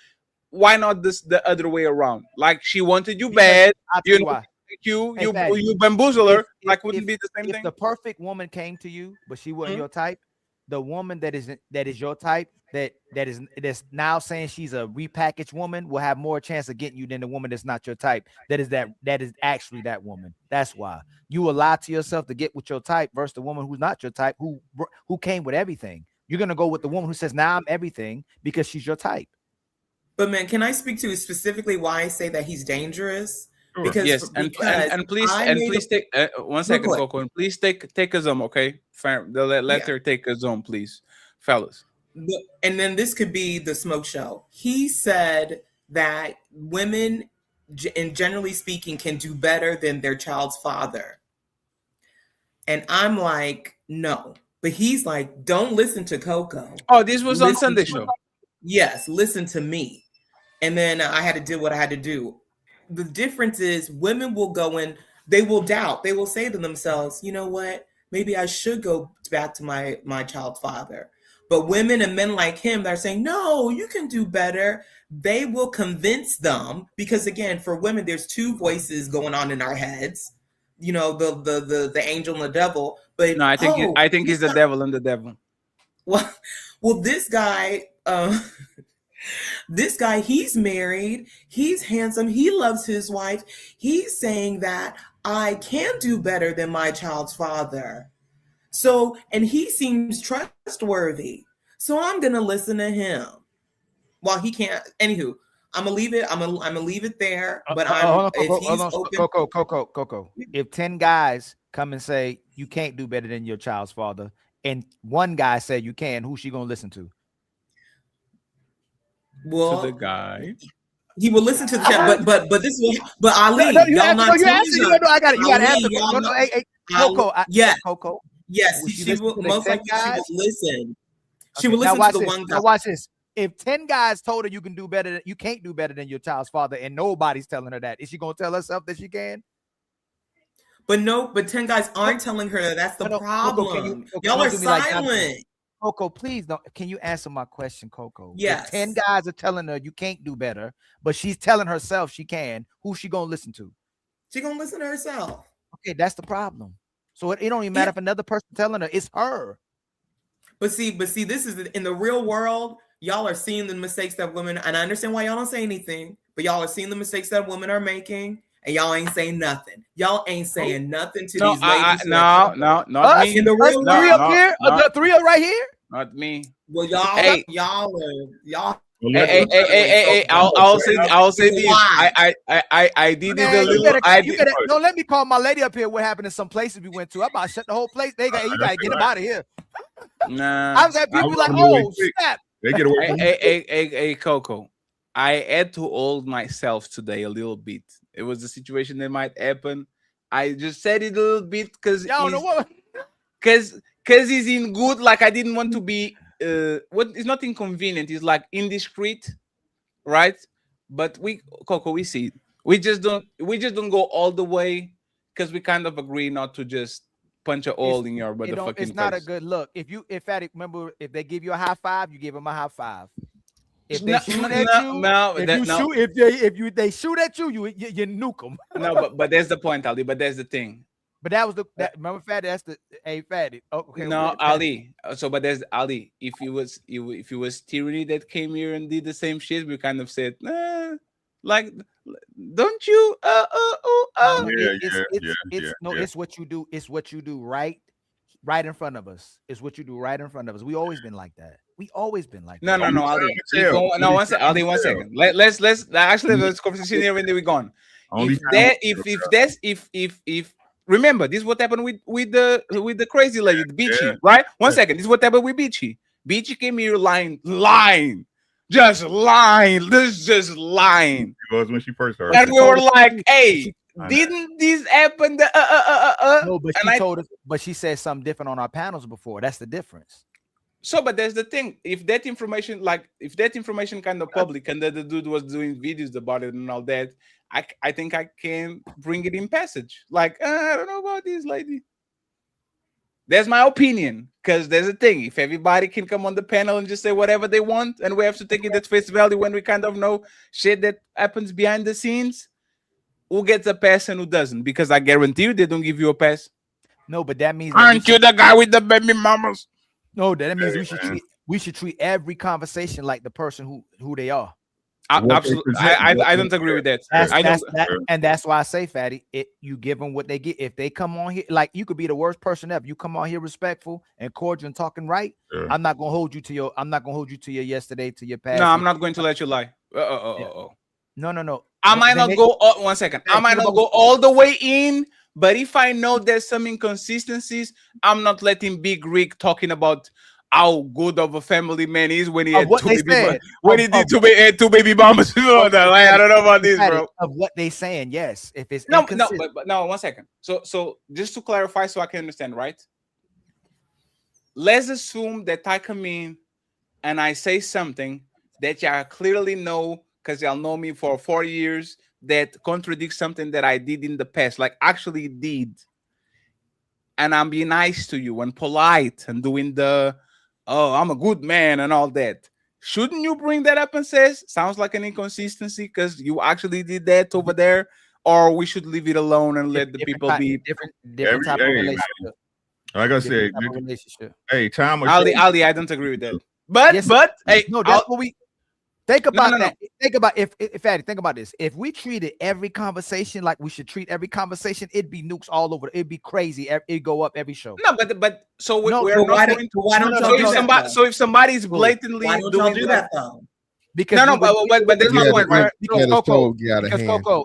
Why not the other way around? Like she wanted you bad, I'll tell you you know, why. Hey, you Fatty, you bamboozle her. if Like wouldn't be the same if thing? the perfect woman came to you, but she wasn't Mhm. your type, the woman that is your type, that's now saying she's a repackaged woman, will have more chance of getting you than the woman that's not your type. That is actually that woman. That's why you will lie to yourself to get with your type versus the woman who's not your type, who came with everything. You're gonna go with the woman who says, "Now I'm everything," because she's your type. But man, can I speak to specifically why I say that he's dangerous? Sure. Because Yes, and please I made please take 1 second, Go ahead. Coco, and please take a zoom, okay? Let her take a zoom, please, fellas. And then this could be the smoke show. He said that women, and generally speaking, can do better than their child's father. And I'm like, no. But he's like, don't listen to Coco. Oh, this was on Listen Sunday to show. me. Yes, listen to me. And then I had to do what I had to do. The difference is women will go in, they will doubt. They will say to themselves, you know what? Maybe I should go back to my child's father. But women and men like him that are saying, no, you can do better. They will convince them because again, for women, there's two voices going on in our heads. You know, the angel and the devil. But No, I think he's the devil and the devil. Well, this guy, he's married, he's handsome, he loves his wife. He's saying that I can do better than my child's father. So, and he seems trustworthy. So I'm gonna listen to him. While he can't, anywho, I'm gonna leave it. I'm gonna leave it there. But Coco. If 10 guys come and say you can't do better than your child's father, and one guy said you can, who's she gonna listen to? Well, to the guy. He will listen to the chat, but this will. But Ali, no, y'all not you telling answer. her. I got it. You got to answer. y'all No, not- hey, Coco. yes, Coco. yes, Will she listen will to the most 10 likely she guys? will listen. She Okay, will now listen watch to the this. one guy. Now watch this. If 10 guys told her you can do better, you can't do better than your child's father, and nobody's telling her that, is she gonna tell herself that she can? But 10 guys aren't telling her that. That's the problem. Coco, Y'all are do me like Jonathan. silent. Coco, please don't. Can you answer my question, Coco? Yes. If 10 guys are telling her you can't do better, but she's telling herself she can, who's she gonna listen to? She gonna listen to herself. Okay, that's the problem. So it don't even matter if another person telling her, it's her. But see, this is in the real world. Y'all are seeing the mistakes that women, and I understand why y'all don't say anything, but y'all are seeing the mistakes that women are making, and y'all ain't saying nothing. Y'all ain't saying nothing to these ladies. No, not me. In the real Us three world, up here, the three are right here. Not me. Well, y'all. Hey. Y'all. Hey, I'll say this. I did it a little. No, let me call my lady up here. What happened in some places we went to? I'm about to shut the whole place. You gotta get them out of here. Nah, I was at people like, oh snap. They get away. Hey, Coco. I had to hold myself today a little bit. It was a situation that might happen. I just said it a little bit because he's in good. Like I didn't want to be. What is not inconvenient. It's like indiscreet, right? But Coco, we see. We just don't go all the way because we kind of agree not to just punch a hole in your motherfucking face. It's not a good look. If Fatty, remember, if they give you a high five, you give them a high five. If they shoot at you, they shoot at you, you nuke them. No, but that's the point, Ali. But that's the thing. But that was remember, Fatty. That's the Fatty. Oh, okay. No, Ali. So, but there's Ali. If it was tyranny that came here and did the same shit, we kind of said, like, don't you? It's what you do. It's what you do right in front of us. It's what you do right in front of us. We always been like that. We always been like that. No, Ali. No, one second. Ali, 1 second. Let's actually let's conversation here and then we're gone. If remember, this is what happened with the crazy lady, Beachy, right? 1 second. This is what happened with Beachy. Beachy came here lying. Just lying. This is just lying. It was when she first started. And we were like, hey, didn't this happen? No, but she told us, but she said something different on our panels before. That's the difference. So, but there's the thing. If that information kind of public and that the dude was doing videos about it and all that, I think I can bring it in passage. Like, I don't know about this lady. That's my opinion. Because there's a thing. If everybody can come on the panel and just say whatever they want, and we have to take it at face value when we kind of know shit that happens behind the scenes, who gets a pass and who doesn't? Because I guarantee you they don't give you a pass. No, but that means that Aren't you the guy with the baby mamas? No, that means we should treat every conversation like the person who they are. Absolutely, I don't agree with that. And that's why I say, Fatty, you give them what they get. If they come on here, like you could be the worst person ever. You come on here respectful and cordial and talking right. I'm not gonna hold you to your. I'm not gonna hold you to your yesterday, to your past. No, I'm not going to let you lie. No. I might not go. 1 second. I might not go all the way in. But if I know there's some inconsistencies, I'm not letting Big Rick talking about how good of a family man is when he had two baby mamas. I don't know about this, bro. Of what they saying, yes. If it's no, but 1 second. So just to clarify, so I can understand, right? Let's assume that I come in and I say something that y'all clearly know because y'all know me for 4 years that contradicts something that I did in the past, like actually did. And I'm being nice to you and polite and doing the, oh, I'm a good man and all that. Shouldn't you bring that up and says, sounds like an inconsistency because you actually did that over there? Or we should leave it alone and let the people be different type of relationship. Like I said, hey, time Ali, I don't agree with that. But hey, no, that's what we think about. Think about if Fatty, think about this. If we treated every conversation like we should treat every conversation, it'd be nukes all over. It'd be crazy. It'd go up every show. No, but so we're not going to. So if somebody's blatantly doing that, because but there's my point, right? Because Coco.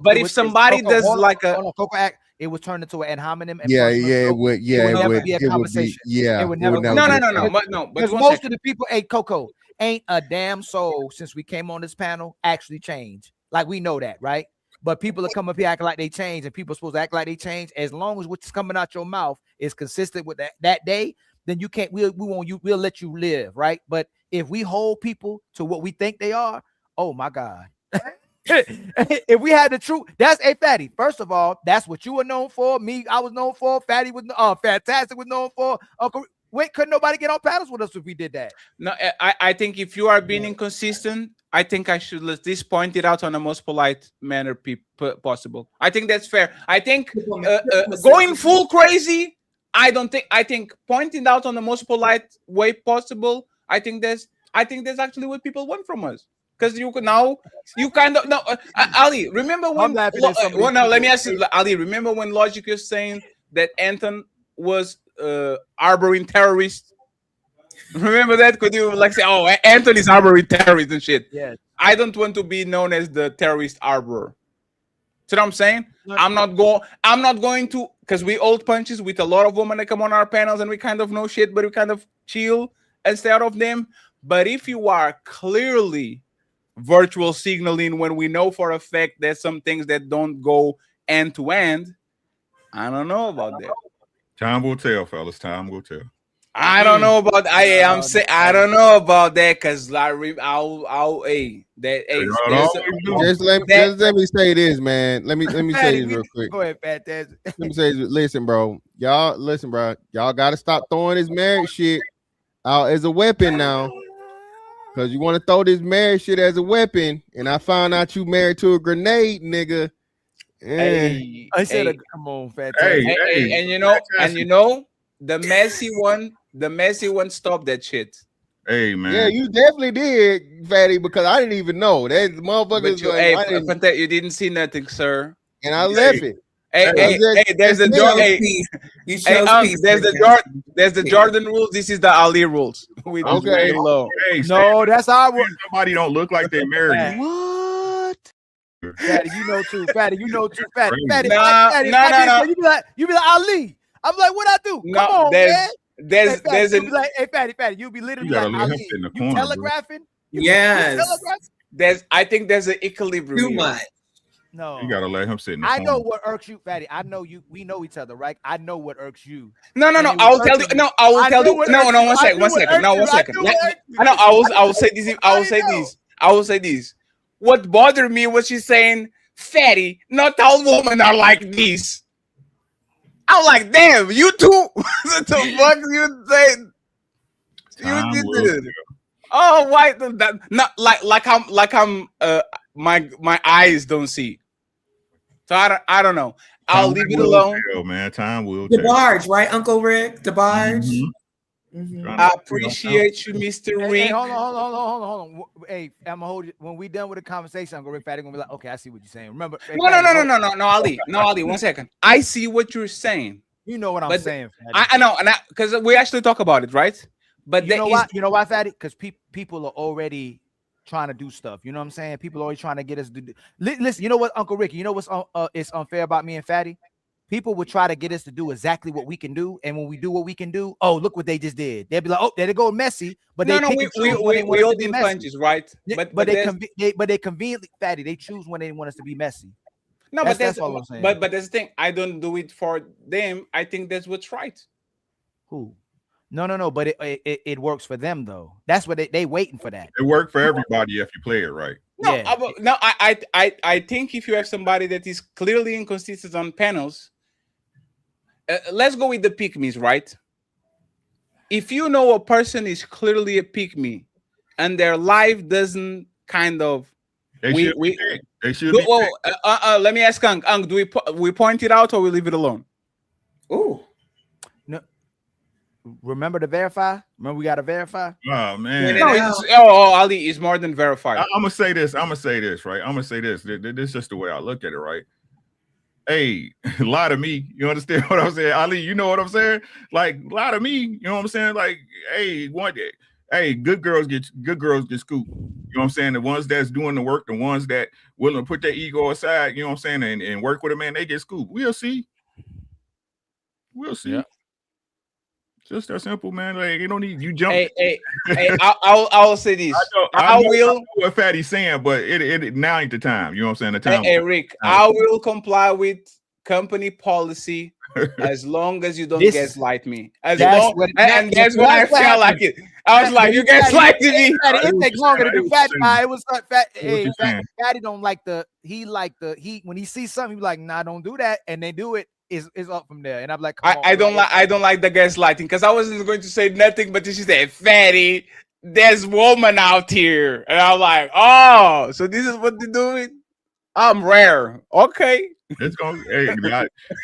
But if somebody does like a Coco act, it was turned into an ad hominem. It would never be a conversation. It would never. No. Because most of the people, Coco, ain't a damn soul since we came on this panel actually changed. Like we know that, right? But people are coming up here acting like they change, and people are supposed to act like they change. As long as what's coming out your mouth is consistent with that day, then you can't. We'll let you live, right? But if we hold people to what we think they are, oh my God. If we had the truth, that's a Fatty. First of all, that's what you were known for. Me, I was known for. Fatty was Fantastic was known for. Uncle, wait, couldn't nobody get on panels with us if we did that? No, I think if you are being inconsistent, I think I should at least point it out on the most polite manner possible. I think that's fair. I think going full crazy, I don't think. I think pointing out on the most polite way possible. I think that's actually what people want from us. Because you kind of Ali. Remember when? Let me ask you, Ali. Remember when Logic was saying that Anton was harboring terrorists? Remember that? Could you like say, "Oh, Anthony's harboring terrorists and shit"? Yeah. I don't want to be known as the terrorist harborer. See what I'm saying? I'm not going to, because we old punches with a lot of women that come on our panels and we kind of know shit, but we kind of chill and stay out of them. But if you are clearly virtual signaling when we know for a fact there's some things that don't go end to end, I don't know about that. Time will tell, fellas. Time will tell. I don't know about I don't know about that because just let me say this, man. Let me say this real quick. Go ahead, Fantastic. Let me say this. Listen, bro. Y'all gotta stop throwing this marriage shit out as a weapon now. Because you want to throw this marriage shit as a weapon, and I found out you married to a grenade, nigga. Hey, I said, come on, Fantastic. And you know, the messy one stopped that shit. Hey, man. Yeah, you definitely did, Fatty, because I didn't even know that motherfuckers. You didn't see nothing, sir. And I left it. There's the Jordan rules. This is the Ali rules. We just okay. Low. Hey, no, that's our rule. Somebody don't look like they married. What? Fatty, you know too. Fatty. No. You be like Ali. I'm like, what I do? Come on, man. There's hey, Fatty. You be literally like Ali. You telegraphing? Yes. I think there's an equilibrium. Too much. No, you gotta let him sit in the I know what irks you, Fatty. I know you. We know each other, right? I know what irks you. No. I will tell you. No, I will tell you. No. 1 second. 1 second. No, 1 second. I will say this. I will say this. What bothered me was she saying, "Fatty, not all women are like this." I'm like, damn, you too. What the fuck you say? You did this. Oh, why that? Not like I'm my eyes don't see. So I don't know. I'll leave it alone. Tell, man. Time will tell. DeBarge, right, Uncle Rick? DeBarge. I appreciate you, Mr. Rick. Hey, hold on. Hey, I'm gonna hold it. When we done with the conversation, I'm gonna Rick Fatty gonna be like, okay, I see what you're saying. Remember? Hey, No, Ali. No, Ali. 1 second. I see what you're saying. You know what I'm saying, Fatty. I know, and because we actually talk about it, right? But you know why? You know why, Fatty? Because people are already trying to do stuff. You know what I'm saying? People are always trying to get us to do. Listen, you know what, Uncle Ricky? You know what's it's unfair about me and Fatty? People would try to get us to do exactly what we can do, and when we do what we can do, oh, look what they just did. They'll be like, oh, there they go, messy. But we all do punches, right? But they conveniently, Fatty, they choose when they want us to be messy. No, that's all I'm saying. But that's the thing. I don't do it for them. I think that's what's right. Who? No. But it works for them though. That's what they waiting for that. It worked for everybody if you play it right. No, I think if you have somebody that is clearly inconsistent on panels, let's go with the pick-me's, right? If you know a person is clearly a pick-me and their life doesn't kind of they should be let me ask Ang, do we point it out or we leave it alone? Oh. No. Remember to verify? Remember we got to verify? Oh man. Ali is more than verified. I'm gonna say this, right? I'm gonna say this. This is just the way I look at it, right? Hey, lie to me. You understand what I'm saying? Ali, you know what I'm saying? Like, lie to me. You know what I'm saying? Like, hey, good girls get scooped. You know what I'm saying? The ones that's doing the work, the ones that willing to put their ego aside, you know what I'm saying, and work with a man, they get scooped. We'll see. Yeah. Just that simple, man. Like, you don't need you jump. Hey, I'll say this. I know what Fatty's saying, but it now ain't the time. You know what I'm saying? The time. Hey, Rick, I will comply with company policy as long as you don't gaslight me. That's what I felt like it. I was like, you gaslighting me. It takes longer to do Fatty. It was fat. Hey, Fatty don't like when he sees something, he be like, nah, don't do that, and they do it. Is up from there, and I'm like, I don't like the gaslighting because I wasn't going to say nothing, but then she said, "Fatty, there's woman out here," and I'm like, "Oh, so this is what they're doing." I'm rare, okay. It's going. Hey,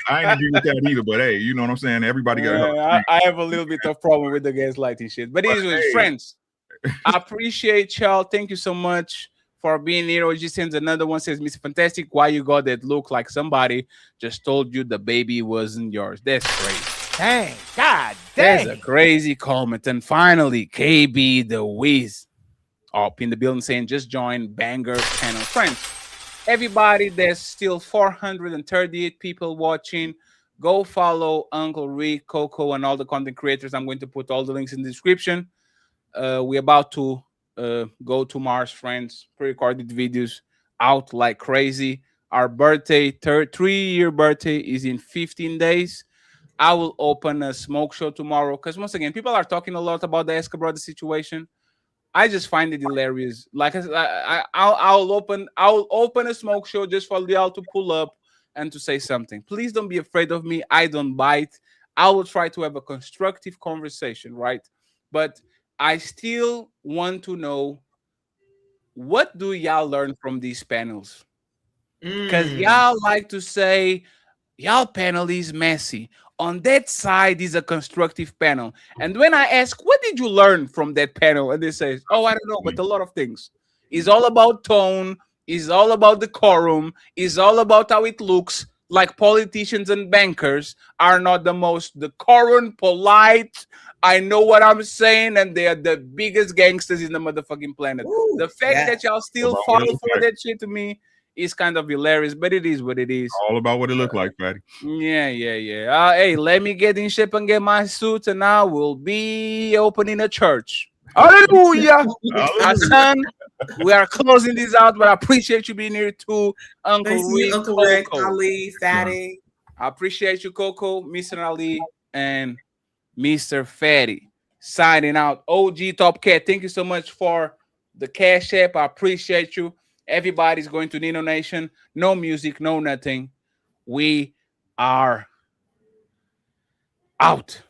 I ain't agree with that either, but hey, you know what I'm saying. Everybody got. I have a little bit of problem with the gaslighting shit, but it is with friends. I appreciate y'all. Thank you so much for being here. Or just sends another one, says, Mr. Fantastic, why you got that look like somebody just told you the baby wasn't yours? That's crazy. Dang, God dang. That's a crazy comment. And finally, KB the Wiz up in the building saying, just join Banger Channel. Friends, everybody, there's still 438 people watching. Go follow Uncle Rick, Coco, and all the content creators. I'm going to put all the links in the description. We're about to go to Mars, friends. Pre-recorded videos out like crazy. Our birthday, 3-year birthday, is in 15 days. I will open a smoke show tomorrow because once again, people are talking a lot about the Escobar situation. I just find it hilarious. Like I'll open a smoke show just for y'all to pull up and to say something. Please don't be afraid of me. I don't bite. I will try to have a constructive conversation, right? But I still want to know, what do y'all learn from these panels? Because y'all like to say, y'all panel is messy. On that side is a constructive panel. And when I ask, what did you learn from that panel? And they say, oh, I don't know, but a lot of things. It's all about tone. It's all about decorum. It's all about how it looks. Like politicians and bankers are not the most decorum, polite, I know what I'm saying, and they are the biggest gangsters in the motherfucking planet. Ooh, the fact that y'all still fall for that shit to me is kind of hilarious, but it is what it is. All about what it look like, Fatty. Yeah. Hey, let me get in shape and get my suit, and I will be opening a church. Hallelujah. Son, we are closing this out, but I appreciate you being here too, Uncle Rick, Uncle Rick, Ali, Fatty. I appreciate you, Coco, Mr. Ali, and Mr. Fatty. Signing out. OG Top Cat, thank you so much for the Cash App. I appreciate you. Everybody's going to Nino Nation. No music, no nothing. We are Out.